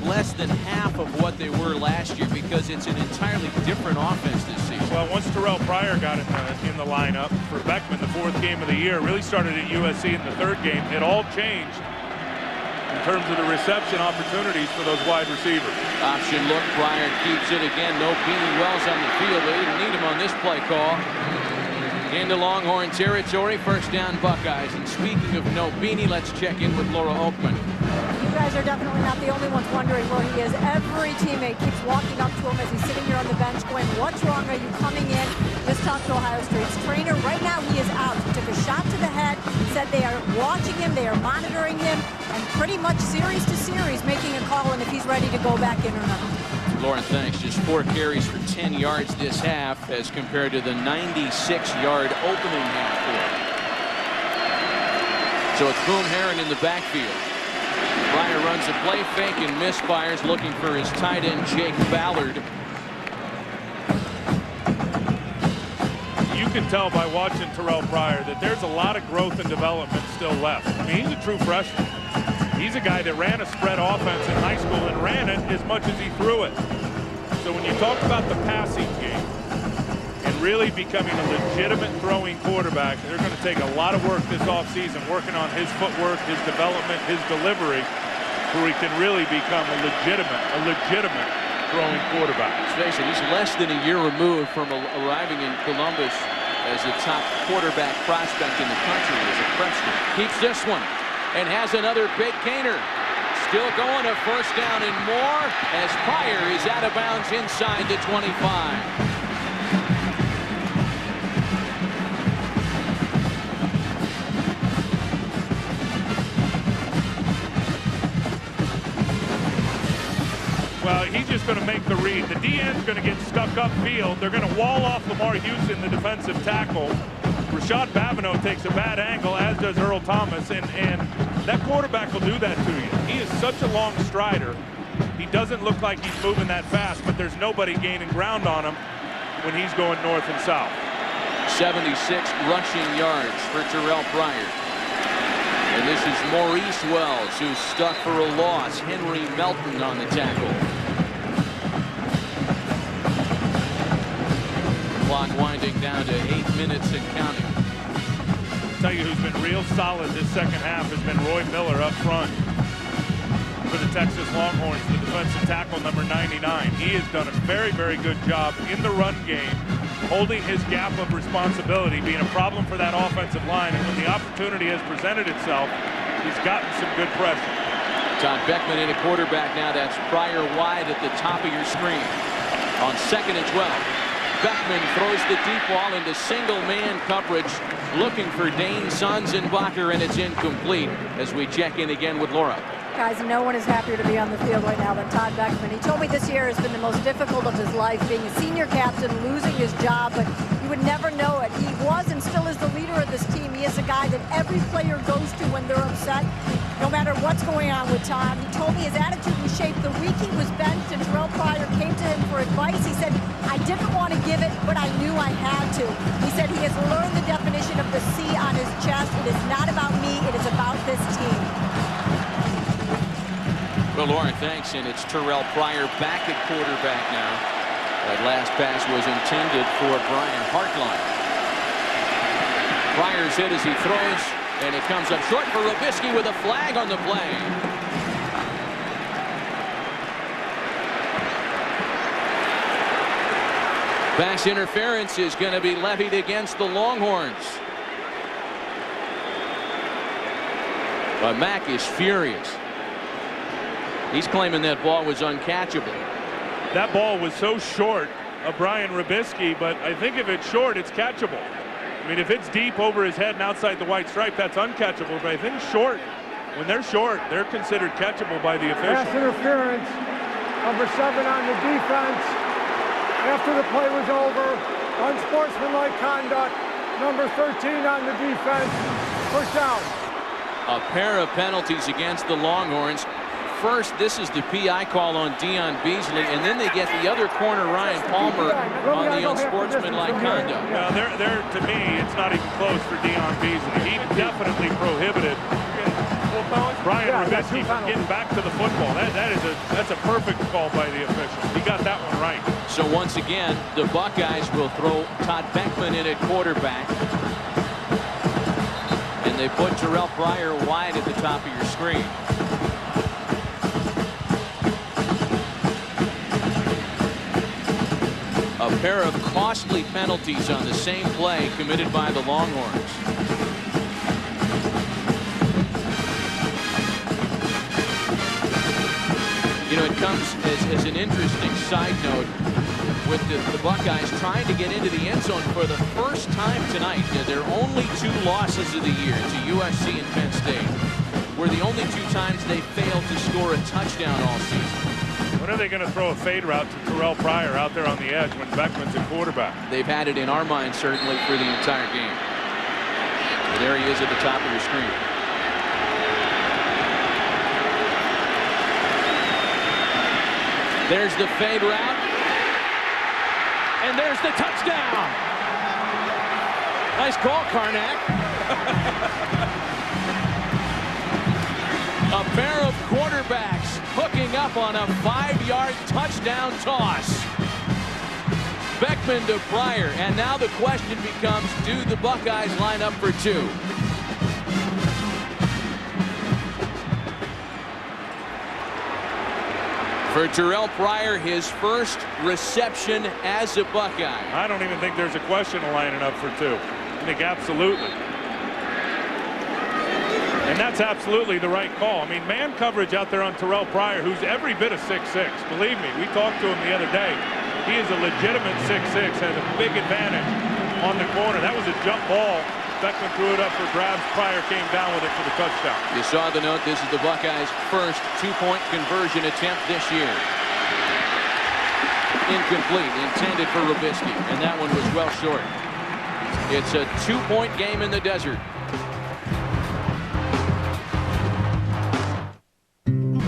less than half of what they were last year because it's an entirely different offense this season. Well, once Terrell Pryor got in the lineup for Beckman, the 4th game of the year, really started at USC in the 3rd game. It all changed in terms of the reception opportunities for those wide receivers. Option look, Pryor keeps it again. No Beanie Wells on the field. They didn't need him on this play call. Into Longhorn territory, 1st down Buckeyes. And speaking of no Beanie, let's check in with Laura Oakman. You guys are definitely not the only ones wondering where he is. Every teammate keeps walking up to him as he's sitting here on the bench going, what's wrong? Are you coming in? Just talked to Ohio State's trainer. Right now he is out. He took a shot to the head, said they are watching him, they are monitoring him, and pretty much series to series making a call on if he's ready to go back in or not. Lauren, thanks. Just 4 carries for 10 yards this half as compared to the 96-yard opening half for. So it's Boom Herron in the backfield. Pryor runs a play fake and misfires, looking for his tight end Jake Ballard. You can tell by watching Terrell Pryor that there's a lot of growth and development still left. I mean, he's a true freshman. He's a guy that ran a spread offense in high school and ran it as much as he threw it. So when you talk about the passing game and really becoming a legitimate throwing quarterback, they're going to take a lot of work this offseason, working on his footwork, his development, his delivery, where he can really become a legitimate throwing quarterback. Let's face it, he's less than a year removed from arriving in Columbus as the top quarterback prospect in the country as a freshman. Keeps this one and has another big gainer. Still going to first down and more as Pryor is out of bounds inside the 25. Well, he's just going to make the read. The DN's going to get stuck upfield. They're going to wall off Lamar Houston, the defensive tackle. Rashad Babineau takes a bad angle, as does Earl Thomas, and that quarterback will do that to you. He is such a long strider. He doesn't look like he's moving that fast, but there's nobody gaining ground on him when he's going north and south. 76 rushing yards for Terrell Pryor. And this is Maurice Wells, who's stuck for a loss. Henry Melton on the tackle. Clock winding down to 8 minutes and counting. I'll tell you who's been real solid this second half has been Roy Miller up front for the Texas Longhorns, the defensive tackle number 99. He has done a very, very good job in the run game, holding his gap of responsibility, being a problem for that offensive line. And when the opportunity has presented itself, he's gotten some good pressure. Todd Beckman in a quarterback now. That's Pryor wide at the top of your screen. On 2nd and 12. Beckman throws the deep ball into single-man coverage, looking for Dane Sonsenbacher, and it's incomplete as we check in again with Laura. Guys, no one is happier to be on the field right now than Todd Beckman. He told me this year has been the most difficult of his life, being a senior captain, losing his job, but you would never know it. He was and still is the leader of this team. He is a guy that every player goes to when they're upset, no matter what's going on with Todd. He told me his attitude was shaped the week he was benched and Terrell Pryor came to him for advice. He said, I didn't want to give it, but I knew I had to. He said he has learned the definition of the C on his chest. It is not about me, it is about this team. Well, Lauren, thanks, and it's Terrell Pryor back at quarterback now. That last pass was intended for Brian Hartline. Pryor's hit as he throws, and it comes up short for Robisky with a flag on the play. Pass interference is going to be levied against the Longhorns. But Mack is furious. He's claiming that ball was uncatchable. That ball was so short of Brian Robisky, but I think if it's short, it's catchable. I mean, if it's deep over his head and outside the white stripe, that's uncatchable. But I think short, when they're short, they're considered catchable by the official. Pass interference, number 7 on the defense. After the play was over, unsportsmanlike conduct, number 13 on the defense, first down. A pair of penalties against the Longhorns. First, this is the PI call on Deion Beasley, and then they get the other corner, Ryan Palmer, on the unsportsmanlike conduct. Well, to me, it's not even close for Deion Beasley. He definitely prohibited Brian Robisky from getting back to the football. That's a perfect call by the official. He got that one right. So once again, the Buckeyes will throw Todd Beckman in at quarterback. And they put Terrell Pryor wide at the top of your screen. A pair of costly penalties on the same play committed by the Longhorns. You know, it comes as an interesting side note with the Buckeyes trying to get into the end zone for the first time tonight. Their only 2 losses of the year to USC and Penn State were the only 2 times they failed to score a touchdown all season. When are they going to throw a fade route to Terrell Pryor out there on the edge when Beckman's at quarterback? They've had it in our minds certainly for the entire game. But there he is at the top of your screen. There's the fade route. And there's the touchdown. Nice call, Karnak. A pair of quarterbacks hooking up on a 5-yard touchdown toss. Beckman to Pryor, and now the question becomes, do the Buckeyes line up for two? For Terrell Pryor, his first reception as a Buckeye. I don't even think there's a question of lining up for two. I think absolutely. And that's absolutely the right call. I mean, man coverage out there on Terrell Pryor, who's every bit of 6'6". Believe me, we talked to him the other day. He is a legitimate 6'6", has a big advantage on the corner. That was a jump ball. Beckman threw it up for grabs. Pryor came down with it for the touchdown. You saw the note. This is the Buckeyes' first two-point conversion attempt this year. Incomplete, intended for Robisky, and that one was well short. It's a two-point game in the desert.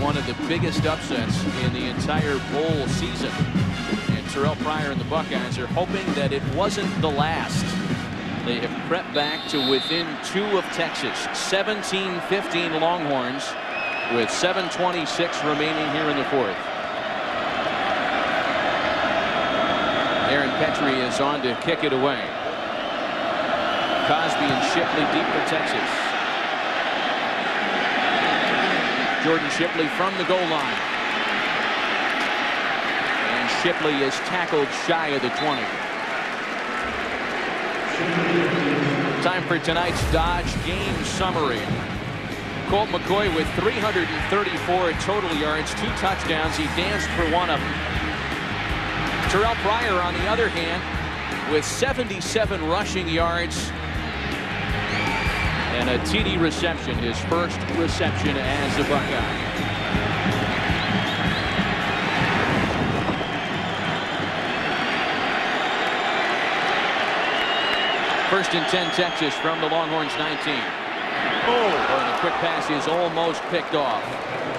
One of the biggest upsets in the entire bowl season. And Terrell Pryor and the Buckeyes are hoping that it wasn't the last. They have crept back to within 2 of Texas. 17-15 Longhorns with 7:26 remaining here in the fourth. Aaron Petrie is on to kick it away. Cosby and Shipley deep for Texas. Jordan Shipley from the goal line. And Shipley is tackled shy of the 20. Time for tonight's Dodge game summary. Colt McCoy with 334 total yards, 2 touchdowns. He danced for one of them. Terrell Pryor, on the other hand, with 77 rushing yards and a TD reception, his first reception as a Buckeye. First and 10 Texas from the Longhorns 19. And the quick pass is almost picked off.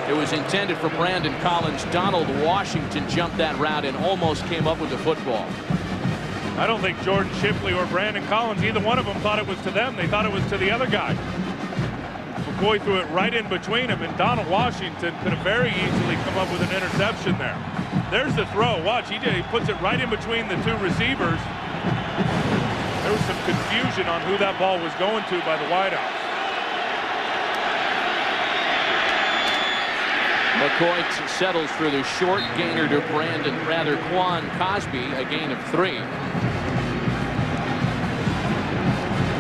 It was intended for Brandon Collins. Donald Washington jumped that route and almost came up with the football. I don't think Jordan Shipley or Brandon Collins, either one of them, thought it was to them. They thought it was to the other guy. McCoy threw it right in between him, and Donald Washington could have very easily come up with an interception there. There's the throw. Watch, he puts it right in between the 2 receivers. There was some confusion on who that ball was going to by the wideouts. McCoy settles for the short gainer to Quan Cosby, a gain of 3.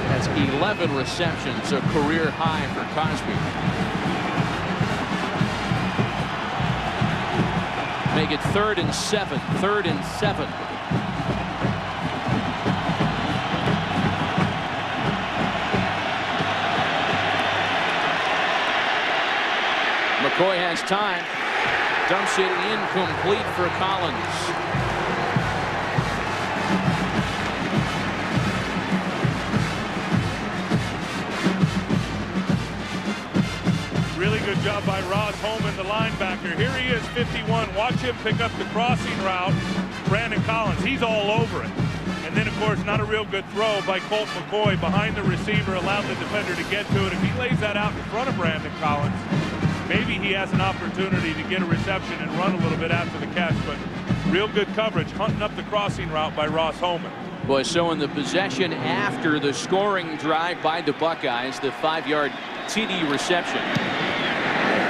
That's 11 receptions, a career high for Cosby. Make it 3rd and 7. 3rd and 7. McCoy has time. Dumps it incomplete for Collins. Really good job by Ross Holman, the linebacker. Here he is, 51. Watch him pick up the crossing route. Brandon Collins, he's all over it. And then, of course, not a real good throw by Colt McCoy behind the receiver, allowed the defender to get to it. If he lays that out in front of Brandon Collins, maybe he has an opportunity to get a reception and run a little bit after the catch, but real good coverage, hunting up the crossing route by Ross Holman. Boy, so in the possession after the scoring drive by the Buckeyes, the 5-yard TD reception.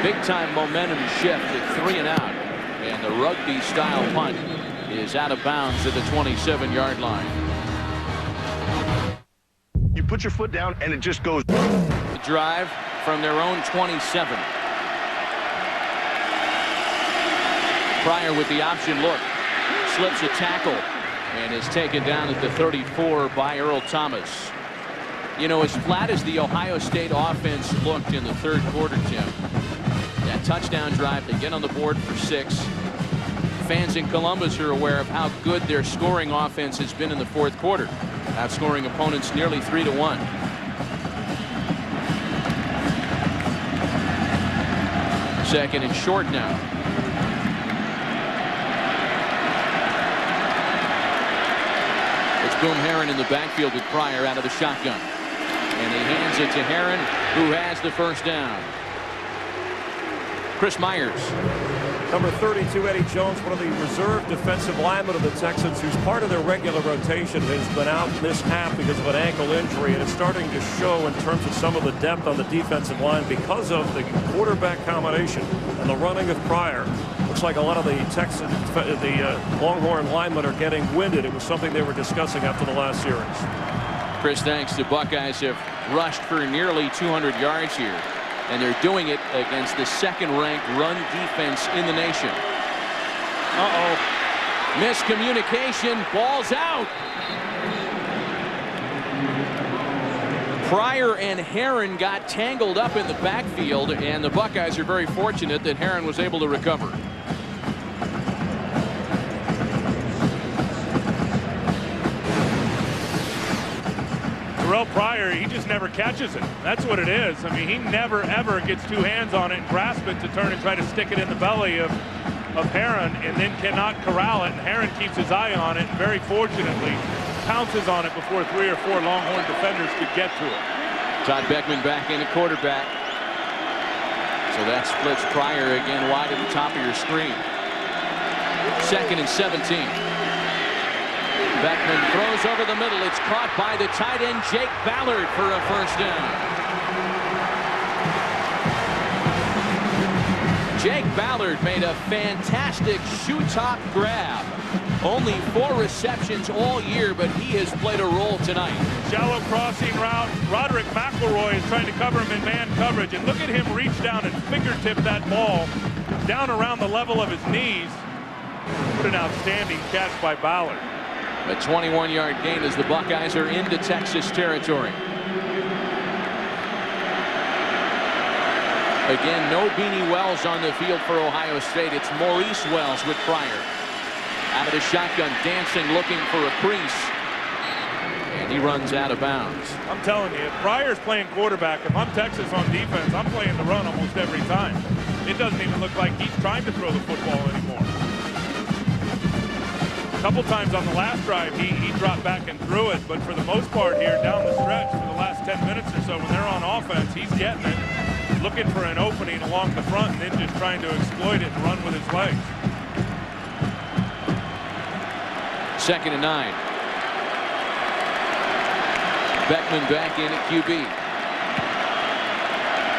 Big-time momentum shift at 3 and out. And the rugby-style punt is out of bounds at the 27-yard line. You put your foot down, and it just goes. The drive from their own 27. Pryor with the option look. Slips a tackle and is taken down at the 34 by Earl Thomas. You know, as flat as the Ohio State offense looked in the 3rd quarter, Tim, that touchdown drive, they get on the board for 6. fans in Columbus are aware of how good their scoring offense has been in the fourth quarter, outscoring opponents nearly 3-1. Second and short now. It's Boom Herron in the backfield with Pryor out of the shotgun. And he hands it to Herron, who has the first down. Chris Myers. Number 32, Eddie Jones, one of the reserve defensive linemen of the Texans, who's part of their regular rotation, has been out this half because of an ankle injury, and it's starting to show in terms of some of the depth on the defensive line because of the quarterback combination and the running of Pryor. Looks like a lot of the Longhorn linemen are getting winded. It was something they were discussing after the last series. Chris, thanks. The Buckeyes have rushed for nearly 200 yards here, and they're doing it against the second-ranked run defense in the nation. Miscommunication. Ball's out. Pryor and Herron got tangled up in the backfield, and the Buckeyes are very fortunate that Herron was able to recover. Pryor, he just never catches it. That's what it is. I mean, he never ever gets two hands on it and grasp it to turn and try to stick it in the belly of Herron, and then cannot corral it. And Herron keeps his eye on it, and very fortunately pounces on it before 3 or 4 Longhorn defenders could get to it. Todd Beckman back in at quarterback. So that splits Pryor again wide at the top of your screen. 2nd and 17. Beckman throws over the middle. It's caught by the tight end Jake Ballard for a first down. Jake Ballard made a fantastic shoe-top grab. Only 4 receptions all year, but he has played a role tonight. Shallow crossing route. Roderick McElroy is trying to cover him in man coverage, and look at him reach down and fingertip that ball down around the level of his knees. What an outstanding catch by Ballard. A 21-yard gain as the Buckeyes are into Texas territory. Again, no Beanie Wells on the field for Ohio State. It's Maurice Wells with Pryor. Out of the shotgun, dancing, looking for a crease. And he runs out of bounds. I'm telling you, if Pryor's playing quarterback, if I'm Texas on defense, I'm playing the run almost every time. It doesn't even look like he's trying to throw the football anymore. A couple times on the last drive, he dropped back and threw it, but for the most part here down the stretch for the last 10 minutes or so, when they're on offense, he's getting it, looking for an opening along the front, and then just trying to exploit it and run with his legs. 2nd and 9. Beckman back in at QB.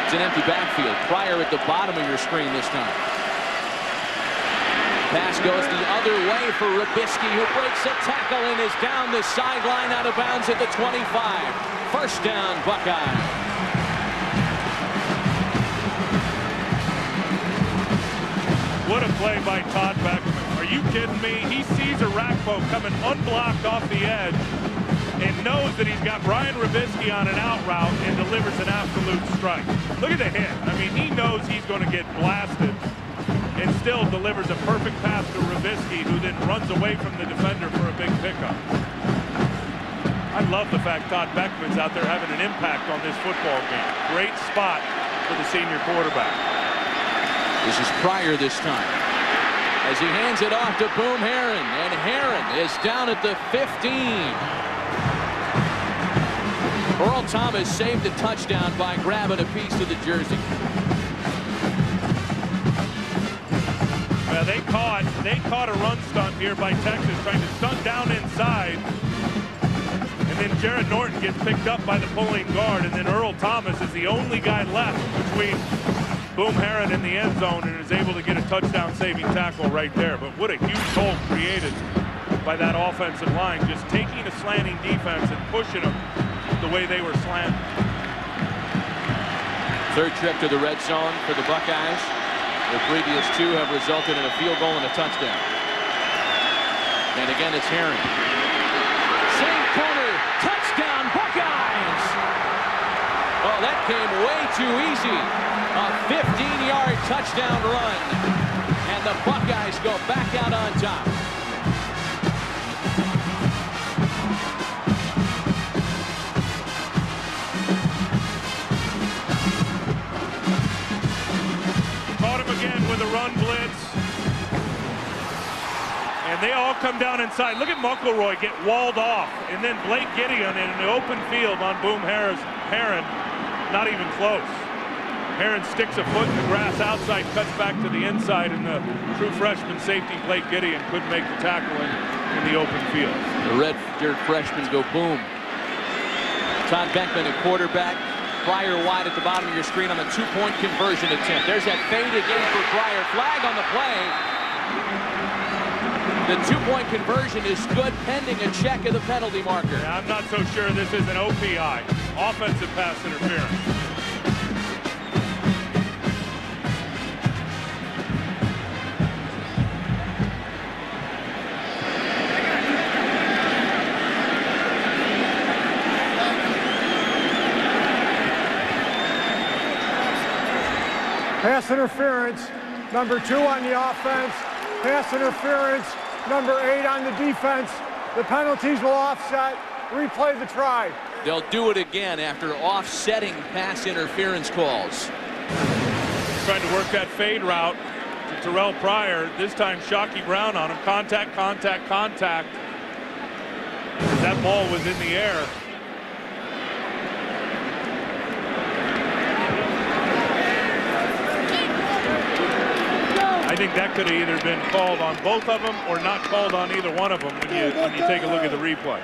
It's an empty backfield. Pryor at the bottom of your screen this time. Pass goes the other way for Rubisky, who breaks a tackle and is down the sideline out of bounds at the 25. First down, Buckeye. What a play by Todd Beckman. Are you kidding me? He sees a Rakpo coming unblocked off the edge and knows that he's got Brian Rubisky on an out route and delivers an absolute strike. Look at the hit. I mean, he knows he's going to get blasted and still delivers a perfect pass to Rubisky, who then runs away from the defender for a big pickup. I love the fact Todd Beckman's out there having an impact on this football game. Great spot for the senior quarterback. This is Pryor this time, as he hands it off to Boom Herron, and Herron is down at the 15. Earl Thomas saved a touchdown by grabbing a piece of the jersey. They caught a run stunt here by Texas, trying to stunt down inside. And then Jared Norton gets picked up by the pulling guard, and then Earl Thomas is the only guy left between Boom Herron in the end zone and is able to get a touchdown-saving tackle right there. But what a huge hole created by that offensive line, just taking a slanting defense and pushing them the way they were slanting. Third trip to the red zone for the Buckeyes. The previous 2 have resulted in a field goal and a touchdown. And again, it's Herron. Same corner, touchdown, Buckeyes! Oh, that came way too easy. A 15-yard touchdown run. And and the Buckeyes go back out on top. Caught him again with a run blitz. And they all come down inside. Look at McElroy get walled off. And then Blake Gideon in the open field on Boom Heron. Not even close. Heron sticks a foot in the grass outside, cuts back to the inside, and the true freshman safety, Blake Gideon, couldn't make the tackle in the open field. The red-shirt freshmen go boom. Todd Beckman at quarterback. Pryor wide at the bottom of your screen on the two-point conversion attempt. There's that fade again for Pryor. Flag on the play. The two-point conversion is good pending a check of the penalty marker. Yeah, I'm not so sure this is an OPI, offensive pass interference. Pass interference, number 2 on the offense. Pass interference, number 8 on the defense. The penalties will offset. Replay the try. They'll do it again after offsetting pass interference calls. Trying to work that fade route to Terrell Pryor. This time Shockey Brown on him. Contact, contact, contact. That ball was in the air. I think that could have either been called on both of them or not called on either one of them when you take a look at the replay.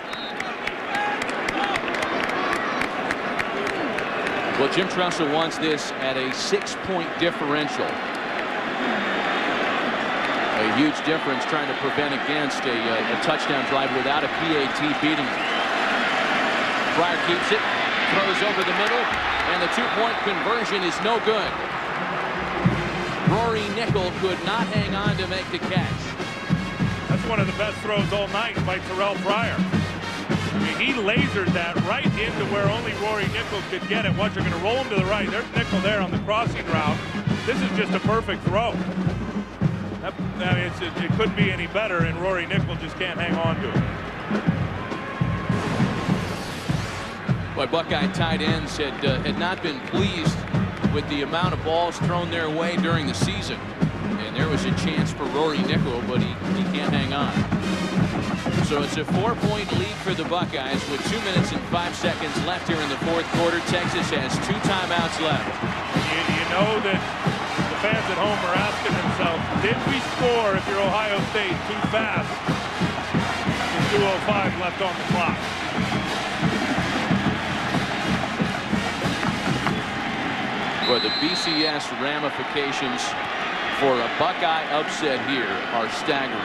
Well, Jim Tressel wants this at a 6-point differential. A huge difference trying to prevent against a touchdown drive without a PAT beating. Pryor keeps it, throws over the middle, and the two-point conversion is no good. Rory Nickel could not hang on to make the catch. That's one of the best throws all night by Terrell Pryor. I mean, he lasered that right into where only Rory Nickel could get it. Watch, you're going to roll him to the right. There's Nickel there on the crossing route. This is just a perfect throw. I mean, it couldn't be any better, and Rory Nickel just can't hang on to it. But Buckeye tight ends had not been pleased with the amount of balls thrown their way during the season. And there was a chance for Rory Nickel, but he can't hang on. So it's a 4-point lead for the Buckeyes with 2 minutes and 5 seconds left here in the fourth quarter. Texas has 2 timeouts left. You know that the fans at home are asking themselves, did we score if you're Ohio State too fast? With 2:05 left on the clock. Well, the BCS ramifications for a Buckeye upset here are staggering.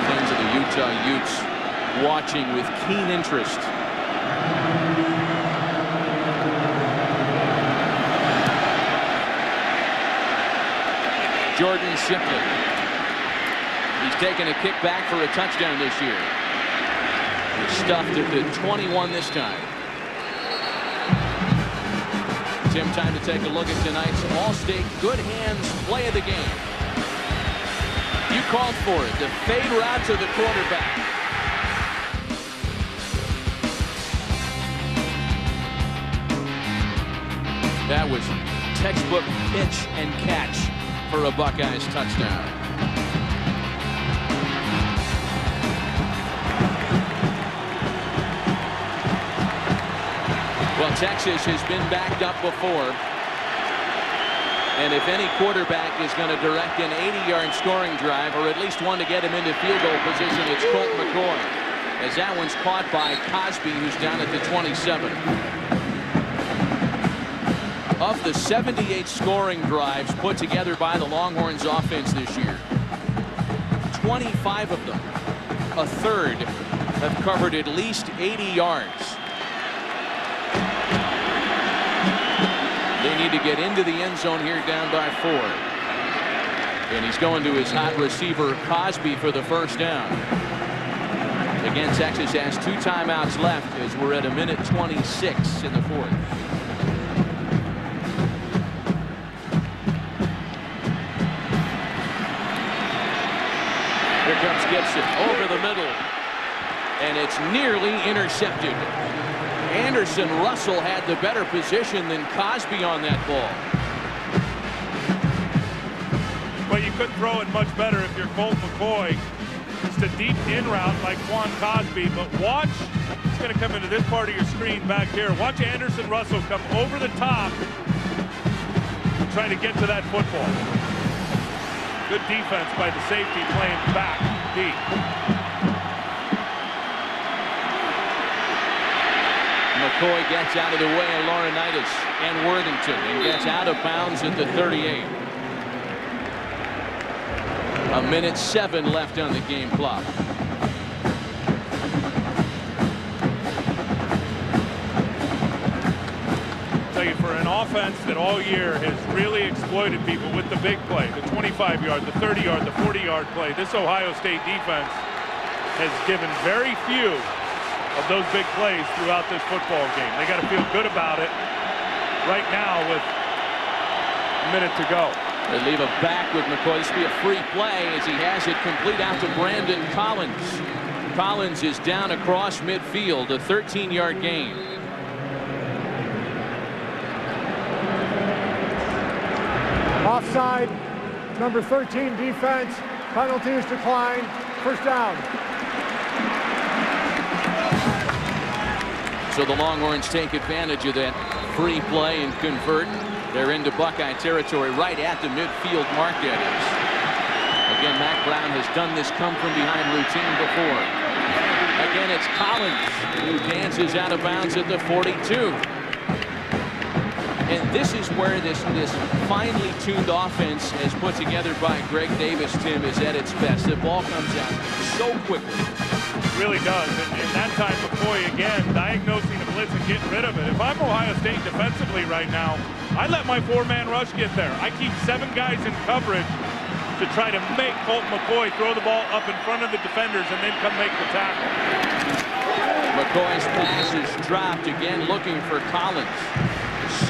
Fans of the Utah Utes watching with keen interest. Jordan Shipley. He's taken a kick back for a touchdown this year. He's stuffed at the 21 this time. Tim, time to take a look at tonight's All-State Good Hands play of the game. You called for it. The fade route to the quarterback. That was textbook pitch and catch for a Buckeyes touchdown. Well, Texas has been backed up before. And if any quarterback is going to direct an 80-yard scoring drive, or at least one to get him into field goal position, it's Colt McCoy. As that one's caught by Cosby, who's down at the 27. Of the 78 scoring drives put together by the Longhorns offense this year, 25 of them, a third, have covered at least 80 yards. They need to get into the end zone here, down by 4. And he's going to his hot receiver, Cosby, for the first down. Again, Texas has 2 timeouts left as we're at 1:26 in the fourth. gets it over the middle, and it's nearly intercepted. Anderson Russell had the better position than Cosby on that ball. But you couldn't throw it much better if you're Colt McCoy. Just a deep in route like Quan Cosby. But watch, it's going to come into this part of your screen back here. Watch Anderson Russell come over the top and try to get to that football. Good defense by the safety playing back deep. McCoy gets out of the way of Laurinaitis and Worthington and gets out of bounds at the 38. 1:07 left on the game clock. Tell you, for an offense that all year has really exploited people with the big play, the 25-yard, the 30-yard, the 40-yard play, this Ohio State defense has given very few of those big plays throughout this football game. They got to feel good about it right now with a minute to go. They leave it back with McCoy. This will be a free play as he has it complete out to Brandon Collins. Collins is down across midfield, a 13-yard gain. Offside, number 13 defense, penalty is declined, first down. So the Longhorns take advantage of that free play and convert. They're into Buckeye territory right at the midfield mark, that is. Again, Mack Brown has done this come from behind routine before. Again, it's Collins who dances out of bounds at the 42. And this is where this finely tuned offense as put together by Greg Davis, Tim, is at its best. The ball comes out so quickly. It really does. And that time, McCoy, again, diagnosing the blitz and getting rid of it. If I'm Ohio State defensively right now, I let my four-man rush get there. I keep 7 guys in coverage to try to make Colt McCoy throw the ball up in front of the defenders and then come make the tackle. McCoy's pass is dropped again, looking for Collins.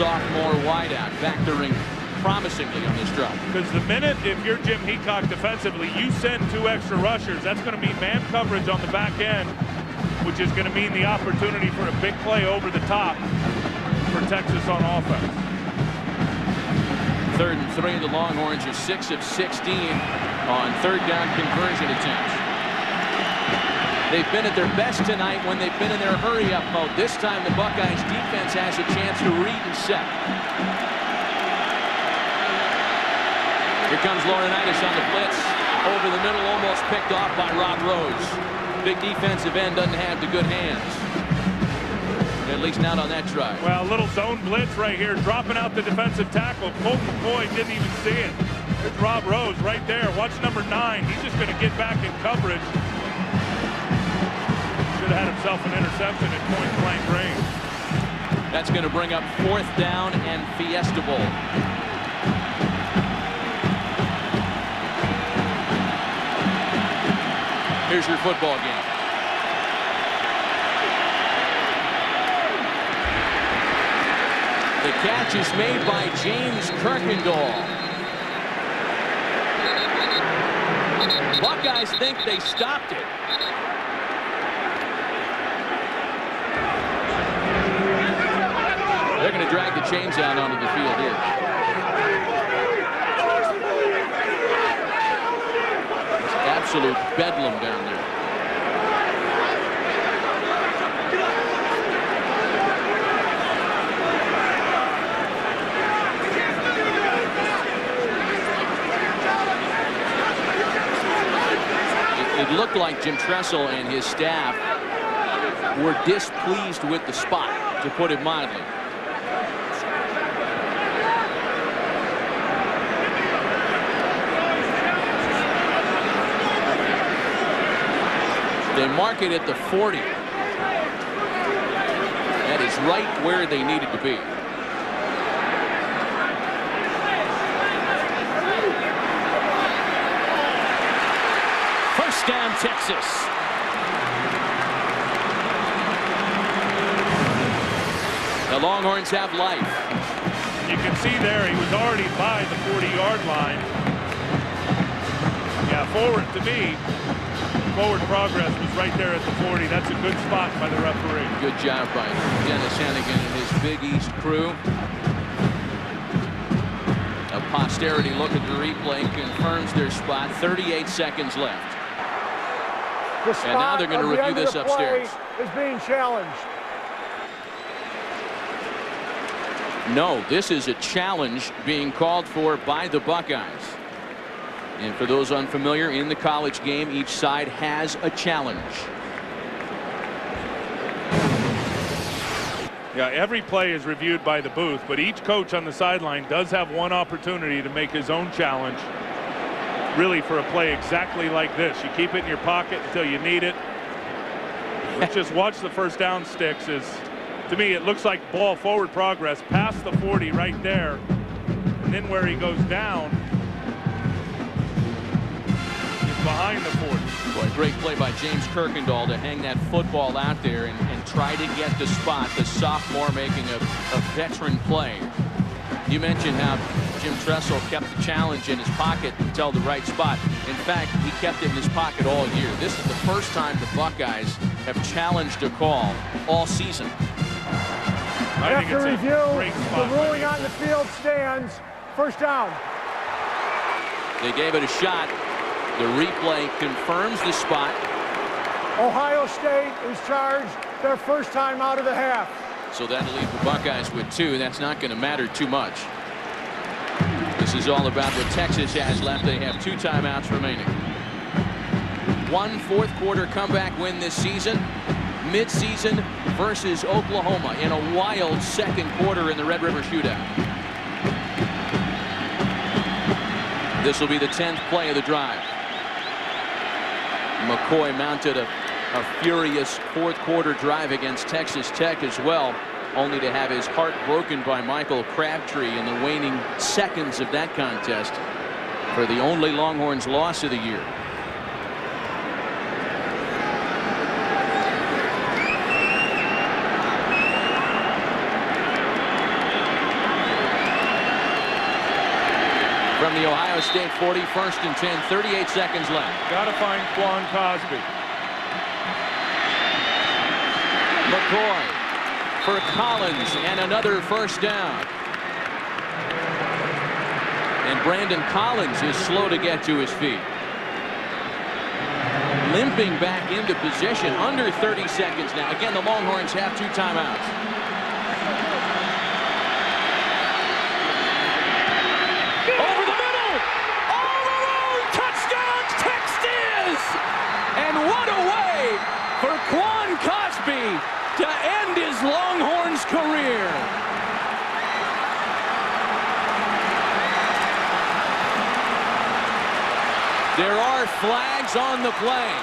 Sophomore wideout factoring promisingly on this drop. Because the minute, if you're Jim Heacock defensively, you send 2 extra rushers, that's going to mean man coverage on the back end, which is going to mean the opportunity for a big play over the top for Texas on offense. 3rd and 3. The Longhorns are 6 of 16 on 3rd down conversion attempts. They've been at their best tonight when they've been in their hurry-up mode. This time the Buckeyes defense has a chance to read and set. Here comes Laurinaitis on the blitz. Over the middle, almost picked off by Rob Rose. Big defensive end doesn't have the good hands. At least not on that drive. Well, a little zone blitz right here, dropping out the defensive tackle. Colt McCoy didn't even see it. There's Rob Rose right there. Watch number 9. He's just going to get back in coverage. Should have had himself an interception at point-blank range. That's going to bring up 4th down and Fiesta Bowl. Here's your football game. The catch is made by James Kirkendall. Buckeyes think they stopped it. They're going to drag the chains out onto the field here. It's absolute bedlam down there. It looked like Jim Tressel and his staff were displeased with the spot, to put it mildly. They mark it at the 40. That is right where they needed to be. First down, Texas. The Longhorns have life. You can see there he was already by the 40-yard line. Yeah, forward to me. forward progress was right there at the 40. That's a good spot by the referee. Good job by Dennis Hennigan and his Big East crew. A posterity look at the replay confirms their spot. 38 seconds left. And now they're going to review this upstairs. Is being challenged. No, this is a challenge being called for by the Buckeyes. And for those unfamiliar, in the college game, each side has a challenge. Yeah, every play is reviewed by the booth, but each coach on the sideline does have one opportunity to make his own challenge, really, for a play exactly like this. You keep it in your pocket until you need it. Let's just watch the first down sticks. To me, it looks like ball forward progress past the 40 right there, and then where he goes down is behind the 40. Boy, great play by James Kirkendall to hang that football out there and try to get the spot. The sophomore making a veteran play. You mentioned how Jim Tressel kept the challenge in his pocket until the right spot. In fact, he kept it in his pocket all year. This is the first time the Buckeyes have challenged a call all season. After review, the ruling on the field stands. First down. They gave it a shot. The replay confirms the spot. Ohio State is charged their first time out of the half. So that'll leave the Buckeyes with 2. That's not going to matter too much. This is all about what Texas has left. They have 2 timeouts remaining. 1 fourth-quarter comeback win this season. Mid-season versus Oklahoma in a wild second quarter in the Red River Shootout. This will be the 10th play of the drive. McCoy mounted a furious fourth-quarter drive against Texas Tech as well, only to have his heart broken by Michael Crabtree in the waning seconds of that contest for the only Longhorns loss of the year. From the Ohio State 40, 1st and 10, 38 seconds left. Got to find Quan Cosby. McCoy for Collins and another first down. And Brandon Collins is slow to get to his feet. Limping back into position, under 30 seconds now. Again, the Longhorns have 2 timeouts. And what a way for Quan Cosby to end his Longhorns career. There are flags on the play.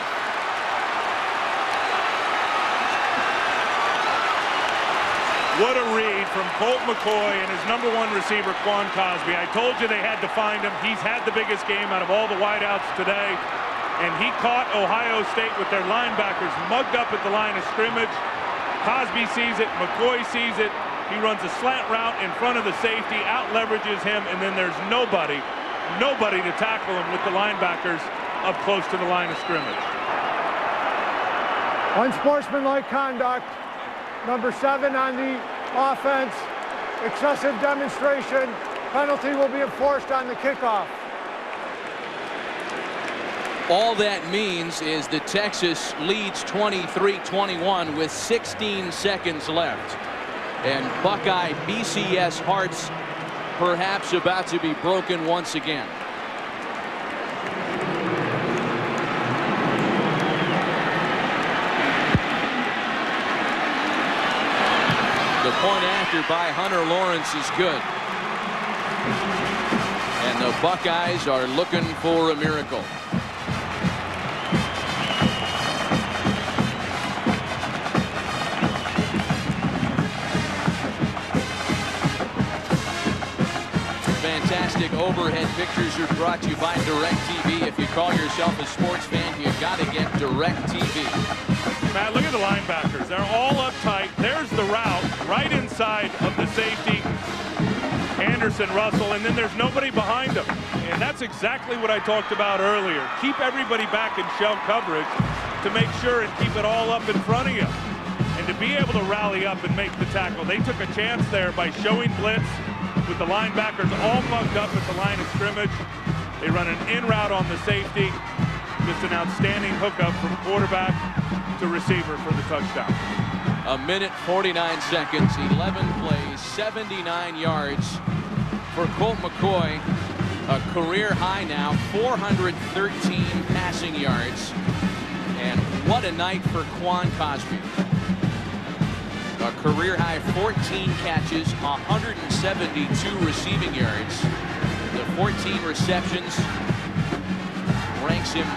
What a read from Colt McCoy and his #1 receiver, Quan Cosby. I told you they had to find him. He's had the biggest game out of all the wideouts today. And he caught Ohio State with their linebackers mugged up at the line of scrimmage. Cosby sees it. McCoy sees it. He runs a slant route in front of the safety, out-leverages him, and then there's nobody to tackle him with the linebackers up close to the line of scrimmage. Unsportsmanlike conduct. Number 7 on the offense. Excessive demonstration. Penalty will be enforced on the kickoff. All that means is that Texas leads 23-21 with 16 seconds left. And Buckeye BCS hearts perhaps about to be broken once again. The point after by Hunter Lawrence is good. And the Buckeyes are looking for a miracle. Fantastic overhead pictures are brought to you by DirecTV. If you call yourself a sports fan, you got to get DirecTV. Matt, look at the linebackers. They're all uptight. There's the route right inside of the safety. Anderson Anderson, Russell, and then there's nobody behind him. And that's exactly what I talked about earlier. Keep everybody back in shell coverage to make sure and keep it all up in front of you. And to be able to rally up and make the tackle. They took a chance there by showing blitz with the linebackers all bugged up at the line of scrimmage. They run an in route on the safety. Just an outstanding hookup from quarterback to receiver for the touchdown. A minute 49 seconds, 11 plays, 79 yards for Colt McCoy. A career high now, 413 passing yards. And what a night for Quan Cosby. A career high 14 catches, 172 receiving yards. The 14 receptions ranks him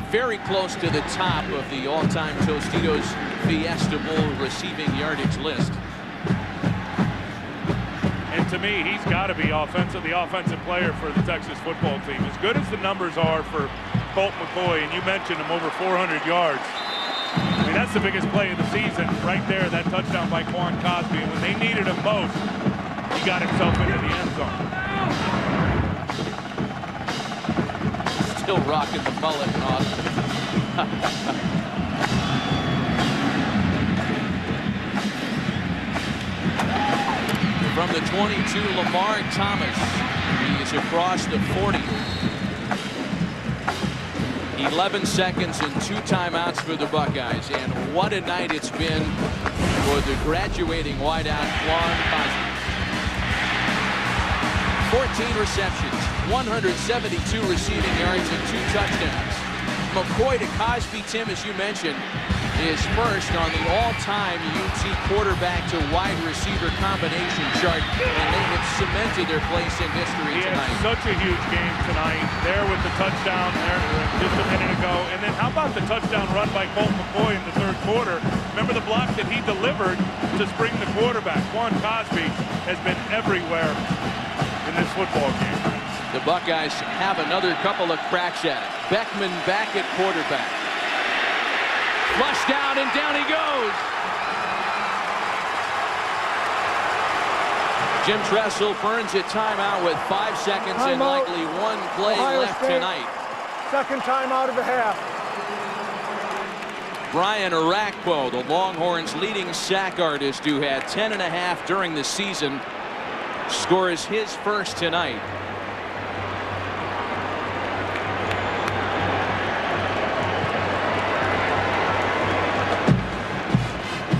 very close to the top of the all-time Tostitos Fiesta Bowl receiving yardage list. And to me, he's got to be the offensive player for the Texas football team. As good as the numbers are for Colt McCoy, and you mentioned him, over 400 yards. I mean, that's the biggest play of the season right there, that touchdown by Quan Cosby. And when they needed him most, he got himself into the end zone. Still rocking the mullet, Ross. From the 22, Lamar Thomas. He is across the 40. 11 seconds and 2 timeouts for the Buckeyes. And what a night it's been for the graduating wideout, Quan Cosby. 14 receptions, 172 receiving yards, and 2 touchdowns. McCoy to Cosby, Tim, as you mentioned, is first on the all-time UT quarterback to wide receiver combination chart, and they have cemented their place in history tonight. Such a huge game tonight. There with the touchdown there just a minute ago, and then how about the touchdown run by Colt McCoy in the third quarter? Remember the block that he delivered to spring the quarterback. Quan Cosby has been everywhere in this football game. The Buckeyes have another couple of cracks at it. Beckman back at quarterback. Flush down, and down he goes. Jim Tressel burns a timeout with 5 seconds and likely 1 play left tonight. Second timeout of the half. Brian Arakpo, the Longhorns' leading sack artist, who had 10.5 during the season, scores his first tonight.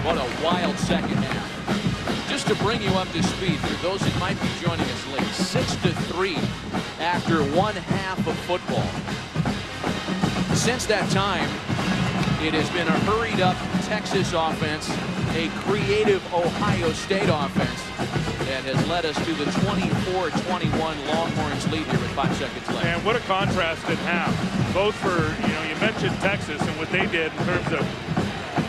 What a wild second half. Just to bring you up to speed, for those who might be joining us late, 6-3 after 1 half of football. Since that time, it has been a hurried up Texas offense, a creative Ohio State offense that has led us to the 24-21 Longhorns lead here with 5 seconds left. And what a contrast in half. Both for, you mentioned Texas and what they did in terms of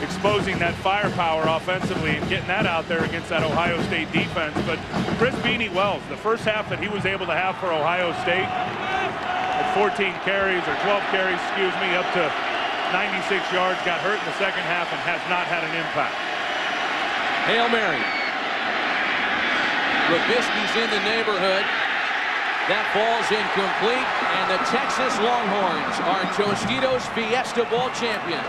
exposing that firepower offensively and getting that out there against that Ohio State defense. But Chris Beanie Wells, the first half that he was able to have for Ohio State, at 14 carries or 12 carries, up to 96 yards, got hurt in the second half and has not had an impact. Hail Mary. Robisky's in the neighborhood. That ball's incomplete, and the Texas Longhorns are Tostitos Fiesta Bowl champions.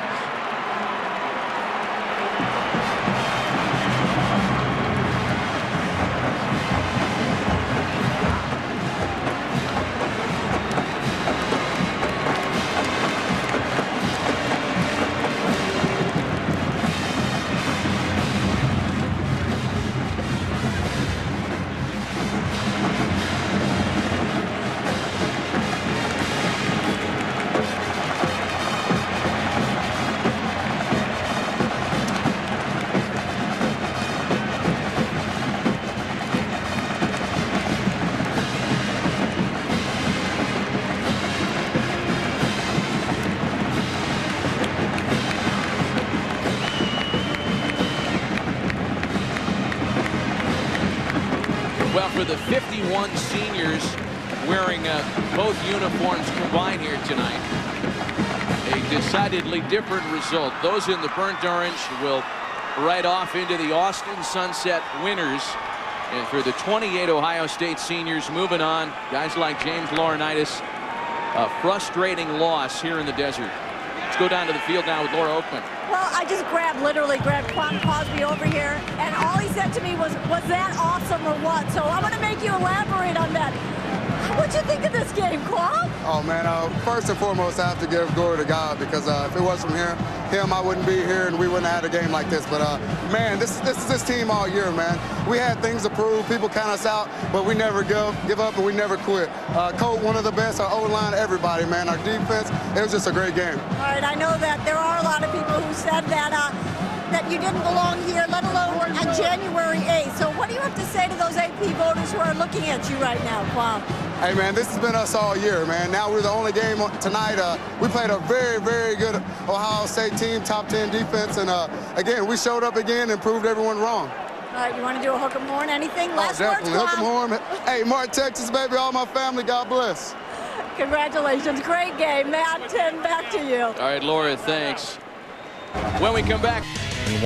Well, for the 51 seniors wearing both uniforms combined here tonight, a decidedly different result. Those in the burnt orange will ride off into the Austin Sunset winners And for the 28 Ohio State seniors moving on, guys like James Laurinaitis, a frustrating loss here in the desert. Let's go down to the field now with Laura Oakman. Well, I just literally grabbed Quan Cosby over here, and all he said to me was that awesome or what? So I'm going to make you elaborate on that. What'd you think of this game, Quan? Oh, man, first and foremost, I have to give glory to God, because if it wasn't from him, I wouldn't be here, and we wouldn't have had a game like this. But, man, this is this team all year, man. We had things to prove. People count us out, but we never give up, and we never quit. Colt, one of the best, our O-line, everybody, man. Our defense, it was just a great game. All right, I know that there are a lot of people who said that you didn't belong here, let alone on January 8th. So what do you have to say to those AP voters who are looking at you right now, Quan? Hey, man, this has been us all year, man. Now we're the only game tonight. We played a very, very good Ohio State team, top 10 defense. And, again, we showed up again and proved everyone wrong. All right, you want to do a hook 'em horn? Anything? Last definitely. words, Hook 'em horn. Hey, Mark, Texas, baby, all my family, God bless. Congratulations. Great game. Matt, 10 back to you. All right, Laura, thanks. When we come back.